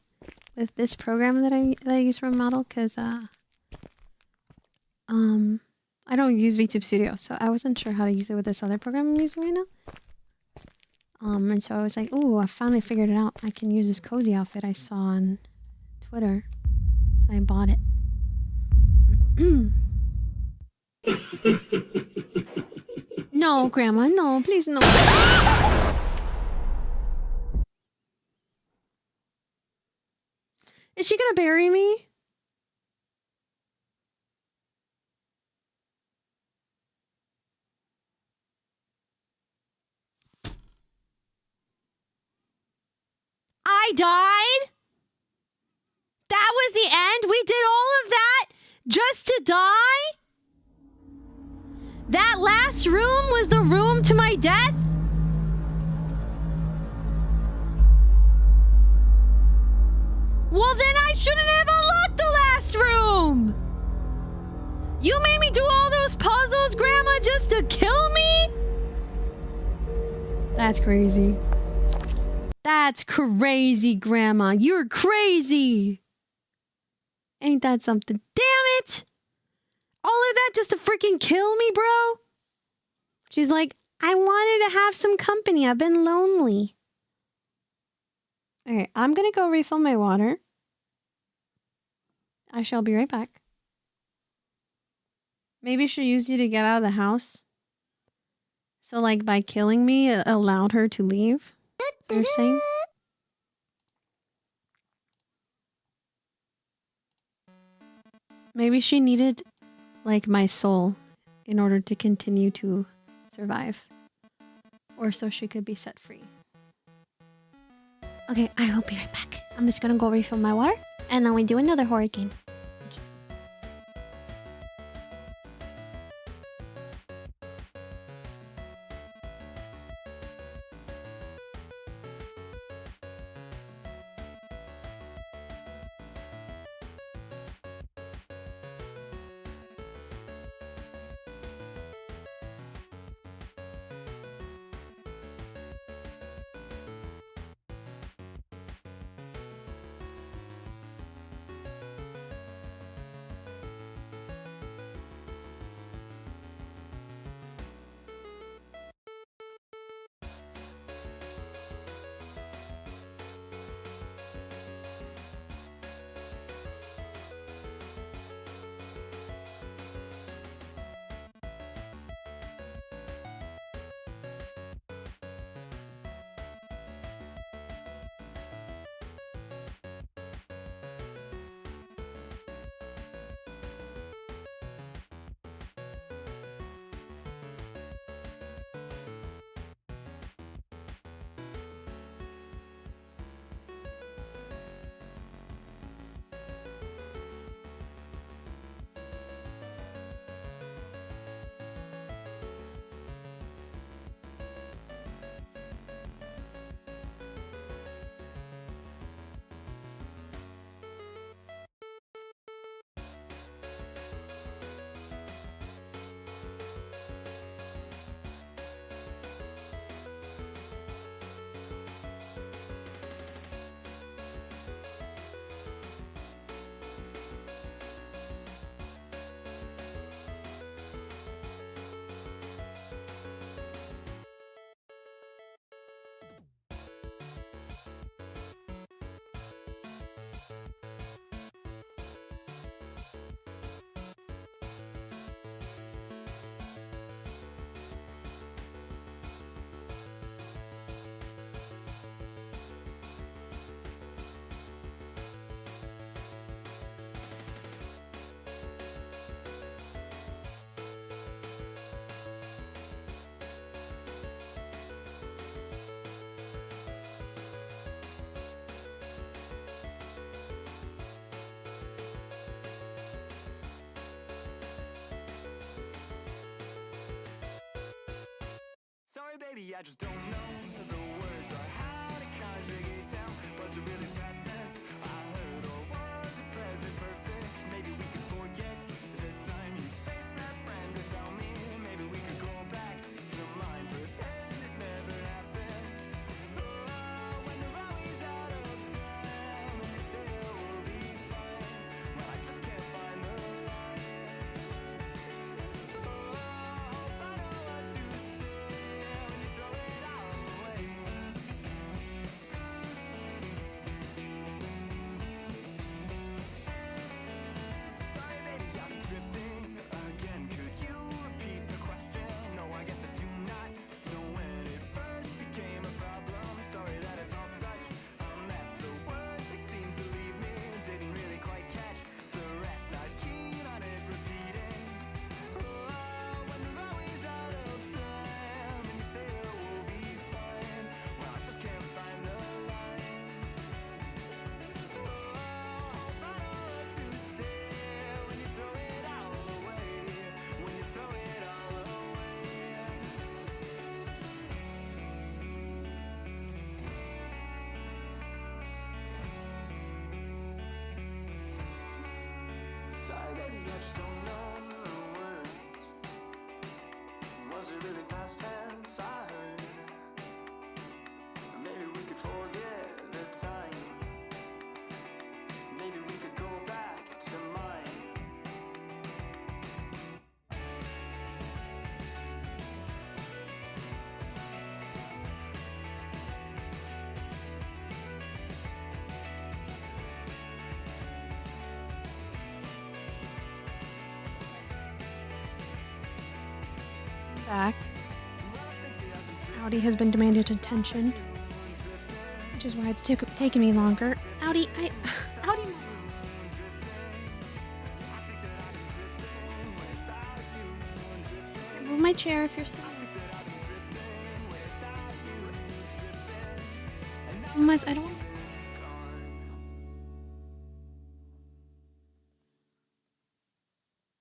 with this program that I use for model because I don't use VTube Studio, so I wasn't sure how to use it with this other program I'm using right now. And so I was like, ooh, I finally figured it out. I can use this cozy outfit I saw on Twitter. And I bought it. No, Grandma, no, please no. Is she gonna bury me? I died? That was the end? We did all of that just to die? That last room was the room to my death? Well, then I shouldn't have unlocked the last room! You made me do all those puzzles, Grandma, just to kill me? That's crazy. That's crazy, Grandma. You're crazy. Ain't that something? Damn it! All of that just to freaking kill me, bro? She's like, I wanted to have some company. I've been lonely. Okay, I'm gonna go refill my water. I shall be right back. Maybe she used you to get out of the house. So, like, by killing me, it allowed her to leave. So you're saying? Maybe she needed, like, my soul in order to continue to survive. Or so she could be set free. Okay, I will be right back. I'm just gonna go refill my water. And then we do another horror game. Sorry, baby, I just don't know the words or how to conjugate them. Was it really past tense? I heard, or was it present perfect? Maybe we could forget the time you faced that friend without me. Maybe we could go back to mine, pretend it never happened. Oh, when they're always out of time, and they say it will be fine. Well, I just can't find the line. Oh, hope I know what to say. Throw it all away. Sorry, baby, I'm drifting again. Could you repeat the question? No, I guess I do not know when it first became a problem. Sorry that it's all such a mess. The words, they seem to leave me. Didn't really quite catch the rest. Not keen on it repeating. Oh, when we're always out of time, and you say it will be fine. Well, I just can't find the lines. Oh, hope I know what to say when you throw it all away. When you throw it all away. Sorry, baby, I just don't know the words. Was it really past tense? I heard. Maybe we could forget the time. Maybe we could go back to mine. back. Audi has been demanded attention, which is why it's taking me longer. Audi, Audi. Move my chair if you're sitting. Unless I don't.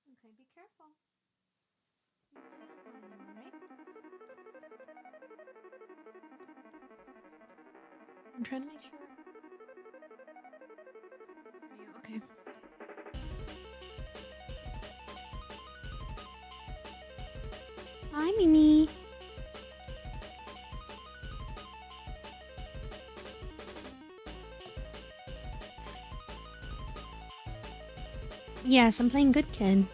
Okay, be careful. I'm trying to make sure. For you, okay. Hi, Mimi. Yes, I'm playing Good Kid.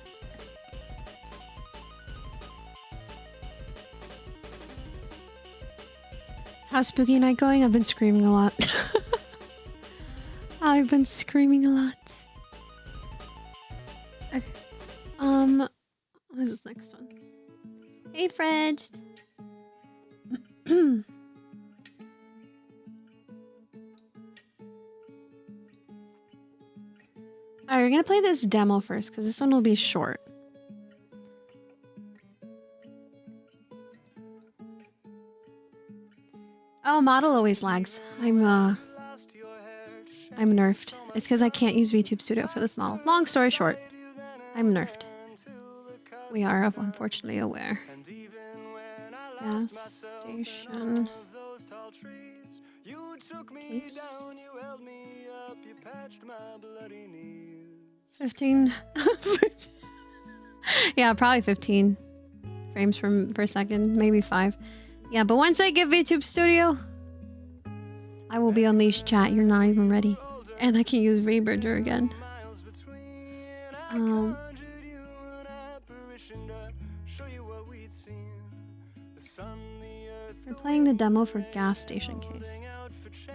How's Spooky Night going? I've been screaming a lot. I've been screaming a lot. Okay. What is this next one? Hey, Fred. Alright, we're gonna play this demo first, because this one will be short. Oh, model always lags. I'm nerfed. It's because I can't use VTube Studio for this model. Long story short, I'm nerfed. We are, unfortunately, aware. Gas station. Case. 15. Yeah, probably 15 frames per second, maybe 5. Yeah, but once I get VTube Studio, I will be unleashed, chat. You're not even ready. And I can use Rebridger again. We're playing the demo for Gas Station Case.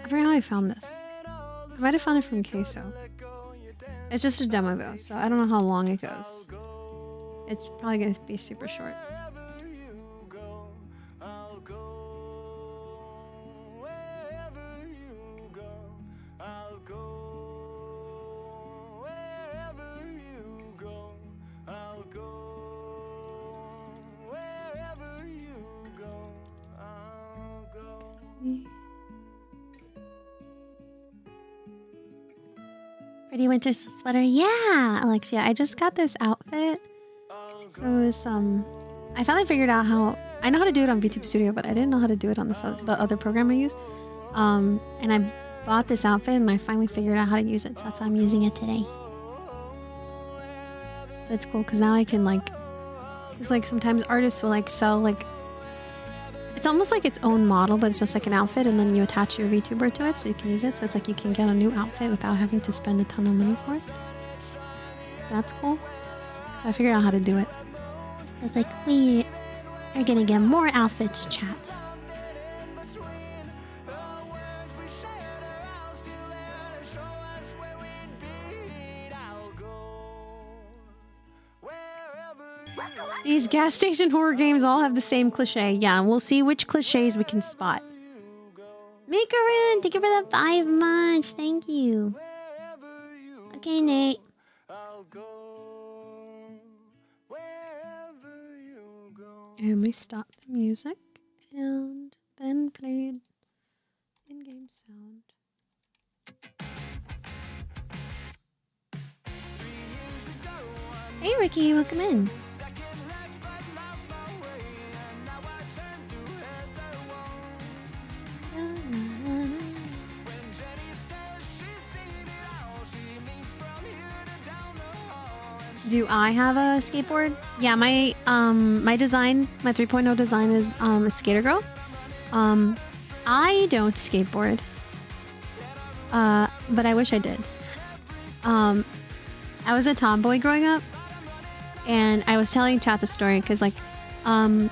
I forgot how I found this. I might have found it from Queso. It's just a demo though, so I don't know how long it goes. It's probably going to be super short. Pretty winter sweater. Yeah, Alexia. I just got this outfit. So this, I finally figured out how... I know how to do it on VTube Studio, but I didn't know how to do it on this the other program I use. And I bought this outfit and I finally figured out how to use it. So that's why I'm using it today. So it's cool because now I can like... Because like sometimes artists will like sell like... It's almost like its own model, but it's just like an outfit, and then you attach your VTuber to it so you can use it. So it's like you can get a new outfit without having to spend a ton of money for it. So that's cool. So I figured out how to do it. I was like, we are gonna get more outfits, chat. These gas station horror games all have the same cliche. Yeah, and we'll see which cliches we can spot. Macaroon, thank you for the 5 months. Thank you. Okay, Nate. And we stopped the music and then played in-game sound. Hey, Ricky, welcome in. Do I have a skateboard? Yeah, my my design, my 3.0 design is a skater girl. I don't skateboard. But I wish I did. I was a tomboy growing up, and I was telling chat the story because like when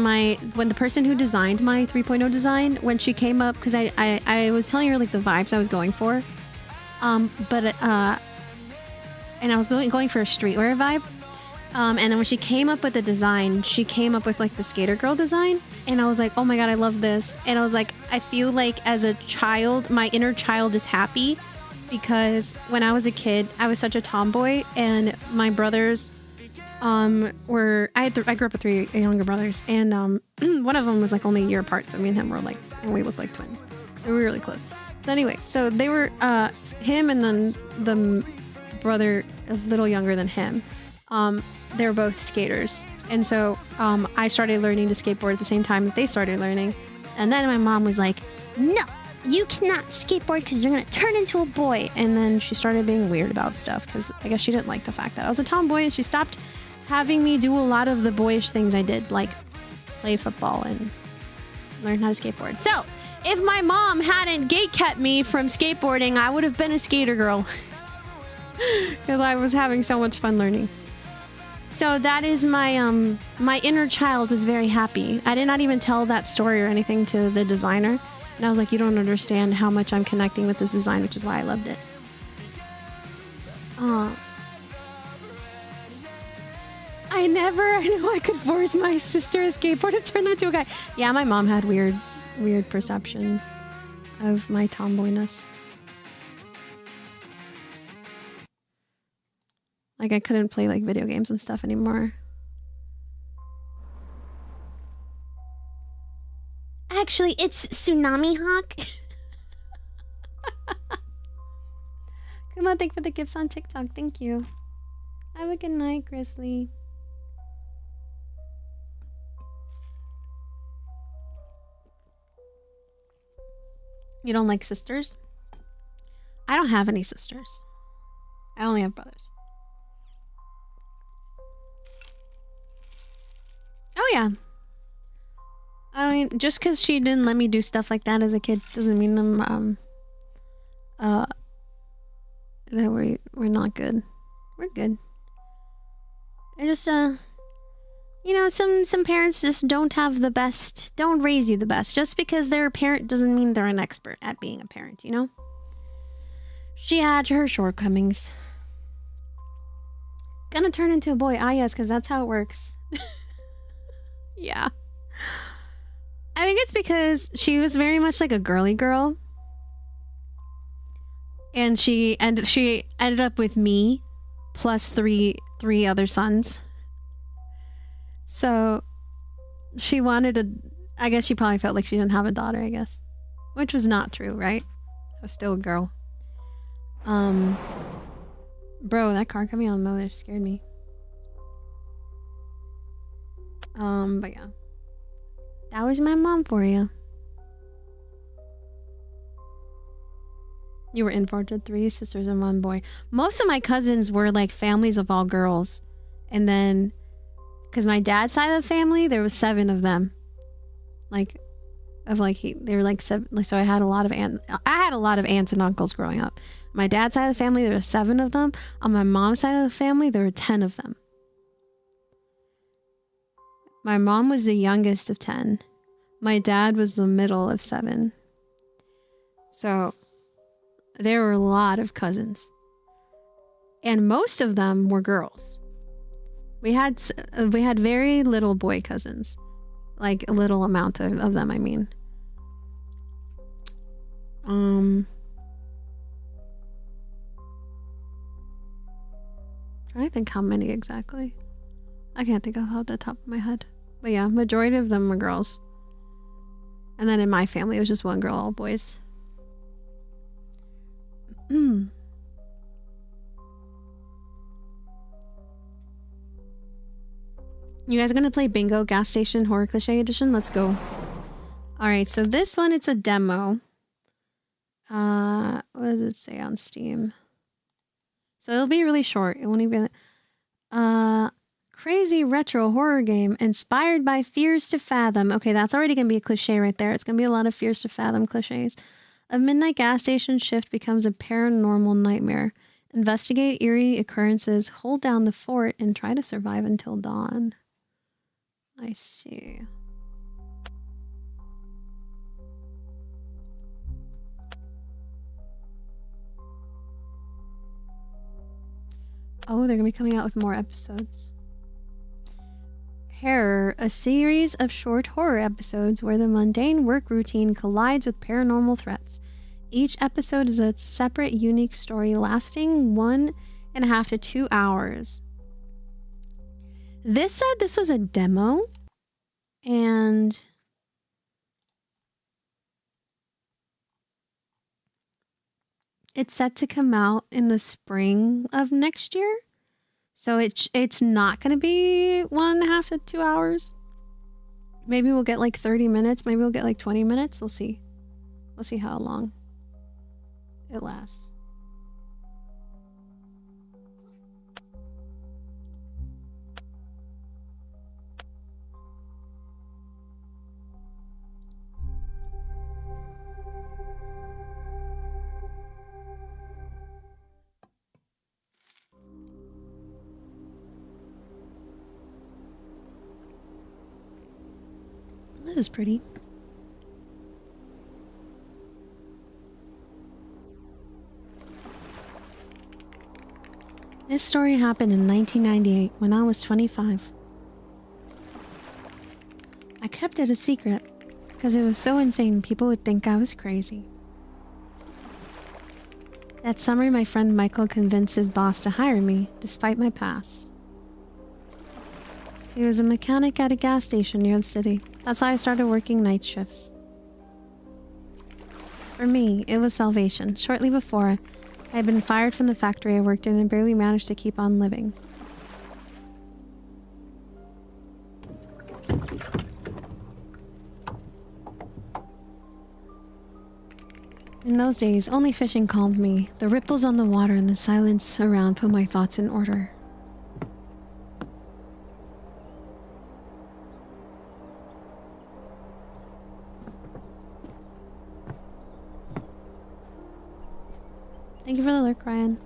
the person who designed my 3.0 design, when she came up, because I was telling her like the vibes I was going for, and I was going for a streetwear vibe, And then when she came up with the design, she came up with like the skater girl design. And I was like, oh my God, I love this. And I was like, I feel like as a child, my inner child is happy because when I was a kid, I was such a tomboy and my brothers I grew up with 3 younger brothers and one of them was like only a year apart. So me and him were like, and we looked like twins. So we were really close. So anyway, so they were him and then the brother a little younger than him. They were both skaters. And so I started learning to skateboard at the same time that they started learning. And then my mom was like, no, you cannot skateboard because you're going to turn into a boy. And then she started being weird about stuff because I guess she didn't like the fact that I was a tomboy and she stopped having me do a lot of the boyish things I did, like play football and learn how to skateboard. So if my mom hadn't gatekept me from skateboarding, I would have been a skater girl because I was having so much fun learning. So that is my my inner child was very happy. I did not even tell that story or anything to the designer. And I was like, you don't understand how much I'm connecting with this design, which is why I loved it. I knew I could force my sister a skateboard to turn into a guy. Yeah, my mom had weird perception of my tomboyness. Like I couldn't play like video games and stuff anymore. Actually, it's Tsunami Hawk. Come on, thank you for the gifts on TikTok. Thank you. Have a good night, Grizzly. You don't like sisters? I don't have any sisters. I only have brothers. Oh yeah. I mean, just because she didn't let me do stuff like that as a kid doesn't mean that we're not good. We're good. I just you know, some parents just don't raise you the best. Just because they're a parent doesn't mean they're an expert at being a parent, you know? She had her shortcomings. Gonna turn into a boy. Ah, yes, because that's how it works. Yeah. I think it's because she was very much like a girly girl. And she ended up with me plus three other sons. So she I guess she probably felt like she didn't have a daughter, I guess. Which was not true, right? I was still a girl. Bro, that car coming out of nowhere scared me. But yeah. That was my mom for you. You were in for 3 sisters and 1 boy. Most of my cousins were like families of all girls. And then, because my dad's side of the family, there was 7 of them. They were like 7. So I had a lot of aunts and uncles growing up. My dad's side of the family, there were 7 of them. On my mom's side of the family, there were 10 of them. My mom was the youngest of 10. My dad was the middle of 7. So there were a lot of cousins. And most of them were girls. We had very little boy cousins. Like a little amount of them, I mean. Trying to think how many exactly. I can't think off the top of my head. But yeah, majority of them were girls. And then in my family, it was just 1 girl, all boys. You guys are gonna play Bingo Gas Station Horror Cliche Edition? Let's go. Alright, so this one, it's a demo. What does it say on Steam? So it'll be really short. It won't even... crazy retro horror game inspired by Fears to Fathom. Okay, that's already going to be a cliche right there. It's going to be a lot of Fears to Fathom cliches. A midnight gas station shift becomes a paranormal nightmare. Investigate eerie occurrences, hold down the fort, and try to survive until dawn. I see. Oh, they're going to be coming out with more episodes. Terror, a series of short horror episodes where the mundane work routine collides with paranormal threats. Each episode is a separate, unique story lasting 1.5 to 2 hours. This said this was a demo, and it's set to come out in the spring of next year. So it's not going to be 1.5 to 2 hours. Maybe we'll get like 30 minutes. Maybe we'll get like 20 minutes. We'll see. We'll see how long it lasts. This is pretty. This story happened in 1998 when I was 25. I kept it a secret because it was so insane people would think I was crazy. That summer, my friend Michael convinced his boss to hire me despite my past. He was a mechanic at a gas station near the city. That's how I started working night shifts. For me, it was salvation. Shortly before, I had been fired from the factory I worked in and barely managed to keep on living. In those days, only fishing calmed me. The ripples on the water and the silence around put my thoughts in order. Thank you for the lurk, Ryan.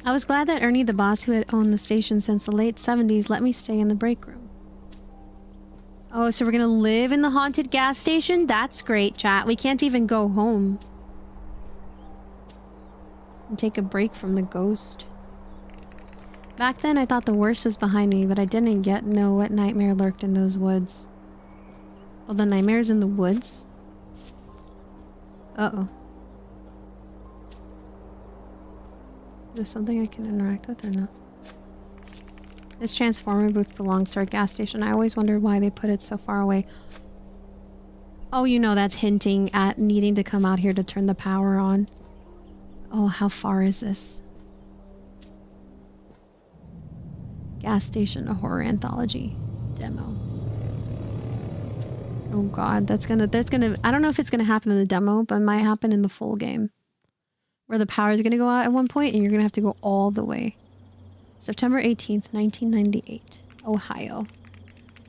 I was glad that Ernie, the boss who had owned the station since the late 70s, let me stay in the break room. Oh, so we're gonna live in the haunted gas station? That's great, chat. We can't even go home and take a break from the ghost. Back then, I thought the worst was behind me, but I didn't yet know what nightmare lurked in those woods. Oh, the nightmares in the woods? Uh-oh. Is this something I can interact with or not? This transformer booth belongs to our gas station. I always wondered why they put it so far away. Oh, you know, that's hinting at needing to come out here to turn the power on. Oh, how far is this? Gas station, a horror anthology demo. Oh god, there's gonna, I don't know if it's gonna happen in the demo, but it might happen in the full game. Where the power is gonna go out at one point and you're gonna have to go all the way. September 18th, 1998, Ohio.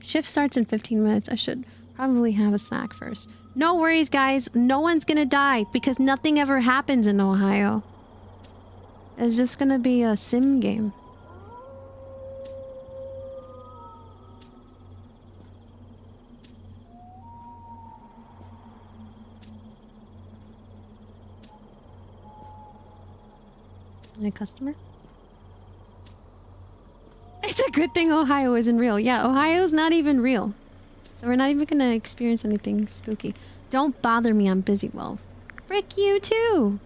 Shift starts in 15 minutes. I should probably have a snack first. No worries, guys. No one's gonna die because nothing ever happens in Ohio. It's just gonna be a sim game. My customer? It's a good thing Ohio isn't real. Yeah, Ohio's not even real. So we're not even gonna experience anything spooky. Don't bother me, I'm busy. Well, frick you too.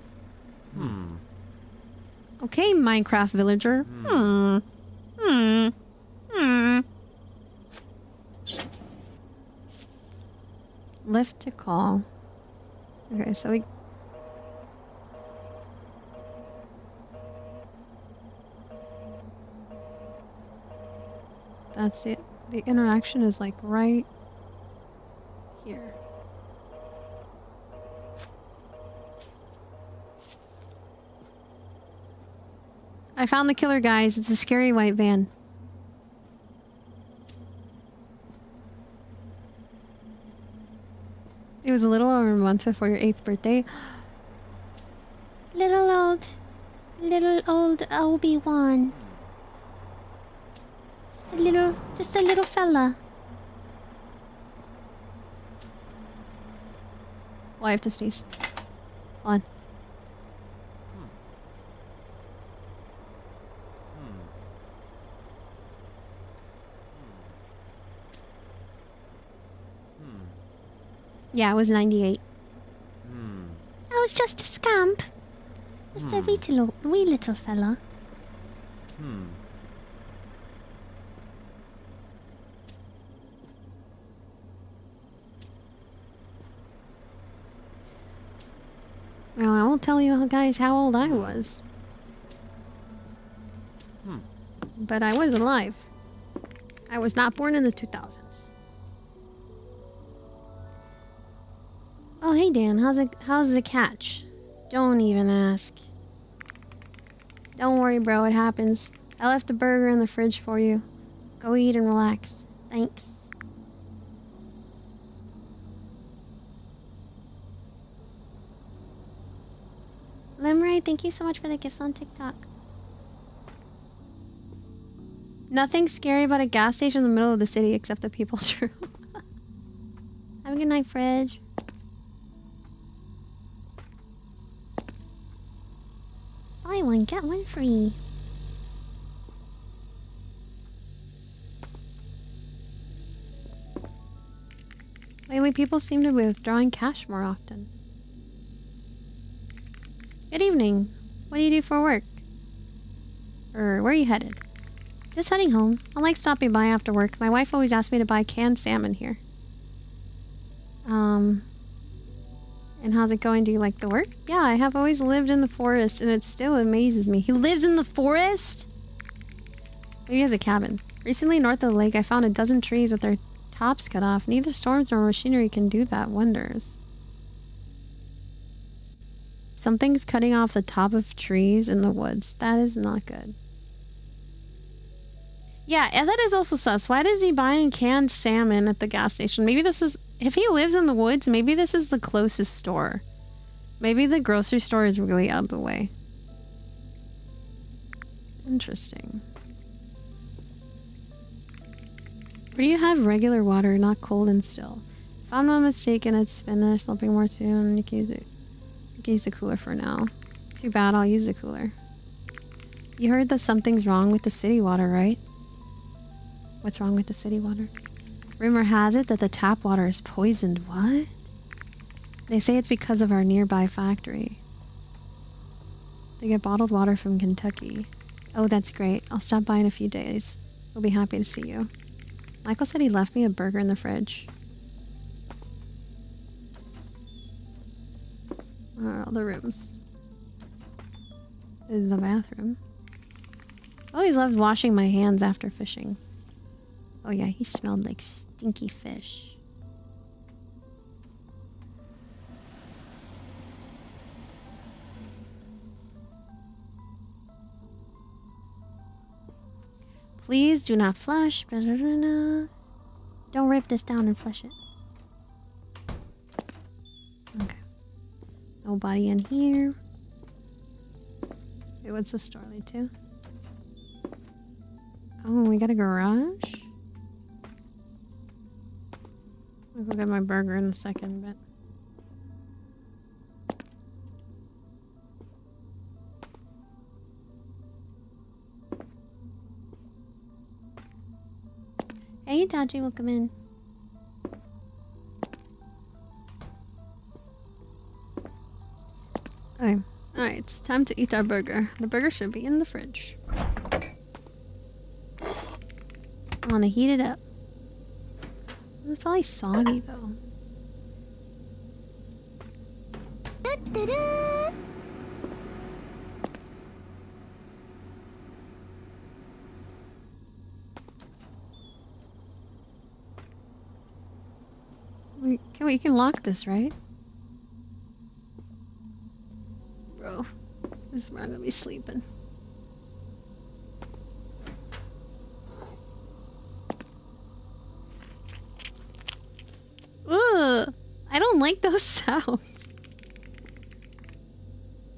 Okay, Minecraft villager. Lift to call. Okay, so we... That's it. The interaction is like right here. I found the killer, guys. It's a scary white van. It was a little over a month before your 8th birthday. Little old Obi-Wan. Just a little fella. Well, I have to sneeze. Hold on. Yeah, it was 98. I was just a scamp. Just a wee little fella. Well, I won't tell you guys how old I was. But I was alive. I was not born in the 2000s. Oh, hey Dan, how's the catch? Don't even ask. Don't worry, bro, it happens. I left a burger in the fridge for you. Go eat and relax. Thanks. Limray, thank you so much for the gifts on TikTok. Nothing scary about a gas station in the middle of the city except the people true. Have a good night, Fridge. Buy one, get one free. Lately, people seem to be withdrawing cash more often. Good evening. What do you do for work? Or where are you headed? Just heading home. I like stopping by after work. My wife always asks me to buy canned salmon here. And how's it going? Do you like the work? Yeah, I have always lived in the forest and it still amazes me. He lives in the forest? Maybe he has a cabin. Recently, north of the lake, I found a dozen trees with their tops cut off. Neither storms nor machinery can do that wonders. Something's cutting off the top of trees in the woods. That is not good. Yeah, and that is also sus. Why is he buying canned salmon at the gas station? Maybe this is... If he lives in the woods, maybe this is the closest store. Maybe the grocery store is really out of the way. Interesting. Or do you have regular water, not cold and still? If I'm not mistaken, it's finished. I'll bring more soon. You can use it. You can use the cooler for now. Too bad, I'll use the cooler. You heard that something's wrong with the city water, right? What's wrong with the city water? Rumor has it that the tap water is poisoned. What? They say it's because of our nearby factory. They get bottled water from Kentucky. Oh, that's great. I'll stop by in a few days. We'll be happy to see you. Michael said he left me a burger in the fridge. Where are all the rooms? This is the bathroom. I always loved washing my hands after fishing. Oh yeah, he smelled like stinky fish. Please do not flush. Don't rip this down and flush it. Okay. Nobody in here. Wait, what's the store lead to? Oh, we got a garage? I'll go get my burger in a second, but... Hey, Itachi, welcome in. Okay. Alright, it's time to eat our burger. The burger should be in the fridge. I want to heat it up. It's probably soggy though. We can lock this, right? Bro, this is where I'm gonna be sleeping. Ugh, I don't like those sounds.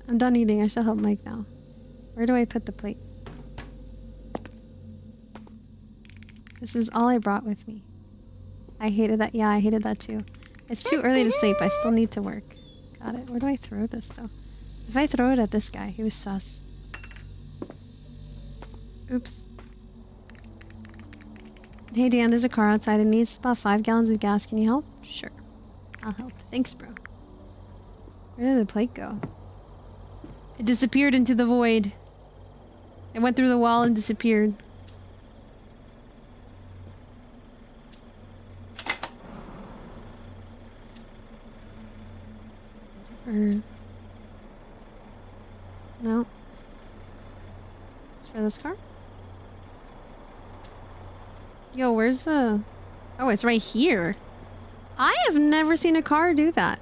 I'm done eating. I shall help Mike now. Where do I put the plate? This is all I brought with me. I hated that. Yeah, I hated that too. It's too early to sleep. I still need to work. Got it. Where do I throw this though? If I throw it at this guy, he was sus. Oops. Hey Dan, there's a car outside. It needs about 5 gallons of gas. Can you help? Sure. I'll help. Thanks, bro. Where did the plate go? It disappeared into the void. It went through the wall and disappeared. No. It's for this car? Yo, where's the... Oh, it's right here. I have never seen a car do that.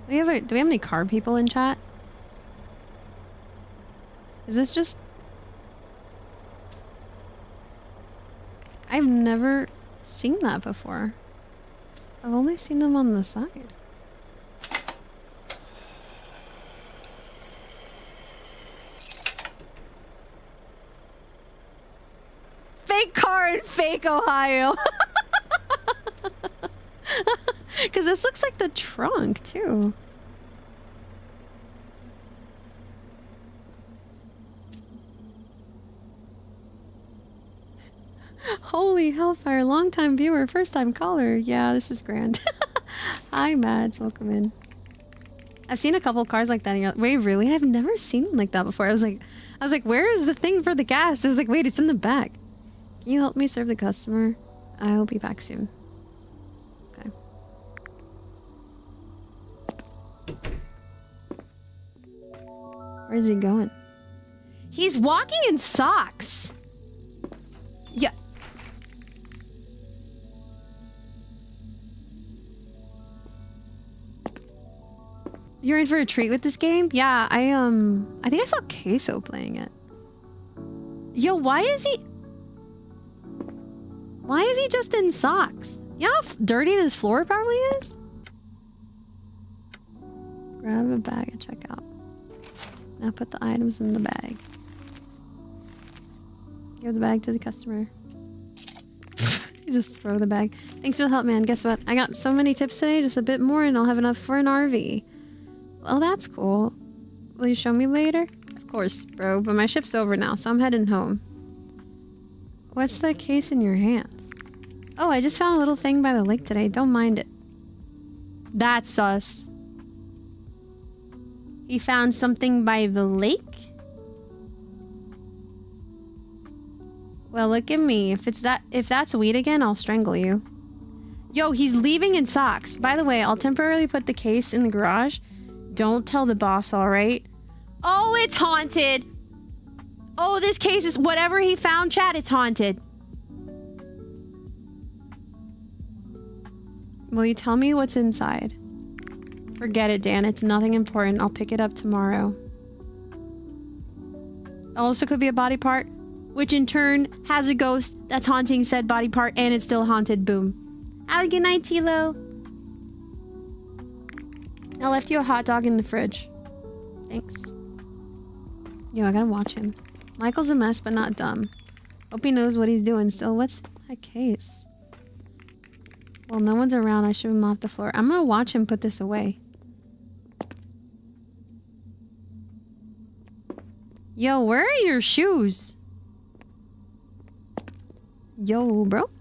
Do we have any car people in chat? Is this just... I've never seen that before. I've only seen them on the side. Fake car in fake Ohio. Because this looks like the trunk, too. Holy hellfire, long-time viewer, first-time caller. Yeah, this is grand. Hi, Mads. Welcome in. I've seen a couple cars like that. And you're like, wait, really? I've never seen one like that before. I was like, where is the thing for the gas? I was like, wait, it's in the back. Can you help me serve the customer? I'll be back soon. Okay. Where's he going? He's walking in socks. Yeah. You're in for a treat with this game? Yeah, I think I saw Queso playing it. Yo, why is he just in socks? You know how dirty this floor probably is? Grab a bag and check out. Now put the items in the bag. Give the bag to the customer. You just throw the bag. Thanks for the help, man. Guess what? I got so many tips today, just a bit more and I'll have enough for an RV. Well, that's cool. Will you show me later? Of course, bro, but my shift's over now, so I'm heading home. What's that case in your hands? Oh, I just found a little thing by the lake today. Don't mind it. That's sus. He found something by the lake? Well, look at me. If that's weed again, I'll strangle you. Yo, he's leaving in socks. By the way, I'll temporarily put the case in the garage. Don't tell the boss, alright? Oh, it's haunted! Oh, this case is... Whatever he found, chat, it's haunted. Will you tell me what's inside? Forget it, Dan. It's nothing important. I'll pick it up tomorrow. Also could be a body part, which in turn has a ghost that's haunting said body part, and it's still haunted. Boom. Have a good night, Tilo. I left you a hot dog in the fridge. Thanks. Yo, I gotta watch him. Michael's a mess, but not dumb. Hope he knows what he's doing still. What's that case? Well, no one's around. I should have him off the floor. I'm gonna watch him put this away. Yo, where are your shoes? Yo, bro.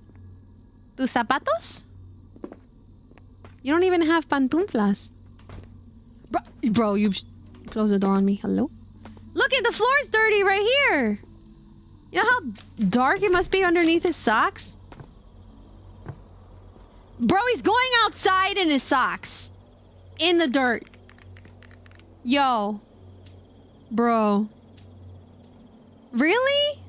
¿Tus zapatos? You don't even have pantuflas. Bro, you close the door on me. Hello? Look at the floor's dirty right here. You know how dark it must be underneath his socks? Bro, he's going outside in his socks. In the dirt. Yo. Bro. Really?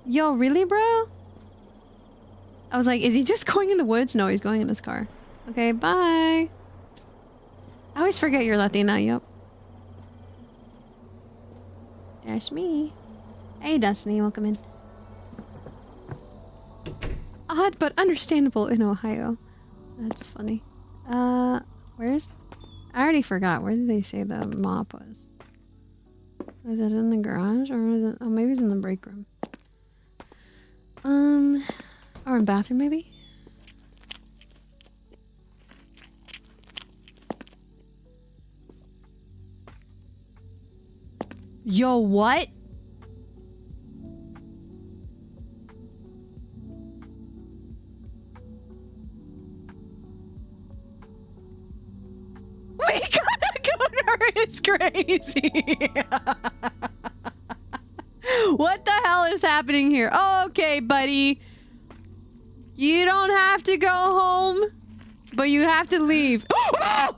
Yo, really, bro? I was like, is he just going in the woods? No, he's going in his car. Okay, bye. I always forget you're Latina, yup. There's me. Hey, Destiny, welcome in. Odd but understandable in Ohio. That's funny. Where's... I already forgot. Where did they say the mop was? Was it in the garage? Or was it... Oh, maybe it's in the break room. Or in bathroom, maybe? Yo, what? crazy. What the hell is happening here? Oh, okay, buddy. You don't have to go home, but you have to leave. Oh!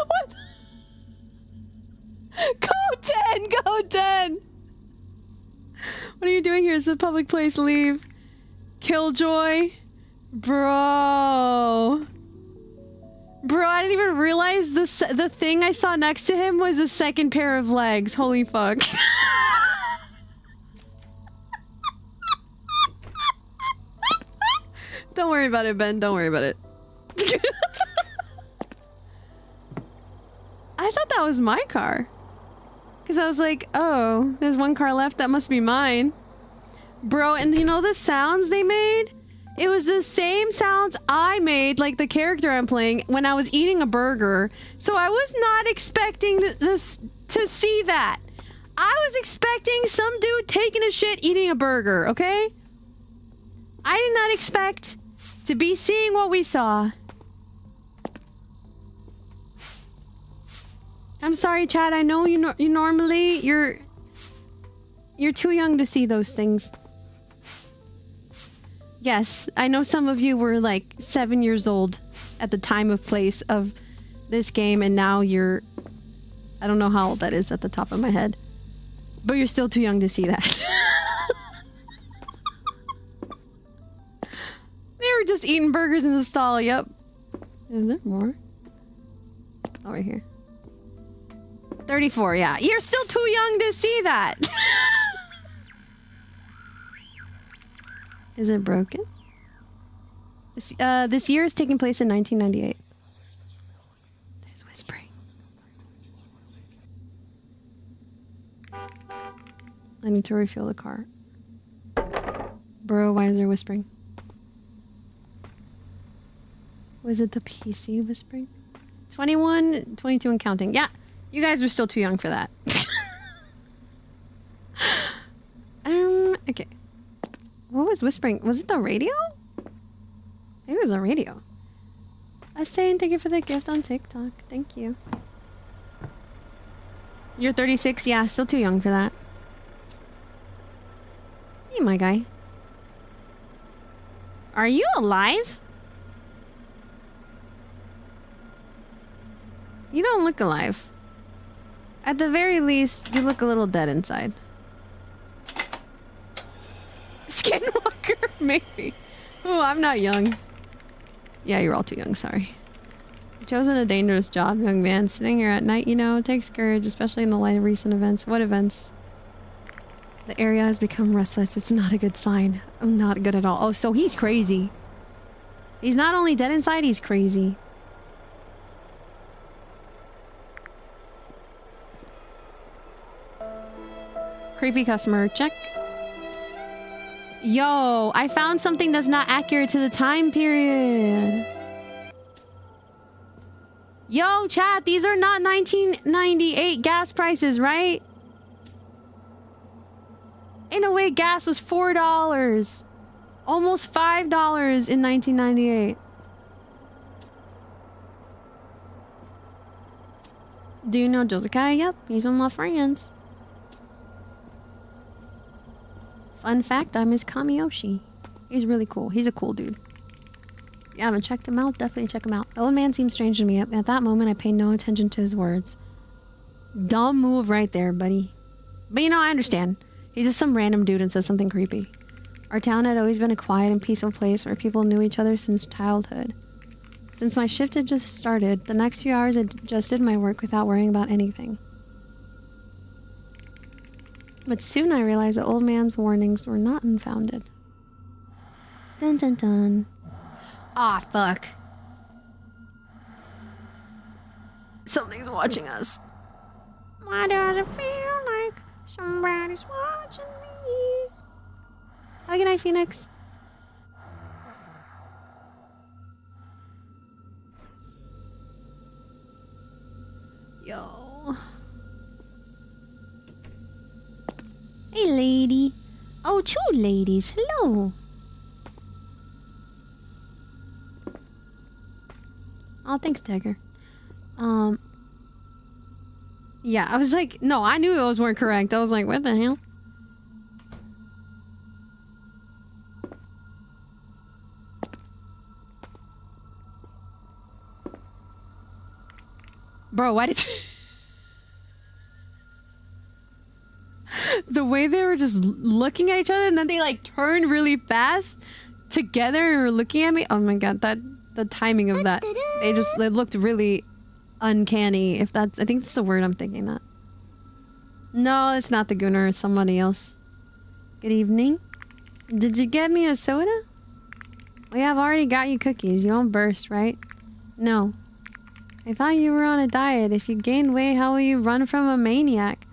What? Go 10! Go 10! What are you doing here? It's a public place. Leave. Killjoy. Bro. Bro, I didn't even realize the thing I saw next to him was a second pair of legs. Holy fuck. Don't worry about it, Ben. Don't worry about it. I thought that was my car. Because I was like, oh, there's one car left. That must be mine. Bro, and you know the sounds they made? It was the same sounds I made, like the character I'm playing, when I was eating a burger. So I was not expecting this to see that. I was expecting some dude taking a shit eating a burger, okay? I did not expect to be seeing what we saw. I'm sorry, Chad. I know you normally you're too young to see those things. Yes, I know some of you were like 7 years old at the time of place of this game, and now you're... I don't know how old that is at the top of my head. But you're still too young to see that. They were just eating burgers in the stall, yep. Is there more? Oh, right here. 34, yeah. You're still too young to see that. Is it broken? This year is taking place in 1998. There's whispering. I need to refuel the car. Bro, why is there whispering? Was it the PC whispering? 21, 22 and counting. Yeah, you guys were still too young for that. Okay. What was whispering? Was it the radio? Maybe it was the radio. I say and thank you for the gift on TikTok. Thank you. You're 36? Yeah, still too young for that. Hey, my guy. Are you alive? You don't look alive. At the very least, you look a little dead inside. Skinwalker? Maybe. Oh, I'm not young. Yeah, you're all too young, sorry. You've chosen a dangerous job, young man. Sitting here at night, you know, takes courage, especially in the light of recent events. What events? The area has become restless. It's not a good sign. Oh, not good at all. Oh, so he's crazy. He's not only dead inside, he's crazy. Creepy customer, check. Yo, I found something that's not accurate to the time period. Yo, chat, these are not 1998 gas prices, right? In a way, gas was $4. Almost $5 in 1998. Do you know Josiah? Yep, he's one of my friends. Fun fact, I'm his Kamiyoshi. He's really cool. He's a cool dude. If you haven't checked him out, definitely check him out. The old man seemed strange to me. At that moment, I paid no attention to his words. Dumb move right there, buddy. But you know, I understand. He's just some random dude and says something creepy. Our town had always been a quiet and peaceful place where people knew each other since childhood. Since my shift had just started, the next few hours I just did my work without worrying about anything. But soon I realized the old man's warnings were not unfounded. Dun dun dun. Aw, fuck. Something's watching us. Why does it feel like somebody's watching me? Hi, good night, Phoenix. Yo. Hey, lady. Oh, two ladies. Hello. Oh, thanks, Tiger. Yeah, I was like, no, I knew those weren't correct. I was like, what the hell? Bro, why did the way they were just looking at each other and then they like turned really fast together and were looking at me. Oh my god, the timing of that. They looked really uncanny. If that's, I think that's the word I'm thinking that. No, it's not the Gunner, it's somebody else. Good evening. Did you get me a soda? We have already got you cookies. You won't burst, right? No. I thought you were on a diet. If you gain weight, how will you run from a maniac?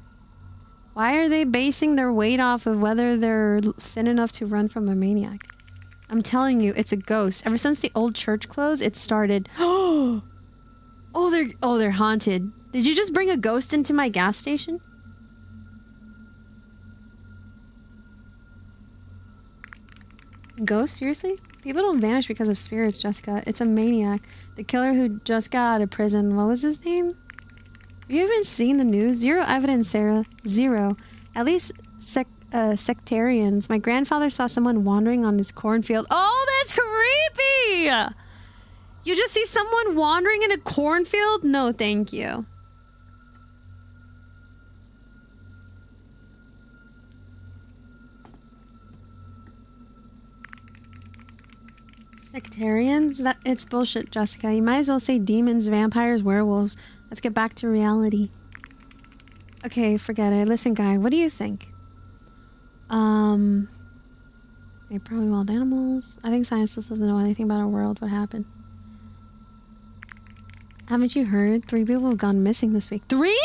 Why are they basing their weight off of whether they're thin enough to run from a maniac? I'm telling you, it's a ghost. Ever since the old church closed, it started. Oh, they're haunted. Did you just bring a ghost into my gas station? Ghost? Seriously? People don't vanish because of spirits, Jessica. It's a maniac. The killer who just got out of prison. What was his name? Have you even seen the news? Zero evidence, Sarah. Zero. At least sectarians. My grandfather saw someone wandering on his cornfield. Oh, that's creepy! You just see someone wandering in a cornfield? No, thank you. Sectarians? It's bullshit, Jessica. You might as well say demons, vampires, werewolves. Let's get back to reality. Okay, forget it. Listen, guy, what do you think? They probably wild animals. I think science just doesn't know anything about our world. What happened? Haven't you heard? 3 people have gone missing this week. 3?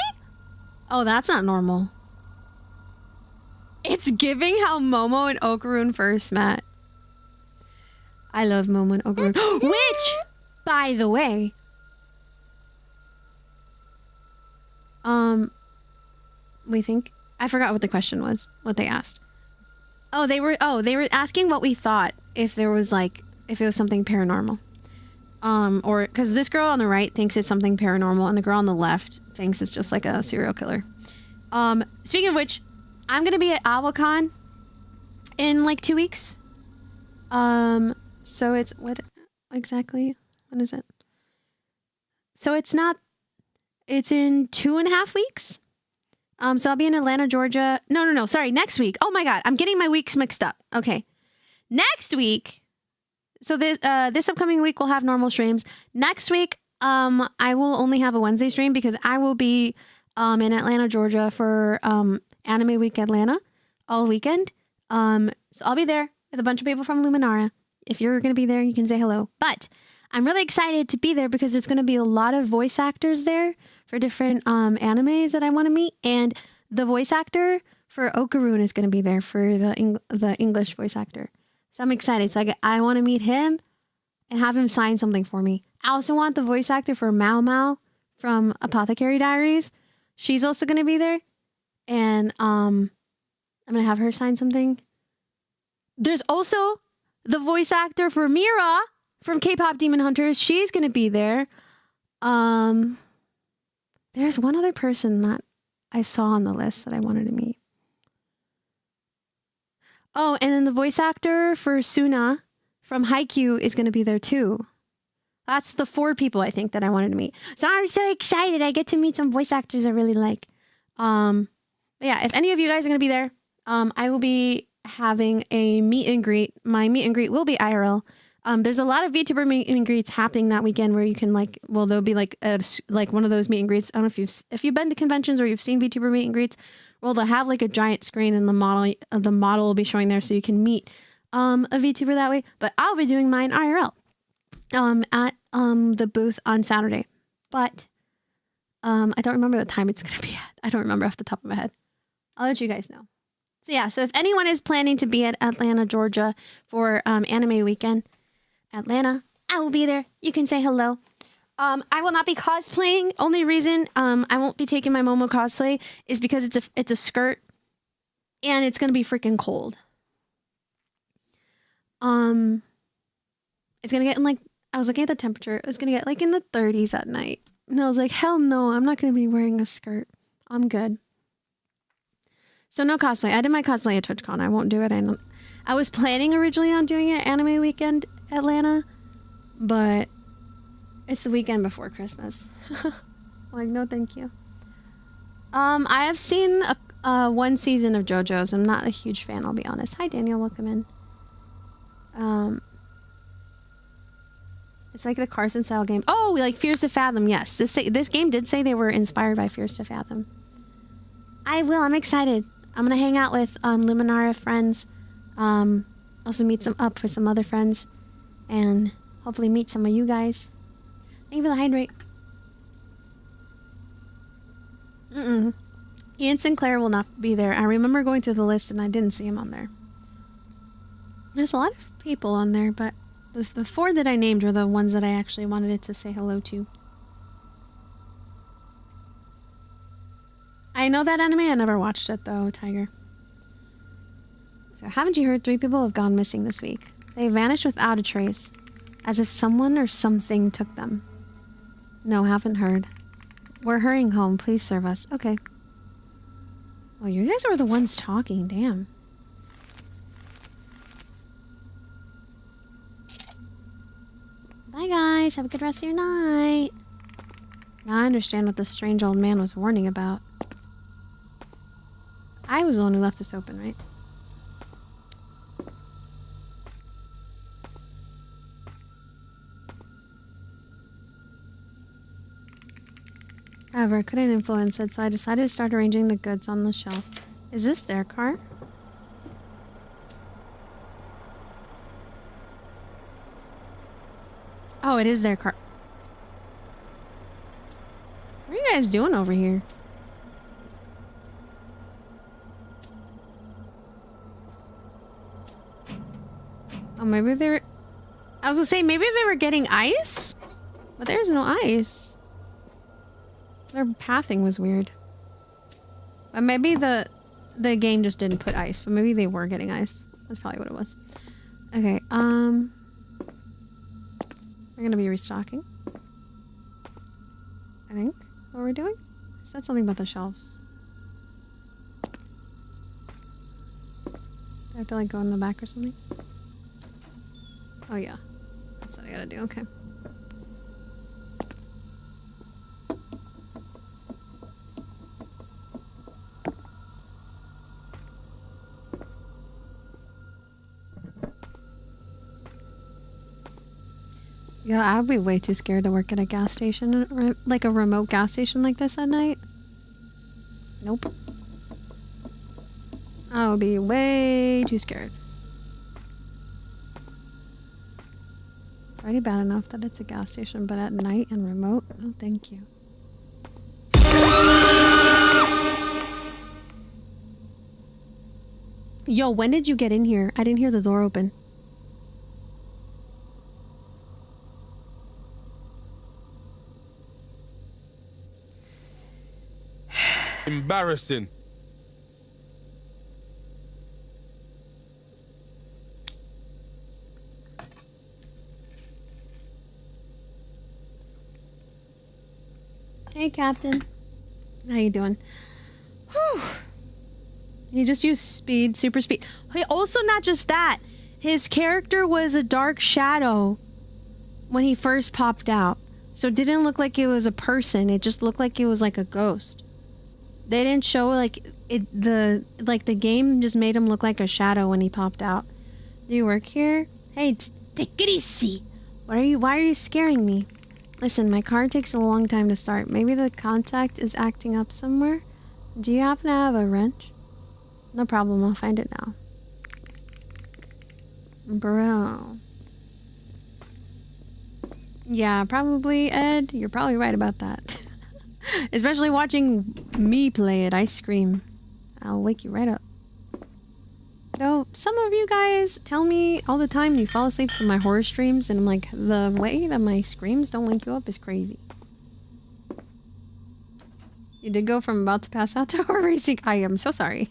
Oh, that's not normal. It's giving how Momo and Okaroon first met. I love Momo and Okaroon. Which, by the way, we think, I forgot what the question was, what they asked. They were asking what we thought if there was like, if it was something paranormal. Or because this girl on the right thinks it's something paranormal and the girl on the left thinks it's just like a serial killer. Speaking of which, I'm gonna be at AlbaCon in like 2 weeks. So it's what exactly? When is it? So it's in 2.5 weeks. So I'll be in Atlanta, Georgia. No, sorry, next week. Oh my god, I'm getting my weeks mixed up. Okay. Next week. So this upcoming week we'll have normal streams. Next week, I will only have a Wednesday stream because I will be in Atlanta, Georgia for Anime Week Atlanta all weekend. So I'll be there with a bunch of people from Luminara. If you're going to be there, you can say hello. But I'm really excited to be there because there's going to be a lot of voice actors there for different animes that I want to meet. And the voice actor for Okaroon is going to be there for the English voice actor. So I'm excited. So I want to meet him and have him sign something for me. I also want the voice actor for Mao Mao from Apothecary Diaries. She's also going to be there. And I'm going to have her sign something. There's also the voice actor for Mira from K-Pop Demon Hunters. She's going to be there. There's one other person that I saw on the list that I wanted to meet. Oh, and then the voice actor for Suna from Haikyuu is going to be there too. That's the 4 people I think that I wanted to meet. So I'm so excited. I get to meet some voice actors I really like. But yeah, if any of you guys are going to be there, I will be having a meet and greet. My meet and greet will be IRL. There's a lot of VTuber meet and greets happening that weekend where you can there'll be like one of those meet and greets. I don't know if you've been to conventions or you've seen VTuber meet and greets. Well, they'll have like a giant screen and the model will be showing there so you can meet a VTuber that way. But I'll be doing mine IRL at the booth on Saturday. But I don't remember what time it's gonna be at. I don't remember off the top of my head. I'll let you guys know. So yeah, so if anyone is planning to be at Atlanta, Georgia for Anime Weekend, Atlanta, I will be there. You can say hello. I will not be cosplaying. Only reason I won't be taking my Momo cosplay is because it's a skirt and it's gonna be freaking cold. It's gonna get in like, I was looking at the temperature. It was gonna get like in the 30s at night. And I was like, hell no, I'm not gonna be wearing a skirt. I'm good. So no cosplay. I did my cosplay at TwitchCon. I won't do it. I was planning originally on doing it Anime Weekend Atlanta, but it's the weekend before Christmas. Like, no, thank you. I have seen one season of JoJo's. I'm not a huge fan, I'll be honest. Hi, Daniel. Welcome in. It's like the Carson style game. Oh, like Fears to Fathom. Yes, this game did say they were inspired by Fears to Fathom. I will. I'm excited. I'm gonna hang out with Luminara friends. Also meet up for some other friends, and hopefully meet some of you guys. Thank you for the hydrate. Ian Sinclair will not be there. I remember going through the list and I didn't see him on there. There's a lot of people on there, but the 4 that I named were the ones that I actually wanted it to say hello to. I know that anime. I never watched it though, Tiger. So haven't you heard 3 people have gone missing this week? They vanished without a trace, as if someone or something took them. No, haven't heard. We're hurrying home. Please serve us. Okay. Well, you guys were the ones talking. Damn. Bye, guys. Have a good rest of your night. Now I understand what the strange old man was warning about. I was the one who left this open, right? However, I couldn't influence it, so I decided to start arranging the goods on the shelf. Is this their car? Oh, it is their car. What are you guys doing over here? Oh, maybe they're... I was gonna say, maybe they were getting ice? But there's no ice. Their pathing was weird. But maybe the game just didn't put ice, but maybe they were getting ice. That's probably what it was. Okay, we're gonna be restocking. I think that's what we're doing. I said something about the shelves. Do I have to like go in the back or something? Oh yeah. That's what I gotta do, okay. Yeah, I would be way too scared to work at a gas station, like a remote gas station like this at night. Nope. I would be way too scared. It's already bad enough that it's a gas station, but at night and remote? No, thank you. Yo, when did you get in here? I didn't hear the door open. Embarrassing. Hey, Captain. How you doing? Whew. He just used speed, super speed. Hey, also, not just that. His character was a dark shadow when he first popped out. So it didn't look like it was a person. It just looked like it was like a ghost. They didn't show like it. The game just made him look like a shadow when he popped out. Do you work here? Hey, take it easy. Why are you scaring me? Listen, my car takes a long time to start. Maybe the contact is acting up somewhere. Do you happen to have a wrench? No problem. I'll find it now. Bro. Yeah, probably, Ed. You're probably right about that. Especially watching me play it. I scream. I'll wake you right up. Go some of you guys tell me all the time you fall asleep to my horror streams, and I'm like, the way that my screams don't wake you up is crazy. You did go from about to pass out to horror racing. I am so sorry.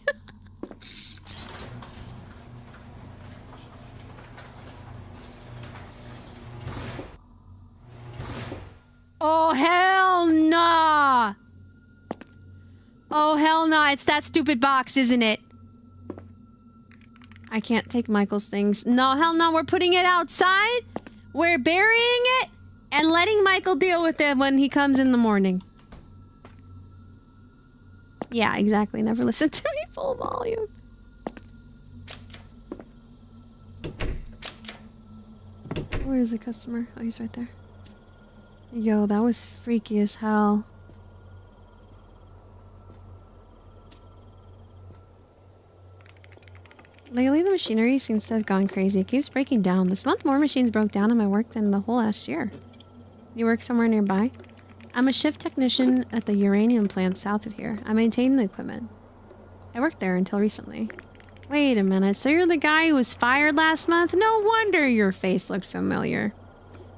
Oh, hell nah! Oh, hell nah. It's that stupid box, isn't it? I can't take Michael's things. No, hell no. We're putting it outside. We're burying it and letting Michael deal with it when he comes in the morning. Yeah, exactly. Never listen to me full volume. Where is the customer? Oh, he's right there. Yo, that was freaky as hell. Lately, the machinery seems to have gone crazy. It keeps breaking down. This month, more machines broke down in my work than the whole last year. You work somewhere nearby? I'm a shift technician at the uranium plant south of here. I maintain the equipment. I worked there until recently. Wait a minute. So you're the guy who was fired last month? No wonder your face looked familiar.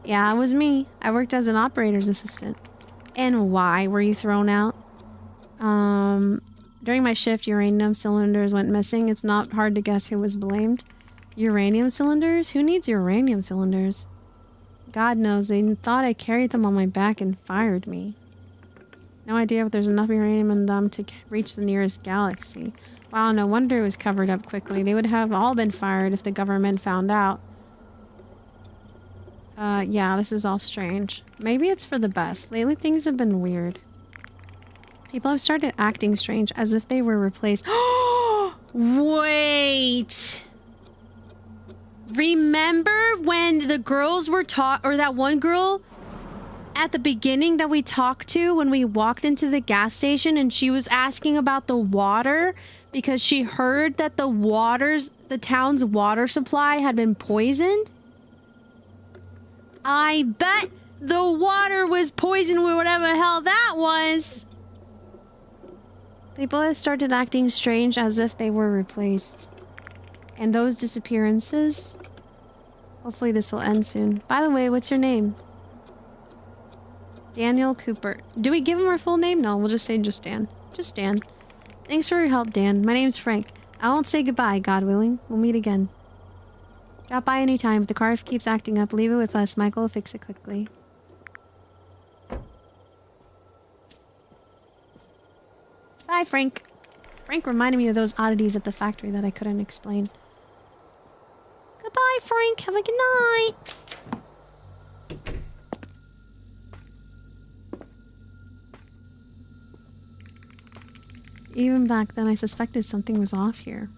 Yeah, it was me. I worked as an operator's assistant. And why were you thrown out? During my shift, uranium cylinders went missing. It's not hard to guess who was blamed. Uranium cylinders? Who needs uranium cylinders? God knows, they thought I carried them on my back and fired me. No idea if there's enough uranium in them to reach the nearest galaxy. Wow, no wonder it was covered up quickly. They would have all been fired if the government found out. Yeah, this is all strange. Maybe it's for the best. Lately things have been weird. People have started acting strange, as if they were replaced. Wait! Remember when the girls were or that one girl at the beginning that we talked to when we walked into the gas station, and she was asking about the water because she heard that the town's water supply had been poisoned? I bet the water was poisoned with whatever the hell that was. People have started acting strange as if they were replaced. And those disappearances... Hopefully this will end soon. By the way, what's your name? Daniel Cooper. Do we give him our full name? No, we'll just say just Dan. Just Dan. Thanks for your help, Dan. My name's Frank. I won't say goodbye, God willing. We'll meet again. Drop by anytime. If the car keeps acting up, leave it with us. Michael will fix it quickly. Bye, Frank. Frank reminded me of those oddities at the factory that I couldn't explain. Goodbye, Frank. Have a good night. Even back then, I suspected something was off here.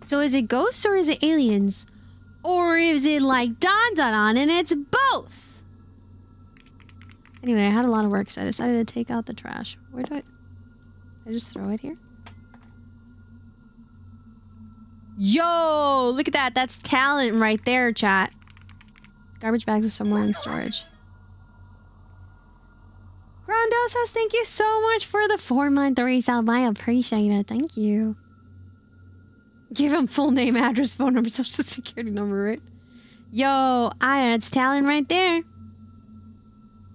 So is it ghosts or is it aliens? Or is it like Don and it's both? Anyway, I had a lot of work, so I decided to take out the trash. Where do I just throw it here? Yo, look at that. That's talent right there, chat. Garbage bags are somewhere in storage. Grondo says, thank you so much for the 4-month resub. I appreciate it. Thank you. Give him full name, address, phone number, social security number, right? Yo, it's talent right there.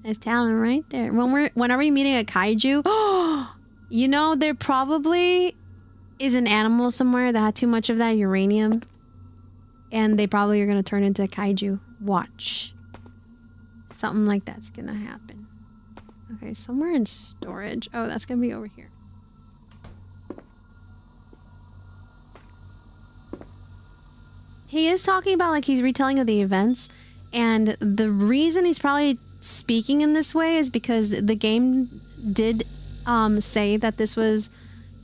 It's talent right there. When are we meeting a kaiju? You know, there probably is an animal somewhere that had too much of that uranium. And they probably are going to turn into a kaiju. Watch. Something like that's going to happen. Okay, somewhere in storage. Oh, that's going to be over here. He is talking about, like, he's retelling of the events. And the reason he's probably speaking in this way is because the game did say that this was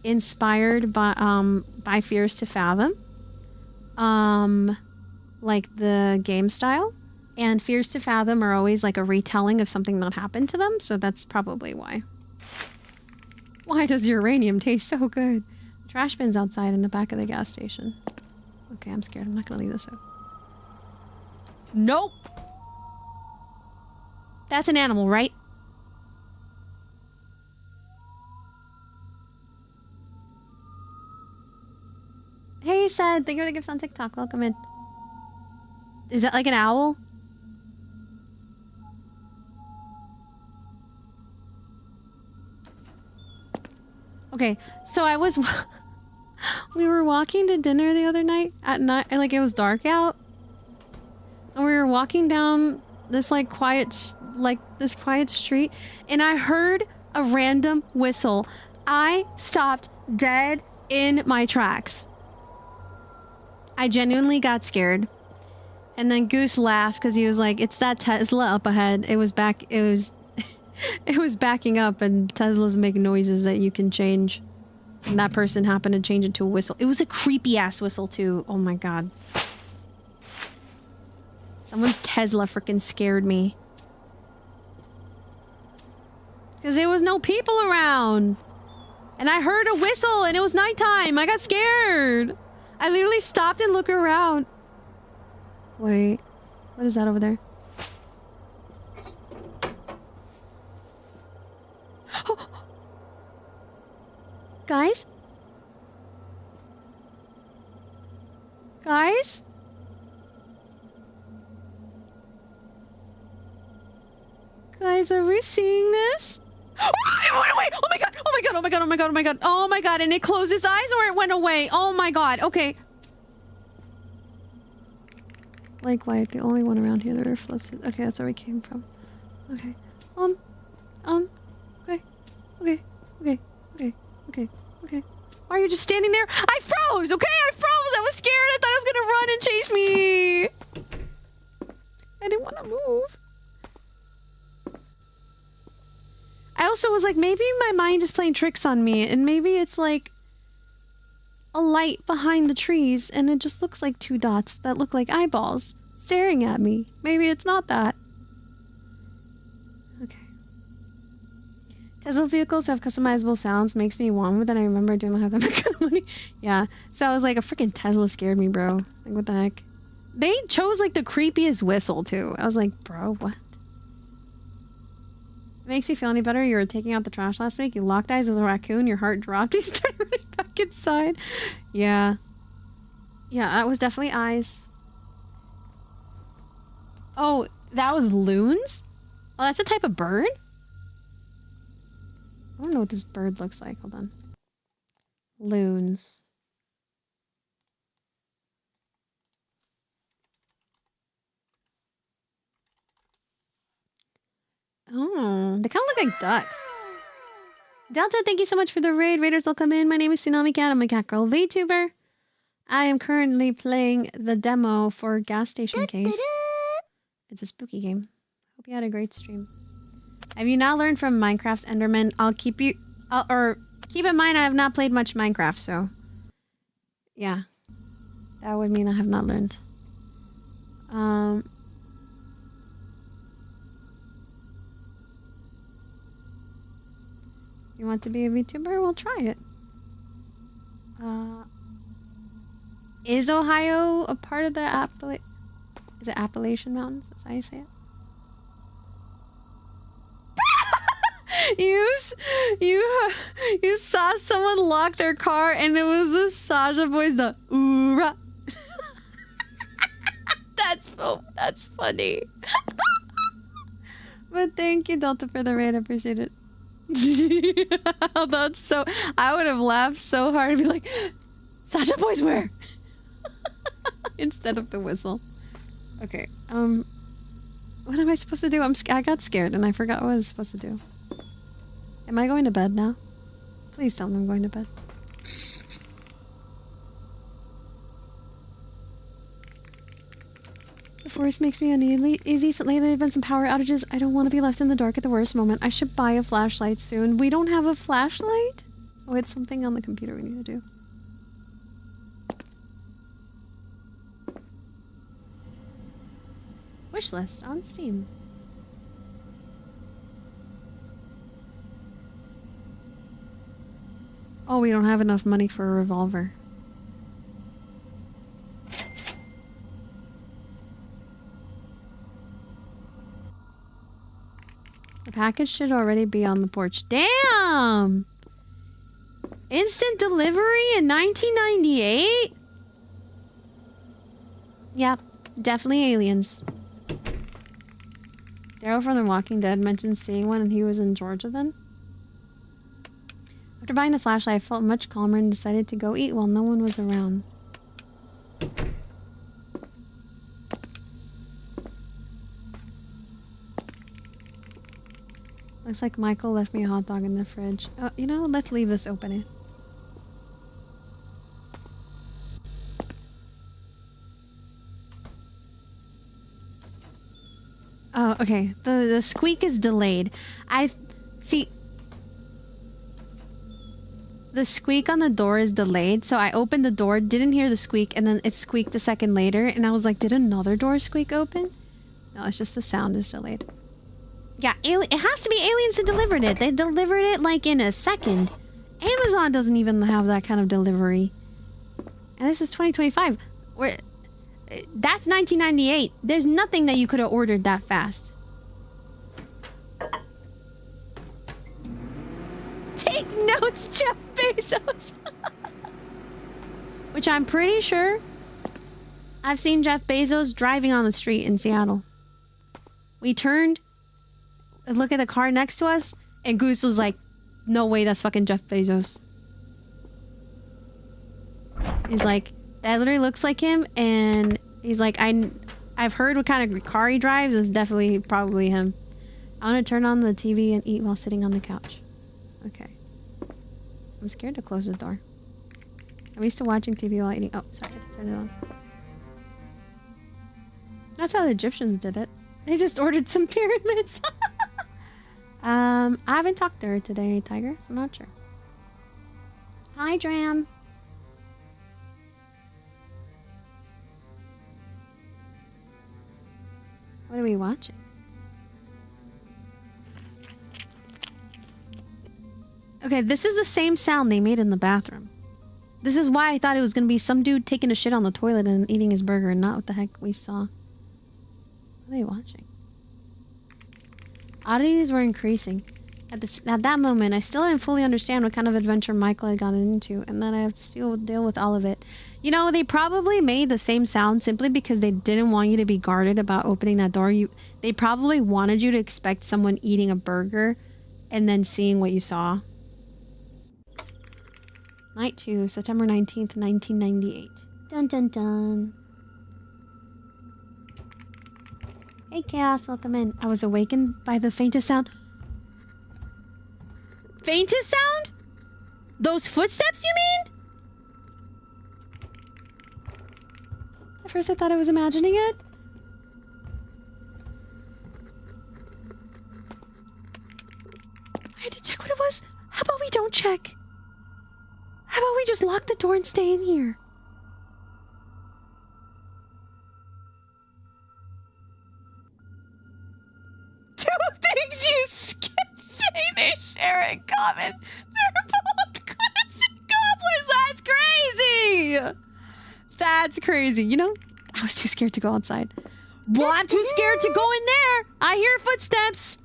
inspired by Fears to Fathom. Like the game style. And Fears to Fathom are always like a retelling of something that happened to them. So that's probably why. Why does uranium taste so good? Trash bin's outside in the back of the gas station. Okay, I'm scared. I'm not gonna leave this out. Nope! That's an animal, right? Hey, Seth. Dad. Thank you for the gifts on TikTok. Welcome in. Is that like an owl? Okay, so I was... we were walking to dinner the other night at night, and like it was dark out. And we were walking down this like quiet street, and I heard a random whistle. I stopped dead in my tracks. I genuinely got scared. And then Goose laughed because he was like, "It's that Tesla up ahead." It was it was backing up, and Teslas make noises that you can change. And that person happened to change it to a whistle. It was a creepy ass whistle too. Oh my god. Someone's Tesla freaking scared me. Because there was no people around. And I heard a whistle and it was nighttime. I got scared. I literally stopped and looked around. Wait. What is that over there? Guys? Guys? Guys, are we seeing this? Oh, it went away! Oh my god! Oh my god! Oh my god! Oh my god! Oh my god! Oh my god! And it closed its eyes or it went away? Oh my god! Okay. Like white, the only one around here that reflects it. Okay, that's where we came from. Okay. Okay. Okay. Okay. Okay. Okay. Okay. Why are you just standing there? I froze! Okay, I froze! I was scared! I thought it was gonna run and chase me! I didn't want to move. I also was like, maybe my mind is playing tricks on me, and maybe it's like a light behind the trees, and it just looks like two dots that look like eyeballs staring at me. Maybe it's not that. Okay. Tesla vehicles have customizable sounds, makes me want, but then I remember I do not have that kind of money. Yeah. So I was like, a freaking Tesla scared me, bro. Like, what the heck? They chose like the creepiest whistle too. I was like, bro, what? Makes you feel any better? You were taking out the trash last week. You locked eyes with a raccoon. Your heart dropped. You started running back inside. Yeah. Yeah, that was definitely eyes. Oh, that was loons? Oh, that's a type of bird? I don't know what this bird looks like. Hold on. Loons. Oh, they kind of look like ducks. Delta, thank you so much for the raid. Raiders will come in. My name is Tsunami Cat. I'm a cat girl VTuber. I am currently playing the demo for Gas Station Case. It's a spooky game. Hope you had a great stream. Have you not learned from Minecraft's Enderman? I'll keep you... or keep in mind I have not played much Minecraft, so... yeah. That would mean I have not learned. You want to be a VTuber? We'll try it. Is Ohio a part of the is it Appalachian Mountains? Is that how you say it? You saw someone lock their car and it was the Sasha boys, the oorah. That's funny. But thank you, Delta, for the raid. I appreciate it. That's so... I would have laughed so hard and be like, Sasha boys where? Instead of the whistle. Okay, what am I supposed to do? I got scared and I forgot what I was supposed to do. Am I going to bed now? Please tell me I'm going to bed. The forest makes me uneasy. So lately there have been some power outages. I don't want to be left in the dark at the worst moment. I should buy a flashlight soon. We don't have a flashlight? Oh, it's something on the computer we need to do. Wish list on Steam. Oh, we don't have enough money for a revolver. The package should already be on the porch. Damn! Instant delivery in 1998? Yep, definitely aliens. Daryl from The Walking Dead mentioned seeing one and he was in Georgia then. After buying the flashlight, I felt much calmer and decided to go eat while no one was around. Looks like Michael left me a hot dog in the fridge. Oh, you know, let's leave this open. Oh, okay. The squeak is delayed. See, the squeak on the door is delayed, so I opened the door, didn't hear the squeak, and then it squeaked a second later, and I was like, did another door squeak open? No, it's just the sound is delayed. Yeah, it has to be aliens that delivered it. They delivered it like in a second. Amazon doesn't even have that kind of delivery. And this is 2025. That's 1998. There's nothing that you could have ordered that fast. Take notes, Jeff Bezos. Which I'm pretty sure I've seen Jeff Bezos driving on the street in Seattle. We turned, look at the car next to us, and Goose was like, no way, that's fucking Jeff Bezos. He's like, that literally looks like him, and he's like, I've heard what kind of car he drives. It's definitely probably him. I want to turn on the TV and eat while sitting on the couch. Okay. I'm scared to close the door. I'm used to watching TV while eating. Oh, sorry, I had to turn it on. That's how the Egyptians did it. They just ordered some pyramids. I haven't talked to her today, Tiger, so I'm not sure. Hi, Dram. What are we watching? Okay, this is the same sound they made in the bathroom. This is why I thought it was going to be some dude taking a shit on the toilet and eating his burger, and not what the heck we saw. What are they watching? Oddities were increasing. At that moment, I still didn't fully understand what kind of adventure Michael had gotten into, and then I have to still deal with all of it. You know, they probably made the same sound simply because they didn't want you to be guarded about opening that door. They probably wanted you to expect someone eating a burger and then seeing what you saw. Night 2, September 19th, 1998. Dun dun dun. Hey Chaos, welcome in. I was awakened by the faintest sound. Faintest sound? Those footsteps, you mean? At first I thought I was imagining it. I had to check what it was. How about we don't check? How about we just lock the door and stay in here? Two things you can say they share in common. They're both classic gobblers. That's crazy. That's crazy. You know, I was too scared to go outside. Well, I'm too scared to go in there. I hear footsteps.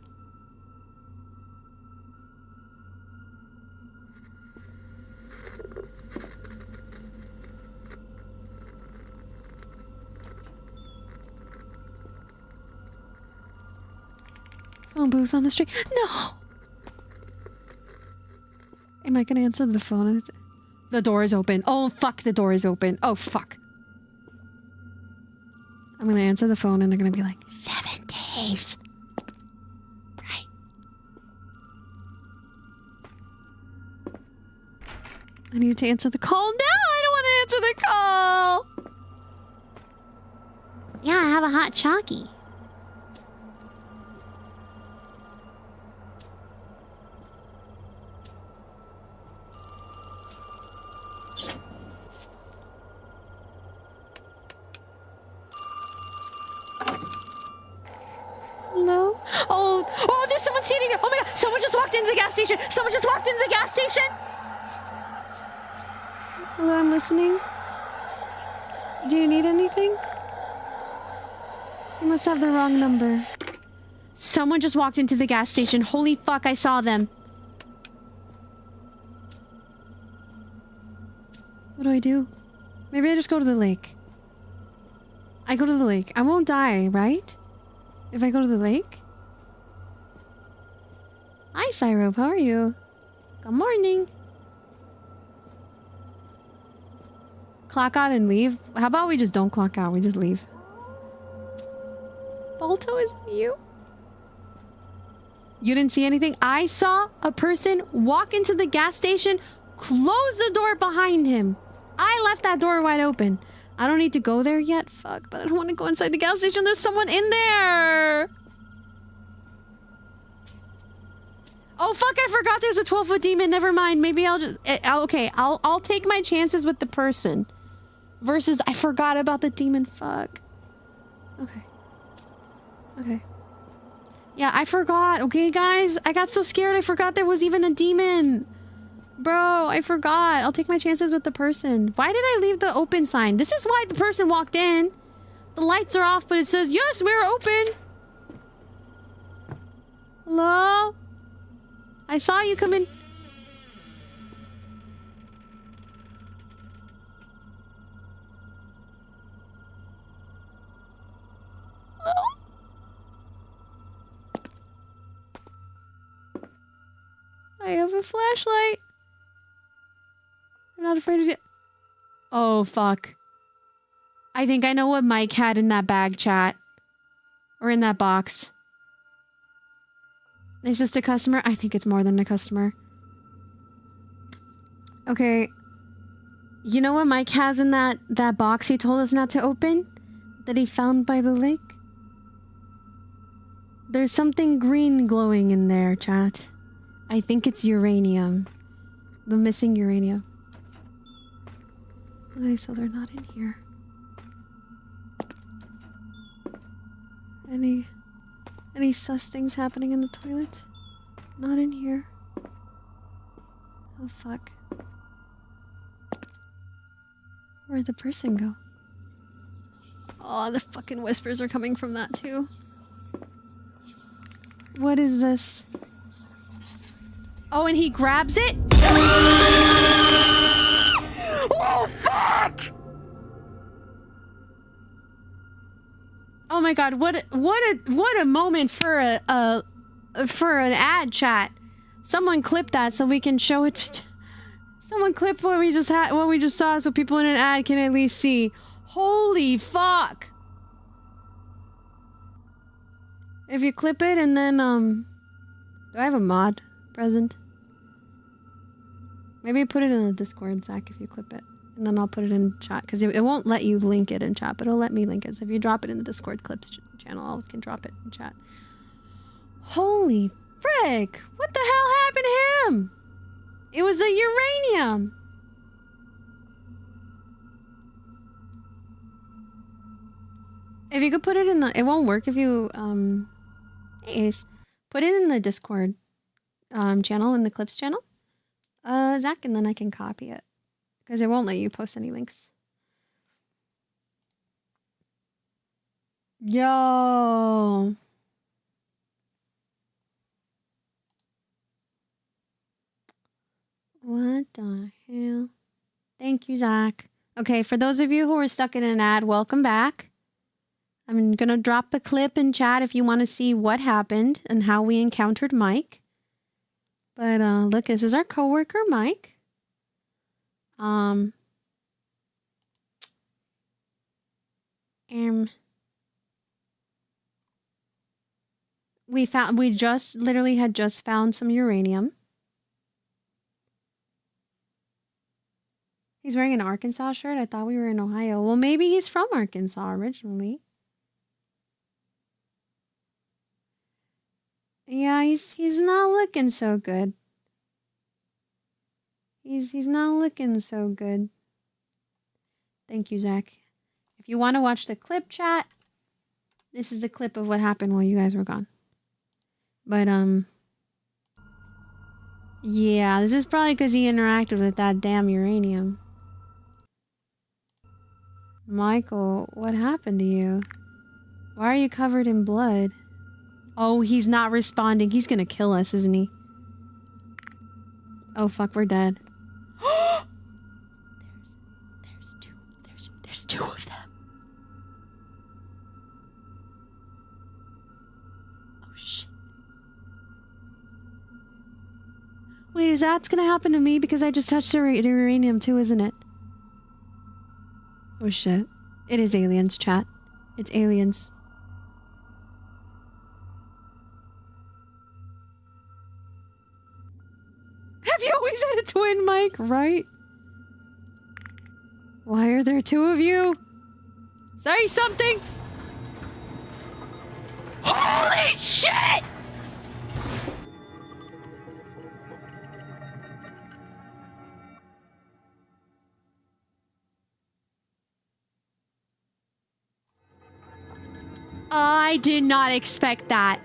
Phone booth on the street. No. Am I gonna answer the phone? The door is open. Oh fuck, the door is open. Oh fuck. I'm gonna answer the phone and they're gonna be like, 7 days. Right. I need to answer the call. No, I don't want to answer the call. Yeah, I have a hot chalky. Hello? Oh, there's someone sitting there. Oh my god, someone just walked into the gas station. Someone just walked into the gas station. Hello, I'm listening. Do you need anything? You must have the wrong number. Someone just walked into the gas station. Holy fuck, I saw them. What do I do? Maybe I just go to the lake. I go to the lake. I won't die, right? If I go to the lake? Hi, Syrope. How are you? Good morning. Clock out and leave? How about we just don't clock out? We just leave. Balto, is it you? You didn't see anything? I saw a person walk into the gas station, close the door behind him. I left that door wide open. I don't need to go there yet. Fuck, but I don't want to go inside the gas station. There's someone in there. Oh, fuck, I forgot there's a 12-foot demon. Never mind. Maybe I'll just... okay, I'll take my chances with the person. Versus, I forgot about the demon. Fuck. Okay. Okay. Yeah, I forgot. Okay, guys? I got so scared I forgot there was even a demon. Bro, I forgot. I'll take my chances with the person. Why did I leave the open sign? This is why the person walked in. The lights are off, but it says, yes, we're open. Hello? I saw you come in. Oh. I have a flashlight. I'm not afraid of it. Oh, fuck. I think I know what Mike had in that bag, chat. Or in that box. It's just a customer? I think it's more than a customer. Okay. You know what Mike has in that box he told us not to open? That he found by the lake? There's something green glowing in there, chat. I think it's uranium. The missing uranium. Okay, so they're not in here. Any sus things happening in the toilet? Not in here. Oh, fuck. Where'd the person go? Oh, the fucking whispers are coming from that, too. What is this? Oh, and he grabs it? Oh, fuck! Oh my god, what a moment for an ad, chat. Someone clip that so we can show it. Someone clip what we just saw so people in an ad can at least see. Holy fuck! If you clip it and then do I have a mod present? Maybe put it in the Discord, Zach, if you clip it. And then I'll put it in chat. Because it won't let you link it in chat, but it'll let me link it. So if you drop it in the Discord clips channel, I can drop it in chat. Holy frick! What the hell happened to him? It was the uranium! If you could put it in the... It won't work if you... Hey, Ace. Put it in the Discord channel, in the clips channel. Zach, and then I can copy it. Because it won't let you post any links. Yo. What the hell? Thank you, Zach. Okay, for those of you who are stuck in an ad, welcome back. I'm gonna drop a clip in chat if you want to see what happened and how we encountered Mike. But look, this is our coworker, Mike. We just literally had just found some uranium. He's wearing an Arkansas shirt. I thought we were in Ohio. Well, maybe he's from Arkansas originally. Yeah, he's not looking so good. He's not looking so good. Thank you, Zach. If you want to watch the clip, chat, this is the clip of what happened while you guys were gone. But, yeah, this is probably because he interacted with that damn uranium. Michael, what happened to you? Why are you covered in blood? Oh, he's not responding. He's gonna kill us, isn't he? Oh, fuck, we're dead. There's two of them. Wait, is that's gonna happen to me because I just touched the uranium too, isn't it? Oh shit. It is aliens, chat. It's aliens. Have you always had a twin mic, right? Why are there two of you? Say something! Holy shit! I did not expect that.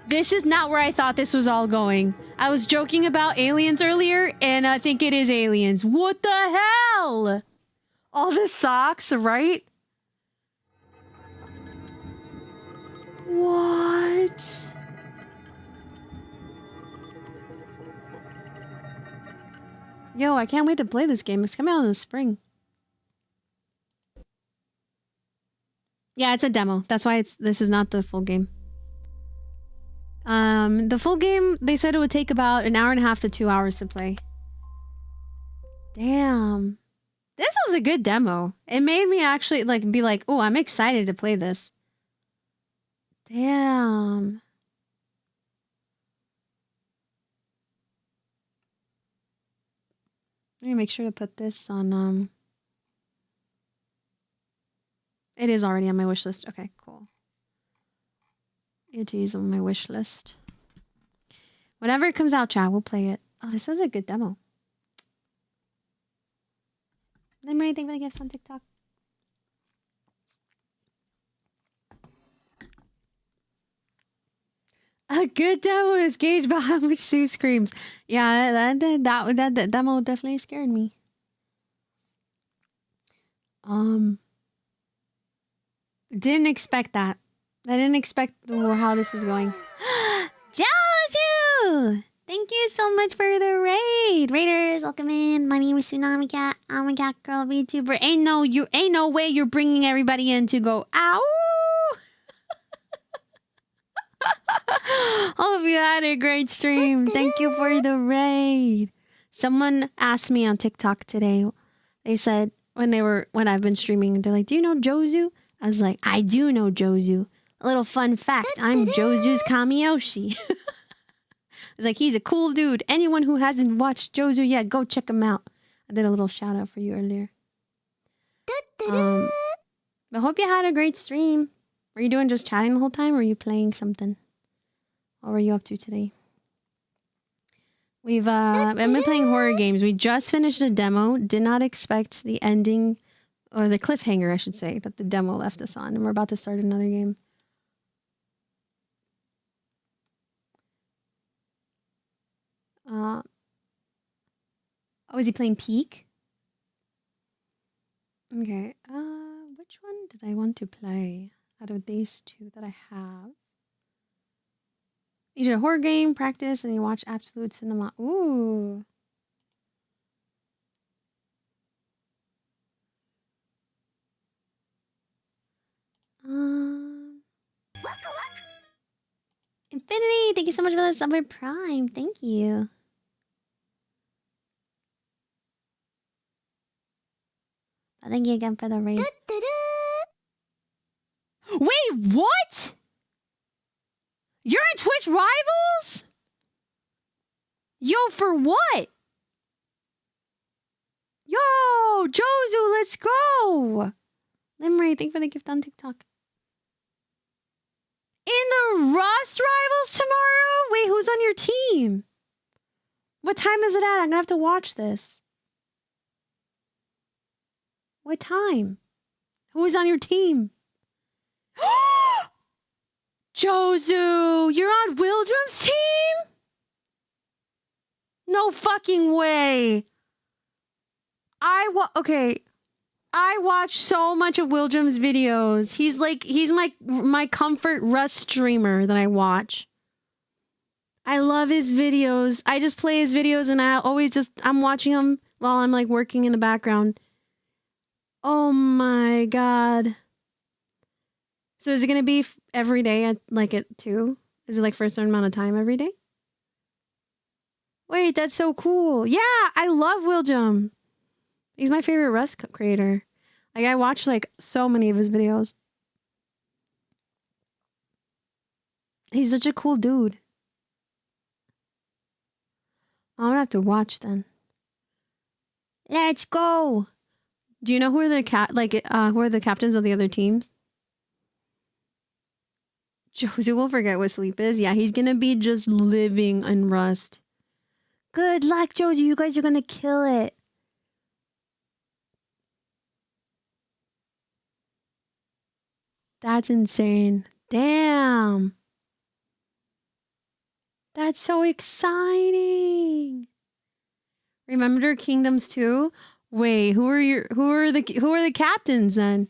This is not where I thought this was all going. I was joking about aliens earlier, and I think it is aliens. What the hell? All the socks, right? What? Yo, I can't wait to play this game. It's coming out in the spring. Yeah, it's a demo. That's why this is not the full game. The full game, they said it would take about an hour and a half to 2 hours to play. Damn. This was a good demo. It made me actually be like, oh, I'm excited to play this. Damn. Let me make sure to put this on, It is already on my wish list. Okay, cool. It is on my wish list. Whenever it comes out, chat, we'll play it. Oh, this was a good demo. Remember anything for the gifts on TikTok? A good demo is gauged by how much Sue screams. Yeah, that demo definitely scared me. Didn't expect that. I didn't expect how this was going. Josu! Thank you so much for the raid. Raiders, welcome in. My name is Tsunami Cat. I'm a cat girl VTuber. Ain't no way you're bringing everybody in to go, ow! Hope you had a great stream. Thank you for the raid. Someone asked me on TikTok today. They said when I've been streaming, they're like, "Do you know Josu?" I was like, "I do know Josu." A little fun fact: I'm Josu's Kamiyoshi. It's like he's a cool dude. Anyone who hasn't watched Josu yet, go check him out. I did a little shout out for you earlier. I hope you had a great stream. Were you doing just chatting the whole time, or were you playing something? What were you up to today? I've been playing horror games. We just finished a demo. Did not expect the ending, or the cliffhanger, I should say, that the demo left us on. And we're about to start another game. Oh, is he playing Peak? Okay. Which one did I want to play out of these two that I have? You did a horror game, practice, and you watch Absolute Cinema. Ooh. Infinity, thank you so much for the Summer Prime. Thank you. Thank you again for the raid. Wait, what? You're in Twitch Rivals? Yo, for what? Yo, Josu, let's go. Limray, thank you for the gift on TikTok. In the Rust Rivals tomorrow? Wait, who's on your team? What time is it at? I'm gonna have to watch this. What time? Who is on your team? Josu, you're on Wildrum's team? No fucking way. Okay. I watch so much of Wildrum's videos. He's my comfort Rust streamer that I watch. I love his videos. I just play his videos and I'm watching them while I'm like working in the background. Oh my god. So is it going to be every day at 2? Is it like for a certain amount of time every day? Wait, that's so cool. Yeah, I love Willjum. He's my favorite Rust creator. Like, I watch like so many of his videos. He's such a cool dude. I'm gonna have to watch then. Let's go. Do you know who are the who are the captains of the other teams? Josie will forget what sleep is. Yeah, he's gonna be just living in Rust. Good luck, Josie. You guys are gonna kill it. That's insane. Damn. That's so exciting. Remember Kingdoms 2? Wait, who are the captains then?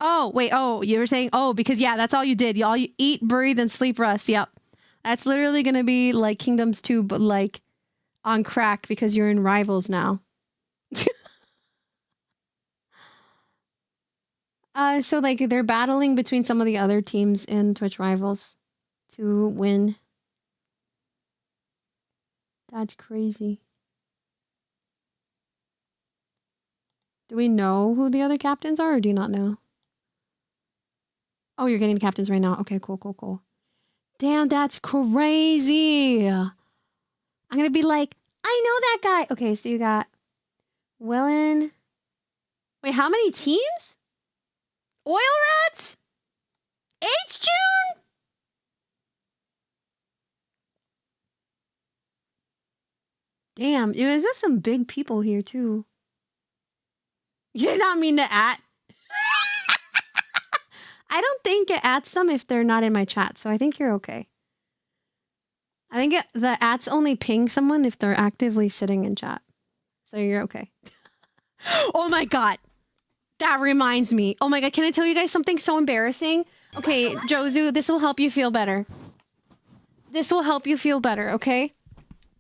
Oh, wait. Oh, you were saying, oh, because yeah, that's all you did. You eat, breathe, and sleep Rust. Yep. That's literally going to be like Kingdoms 2, but like on crack because you're in Rivals now. So like they're battling between some of the other teams in Twitch Rivals to win. That's crazy. Do we know who the other captains are, or do you not know? Oh, you're getting the captains right now. Okay, cool. Damn, that's crazy. I'm gonna be like, I know that guy. Okay, so you got Willen. Wait, how many teams? Oil Rats? H-June? Damn, there's just some big people here too. You did not mean to at. I don't think it adds them if they're not in my chat, so I think you're okay. I think the ats only ping someone if they're actively sitting in chat. So you're okay. Oh my god. That reminds me. Oh my god, can I tell you guys something so embarrassing? Okay, Jozu, this will help you feel better. This will help you feel better, okay?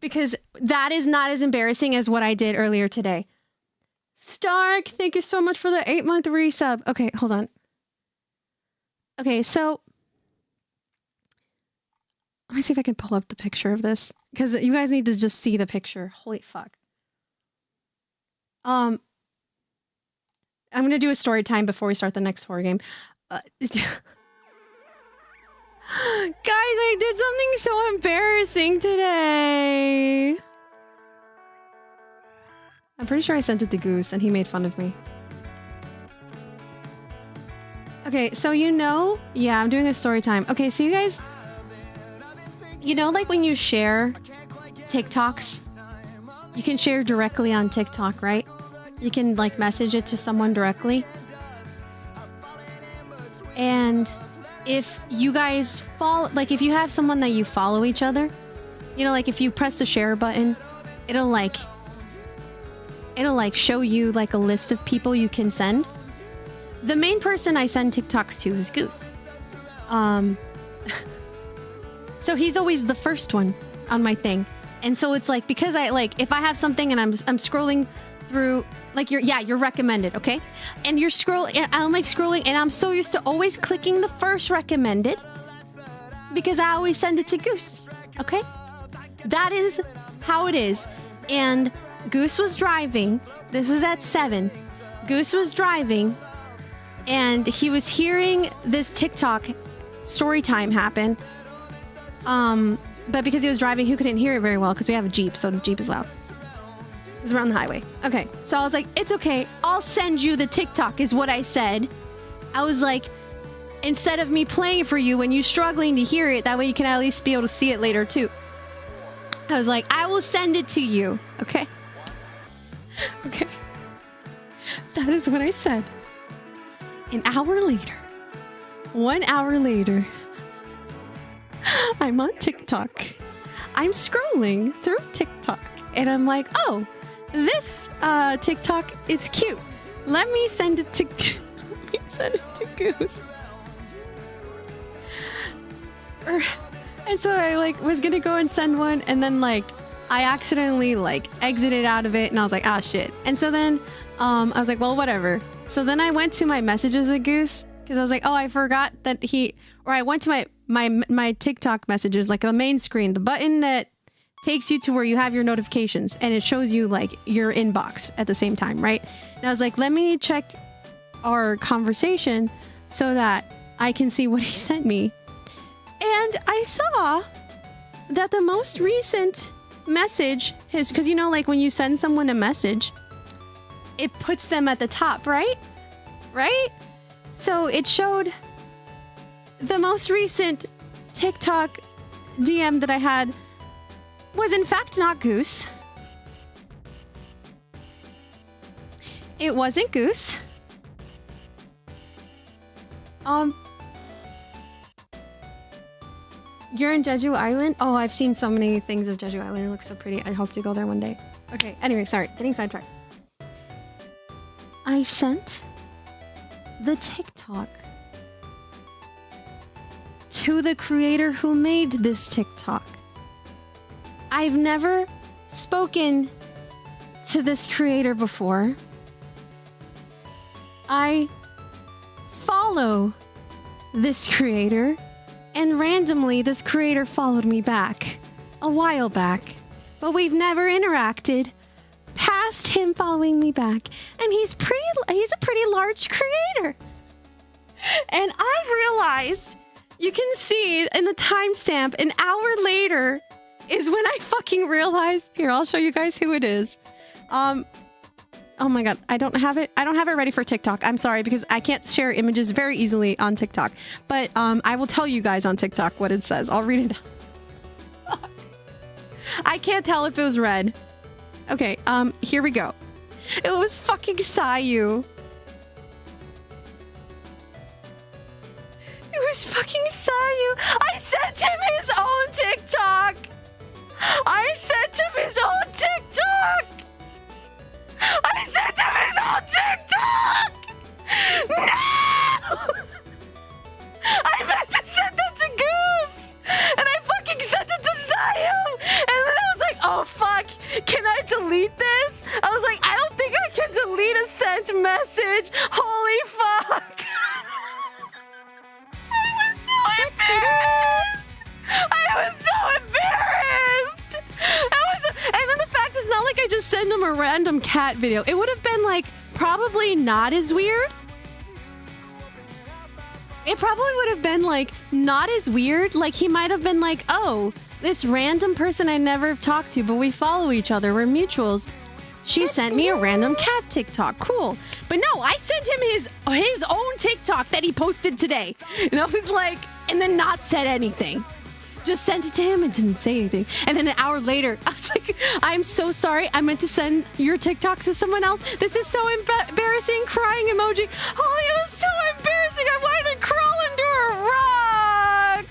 Because that is not as embarrassing as what I did earlier today. Stark, thank you so much for the 8-month resub. Okay, hold on. Okay, so let me see if I can pull up the picture of this because you guys need to just see the picture. Holy fuck. I'm gonna do a story time before we start the next horror game. Guys, I did something so embarrassing today. I'm pretty sure I sent it to Goose and he made fun of me. Okay, so yeah, I'm doing a story time. Okay, so you guys, like when you share TikToks, you can share directly on TikTok, right? You can like message it to someone directly. And if you guys follow, like if you have someone that you follow each other, like if you press the share button, it'll show you like a list of people you can send. The main person I send TikToks to is Goose. So he's always the first one on my thing. And so it's like, because if I have something and I'm scrolling through, like you're recommended, okay? And I'm scrolling and I'm so used to always clicking the first recommended because I always send it to Goose, okay? That is how it is. And Goose was driving. This was at 7. Goose was driving and he was hearing this TikTok story time happen. But because he was driving, he couldn't hear it very well because we have a Jeep, so the Jeep is loud. It was around the highway. Okay, so I was like, it's okay. I'll send you the TikTok is what I said. I was like, instead of me playing it for you when you're struggling to hear it, that way you can at least be able to see it later too. I was like, I will send it to you, okay? Okay. That is what I said. An hour later, 1 hour later, I'm on TikTok. I'm scrolling through TikTok and I'm like, oh, this TikTok is cute. Let me send it to Goose. And so I was gonna go and send one, and then I accidentally exited out of it, and I was like, ah, shit. And so then I was like, well, whatever. So then I went to my messages with Goose because I was like, oh, I forgot that I went to my TikTok messages, like the main screen, the button that takes you to where you have your notifications and it shows you like your inbox at the same time, right? And I was like, let me check our conversation so that I can see what he sent me. And I saw that the most recent message, because you know, like when you send someone a message, it puts them at the top, right? Right? So it showed the most recent TikTok DM that I had was in fact not Goose. It wasn't Goose. You're in Jeju Island? Oh, I've seen so many things of Jeju Island. It looks so pretty. I hope to go there one day. Okay, anyway, sorry. Getting sidetracked. I sent the TikTok to the creator who made this TikTok. I've never spoken to this creator before. I follow this creator, and randomly this creator followed me back a while back, but we've never interacted past him following me back, and he's a pretty large creator. And I've realized, you can see in the timestamp, an hour later is when I fucking realized. Here, I'll show you guys who it is. Oh my god, I don't have it ready for TikTok. I'm sorry, because I can't share images very easily on TikTok. But I will tell you guys on TikTok what it says. I'll read it. Fuck. I can't tell if it was red. Okay, here we go. It was fucking Sayu. It was fucking Sayu. I sent him his own TikTok. I sent him his own TikTok. I sent him his own TikTok! No! I meant to send it to Goose! And I fucking sent it to Sayu! And then I was like, oh fuck, can I delete this? I was like, I don't think I can delete a sent message! Holy fuck! I was so embarrassed! I was so embarrassed! And then the fact is, not like I just sent him a random cat video. It would have been like probably not as weird. It probably would have been like not as weird. Like he might have been like, oh, this random person I never have talked to, but we follow each other. We're mutuals. She sent me a random cat TikTok. Cool. But no, I sent him his own TikTok that he posted today. And I was like, and then not said anything. Just sent it to him and didn't say anything. And then an hour later, I was like, I'm so sorry. I meant to send your TikToks to someone else. This is so embarrassing. Crying emoji. Holy, it was so embarrassing. I wanted to crawl under a rock.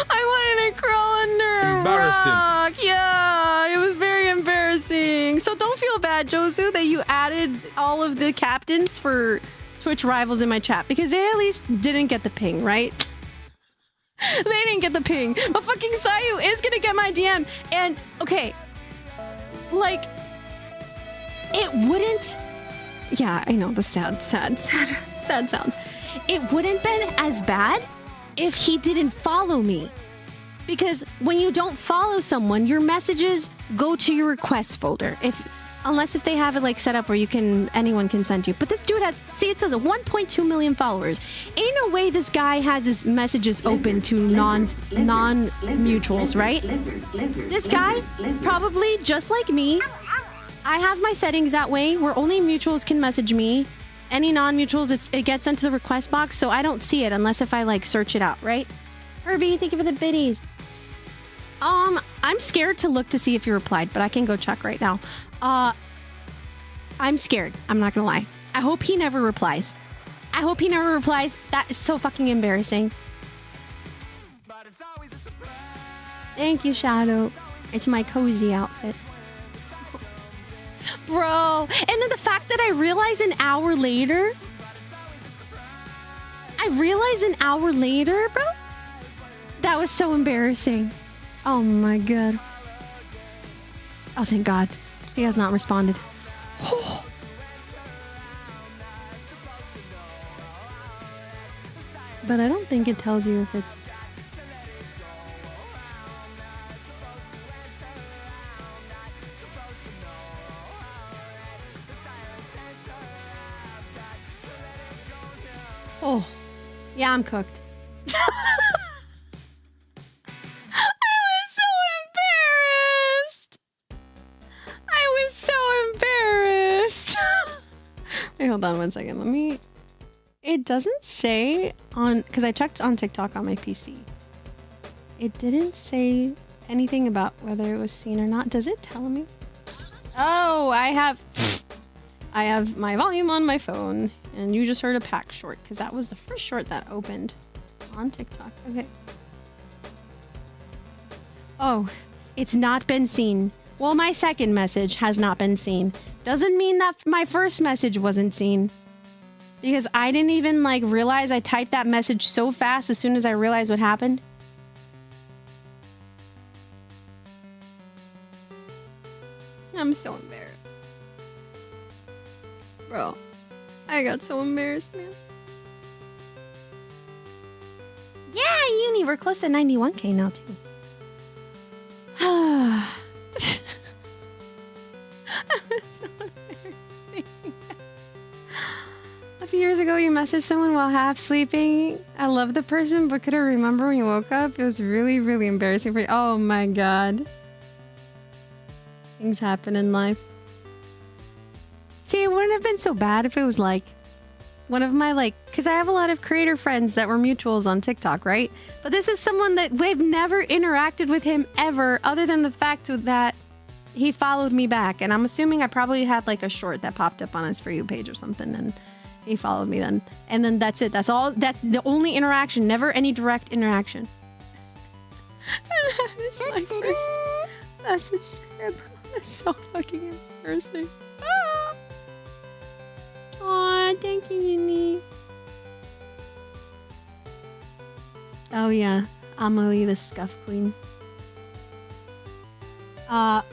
I wanted to crawl under a rock. Yeah, it was very embarrassing. So don't feel bad, Josu, that you added all of the captains for Twitch rivals in my chat, because they at least didn't get the ping, right? They didn't get the ping, but fucking Sayu is gonna get my DM. And okay, like, it wouldn't. Yeah, I know the sad sounds. It wouldn't been as bad if he didn't follow me, because when you don't follow someone, your messages go to your request folder. Unless if they have it like set up where anyone can send you. But this dude has, see, it says 1.2 million followers. Ain't no way this guy has his messages open to non-mutuals, right? This guy, probably just like me, I have my settings that way where only mutuals can message me. Any non-mutuals, it gets sent to the request box, so I don't see it unless if I like search it out, right? Herbie, thank you for the biddies. I'm scared to look to see if you replied, but I can go check right now. I'm scared. I'm not gonna lie. I hope he never replies. That is so fucking embarrassing. Thank you, Shadow. It's my cozy outfit. Bro. And then the fact that I realized an hour later, bro. That was so embarrassing. Oh my god. Oh, thank God. He has not responded. But I don't think it tells you if it's... Oh, yeah, I'm cooked. I was so embarrassed. Wait, hold on one second. Let me... It doesn't say on... Because I checked on TikTok on my PC. It didn't say anything about whether it was seen or not. Does it tell me? Oh, I have my volume on my phone. And you just heard a pack short. Because that was the first short that opened on TikTok. Okay. Oh, it's not been seen. Well, my second message has not been seen. Doesn't mean that my first message wasn't seen. Because I didn't even like realize I typed that message so fast as soon as I realized what happened. I'm so embarrassed. Bro, I got so embarrassed, man. Yeah, Uni, we're close to 91K now, too. That was so embarrassing. A few years ago, you messaged someone while half sleeping. I love the person, but couldn't remember when you woke up. It was really, really embarrassing for you. Oh my god. Things happen in life. See, it wouldn't have been so bad if it was like one of my because I have a lot of creator friends that were mutuals on TikTok, right? But this is someone that we've never interacted with him ever, other than the fact that he followed me back. And I'm assuming I probably had like a short that popped up on his For You page or something, and he followed me then. And then that's it. That's all. That's the only interaction. Never any direct interaction. And that is my first message to him. That's so fucking embarrassing. Aw, thank you, Uni. Oh yeah, Amelie the Scuff Queen. Hold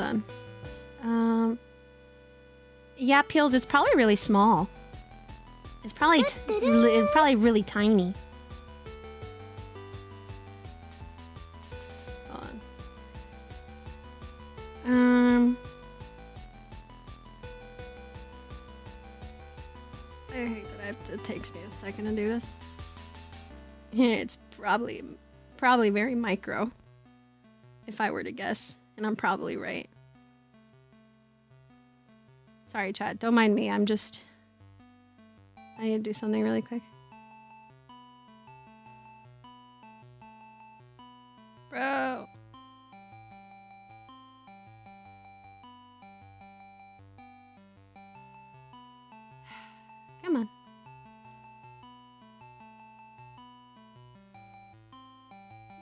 on. Yeah, Peels, it's probably really small. It's probably probably really tiny. Hold on. I hate that it takes me a second to do this. It's probably very micro, if I were to guess, and I'm probably right. Sorry, chat. Don't mind me. I need to do something really quick. Bro. Come on.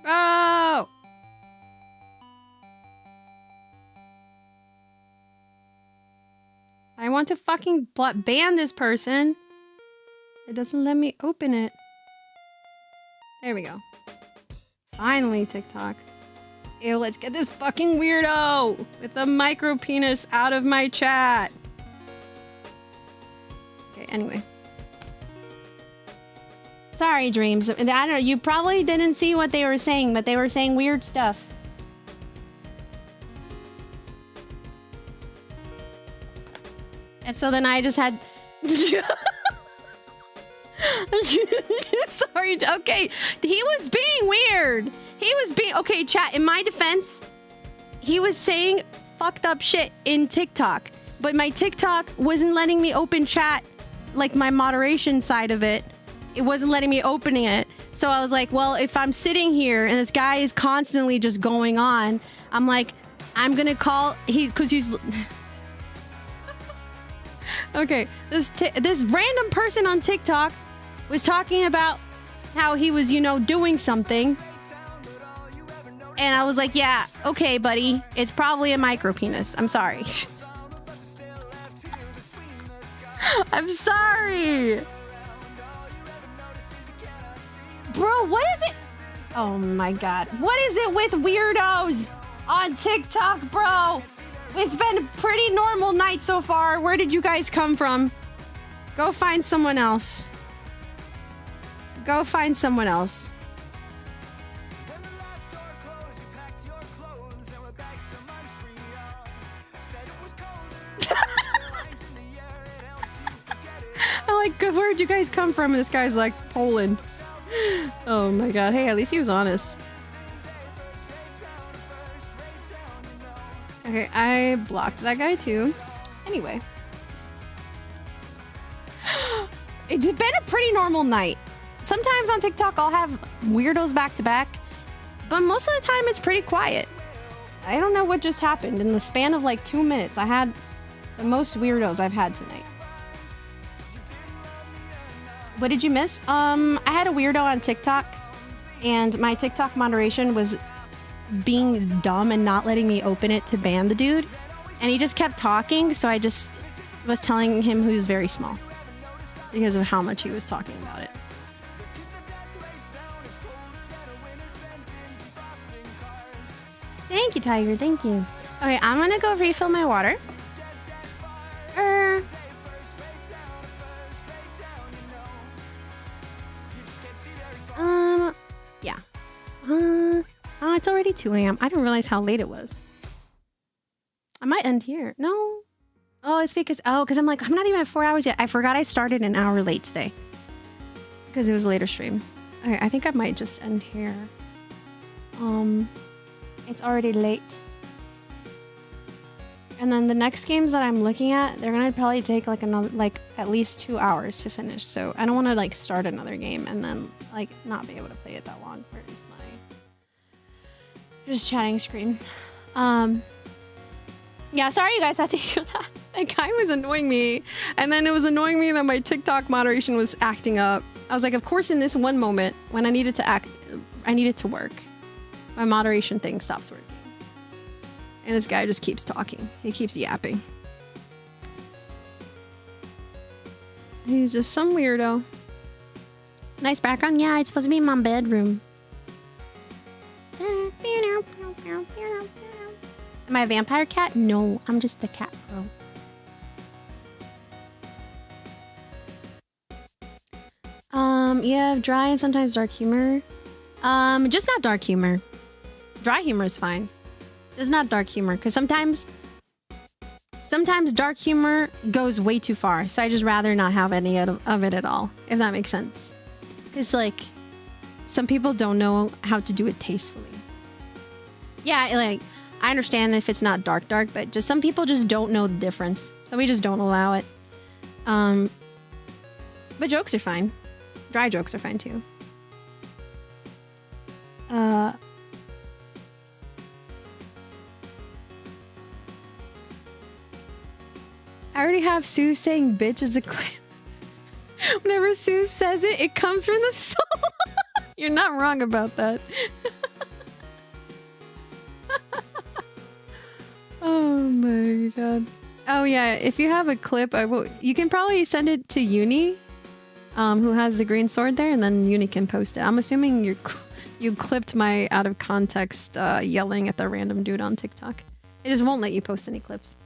Bro! I want to fucking ban this person. It doesn't let me open it. There we go. Finally, TikTok. Ew, let's get this fucking weirdo with a micro penis out of my chat. Okay, anyway. Sorry, Dreams. I don't know, you probably didn't see what they were saying, but they were saying weird stuff. And so then I just had... Sorry, okay. He was being weird. Okay, chat, in my defense, he was saying fucked up shit in TikTok. But my TikTok wasn't letting me open chat, like my moderation side of it. It wasn't letting me opening it. So I was like, well, if I'm sitting here and this guy is constantly just going on, I'm like, I'm gonna call... Because he's... Okay, this random person on TikTok was talking about how he was, doing something. And I was like, yeah, okay, buddy. It's probably a micro penis. I'm sorry. I'm sorry. Bro, what is it? Oh my god. What is it with weirdos on TikTok, bro? It's been a pretty normal night so far. Where did you guys come from? Go find someone else. Go find someone else. where'd you guys come from? And this guy's like, Poland. Oh my god. Hey, at least he was honest. Okay, I blocked that guy too. Anyway. It's been a pretty normal night. Sometimes on TikTok I'll have weirdos back to back, but most of the time it's pretty quiet. I don't know what just happened. In the span of like 2 minutes, I had the most weirdos I've had tonight. What did you miss? I had a weirdo on TikTok, and my TikTok moderation was being dumb and not letting me open it to ban the dude. And he just kept talking, so I just was telling him he was very small because of how much he was talking about it. Thank you, Tiger. Thank you. Okay, I'm gonna go refill my water. Yeah. Oh, it's already 2 a.m. I didn't realize how late it was. I might end here. No. Oh, it's because I'm like, I'm not even at 4 hours yet. I forgot I started an hour late today because it was a later stream. Okay, I think I might just end here. It's already late. And then the next games that I'm looking at, they're gonna probably take like another, like at least 2 hours to finish. So I don't want to like start another game and then like not be able to play it that long. Where is my just chatting screen? Yeah, sorry you guys had to hear that. That guy was annoying me, and then it was annoying me that my TikTok moderation was acting up. I was like, of course, in this one moment when I needed to work, my moderation thing stops working. And this guy just keeps talking. He keeps yapping. He's just some weirdo. Nice background. Yeah, it's supposed to be in my bedroom. Am I a vampire cat? No, I'm just a cat girl. You have dry and sometimes dark humor. Just not dark humor. Dry humor is fine. Just not dark humor, because sometimes dark humor goes way too far. So I just rather not have any of it at all, if that makes sense. Because like, some people don't know how to do it tastefully. Yeah, like I understand if it's not dark, but just some people just don't know the difference. So we just don't allow it. But jokes are fine. Dry jokes are fine too. I already have Sue saying bitch as a clip. Whenever Sue says it, it comes from the soul. You're not wrong about that. Oh my god. Oh yeah, if you have a clip, you can probably send it to Uni, who has the green sword there, and then Uni can post it. I'm assuming you clipped my out of context yelling at the random dude on TikTok. It just won't let you post any clips.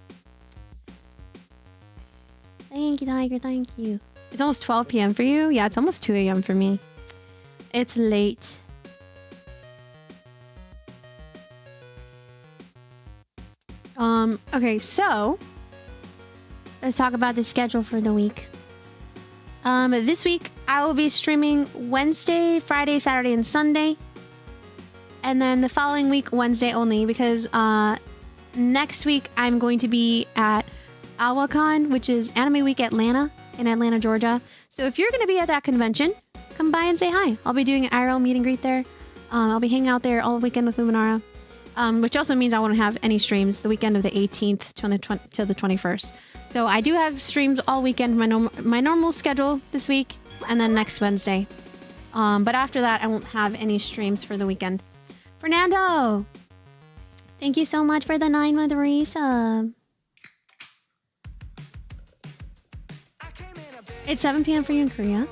Thank you, Tiger. Thank you. It's almost 12 p.m. for you? Yeah, it's almost 2 a.m. for me. It's late. Okay, so let's talk about the schedule for the week. This week I will be streaming Wednesday, Friday, Saturday, and Sunday. And then the following week, Wednesday only, because next week I'm going to be at AwaCon, which is Anime Week Atlanta in Atlanta, Georgia. So if you're going to be at that convention, come by and say hi. I'll be doing an IRL meet and greet there. I'll be hanging out there all weekend with Luminara, which also means I won't have any streams the weekend of the 18th to the 21st. So I do have streams all weekend, my normal schedule this week, and then next Wednesday. But after that, I won't have any streams for the weekend. Fernando, thank you so much for the 9-month resub. It's 7 p.m. for you in Korea.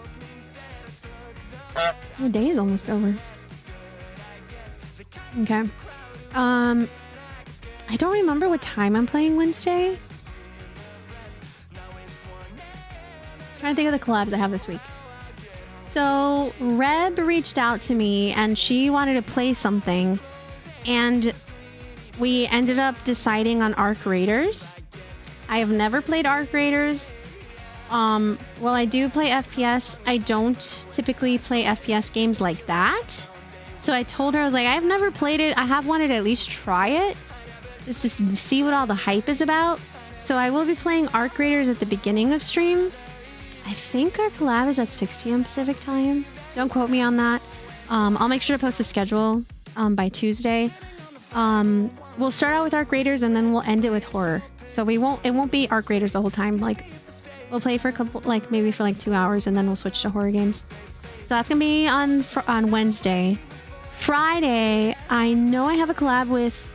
The day is almost over. Okay. I don't remember what time I'm playing Wednesday. Trying to think of the collabs I have this week. So Reb reached out to me and she wanted to play something, and we ended up deciding on Arc Raiders. I have never played Arc Raiders. Well, I do play FPS. I don't typically play FPS games like that. So I told her, I was like, I've never played it. I have wanted to at least try it. Just to see what all the hype is about. So I will be playing Arc Raiders at the beginning of stream. I think our collab is at 6 p.m. Pacific time. Don't quote me on that. I'll make sure to post a schedule by Tuesday. We'll start out with Arc Raiders and then we'll end it with horror. So it won't be Arc Raiders the whole time. Like, we'll play for a couple, like maybe for like 2 hours, and then we'll switch to horror games. So that's gonna be on Wednesday. Friday, I know I have a collab with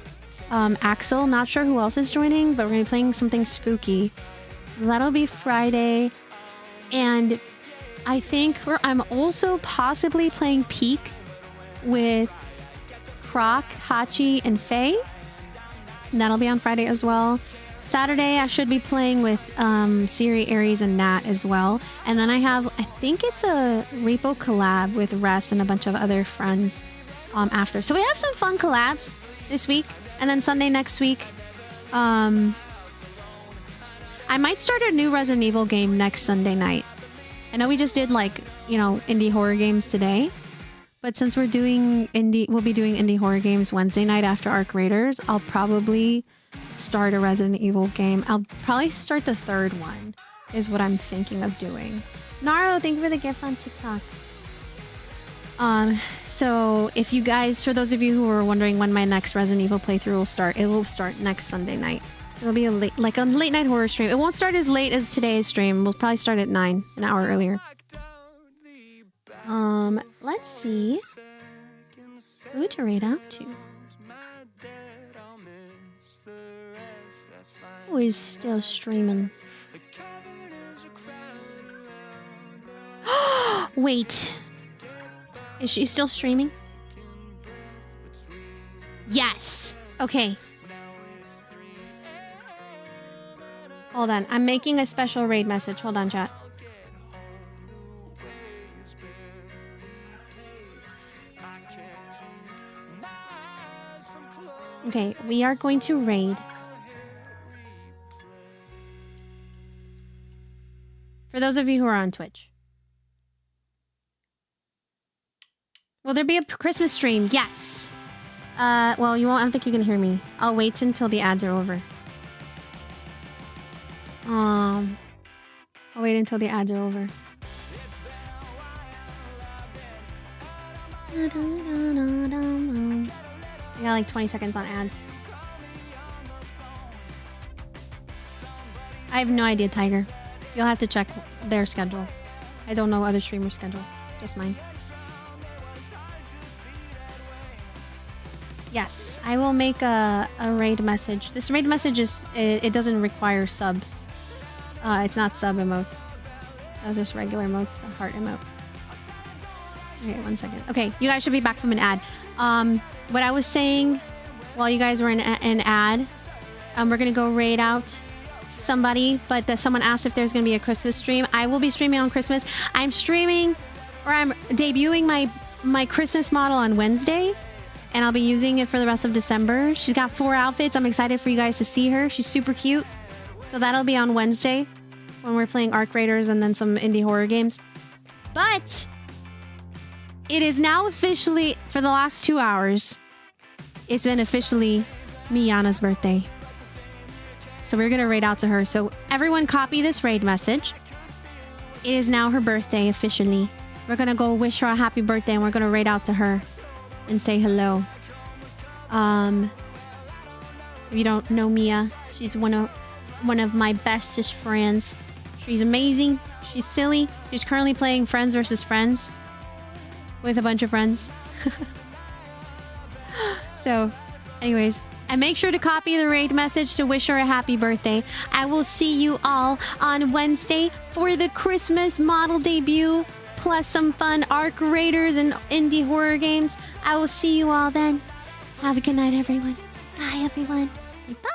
Axel. Not sure who else is joining, but we're gonna be playing something spooky. So that'll be Friday. And I think I'm also possibly playing Peak with Croc, Hachi, and Faye. And that'll be on Friday as well. Saturday, I should be playing with Siri, Aries, and Nat as well. And then I think it's a Repo collab with Ress and a bunch of other friends after. So we have some fun collabs this week. And then Sunday next week, I might start a new Resident Evil game next Sunday night. I know we just did indie horror games today. But since we'll be doing indie horror games Wednesday night after Arc Raiders, I'll probably start a Resident Evil game. I'll probably start the third one, is what I'm thinking of doing. Naro, thank you for the gifts on TikTok. So if you guys, for those of you who are wondering when my next Resident Evil playthrough will start, it will start next Sunday night. It'll be a late night horror stream. It won't start as late as today's stream. We'll probably start at 9, an hour earlier. Let's see who to raid out to. Who is still streaming? Wait. Is she still streaming? Yes. Okay. Hold on. I'm making a special raid message. Hold on, chat. Okay, we are going to raid. For those of you who are on Twitch. Will there be a Christmas stream? Yes. Well, you won't. I don't think you can hear me. I'll wait until the ads are over. I'll wait until the ads are over. I got like 20 seconds on ads. I have no idea, Tiger. You'll have to check their schedule. I don't know other streamers' schedule. Just mine. Yes, I will make a raid message. This raid message it doesn't require subs. It's not sub emotes. Those are just regular emotes, heart emote. Okay, 1 second. Okay, you guys should be back from an ad. What I was saying while you guys were in an ad, we're gonna go raid out somebody, but someone asked if there's gonna be a Christmas stream. I will be streaming on Christmas. I'm debuting my Christmas model on Wednesday, and I'll be using it for the rest of December. She's got 4 outfits. I'm excited for you guys to see her. She's super cute. So that'll be on Wednesday when we're playing Arc Raiders and then some indie horror games. But it is now officially, for the last 2 hours, it's been officially Miyana's birthday. So we're going to raid out to her. So everyone copy this raid message. It is now her birthday officially. We're going to go wish her a happy birthday, and we're going to raid out to her and say hello. If you don't know Mia, she's one of my bestest friends. She's amazing. She's silly. She's currently playing Friends vs. Friends with a bunch of friends. So, anyways, and make sure to copy the raid message to wish her a happy birthday. I will see you all on Wednesday for the Christmas model debut, plus some fun Arc Raiders and indie horror games. I will see you all then. Have a good night, everyone. Bye, everyone. Bye.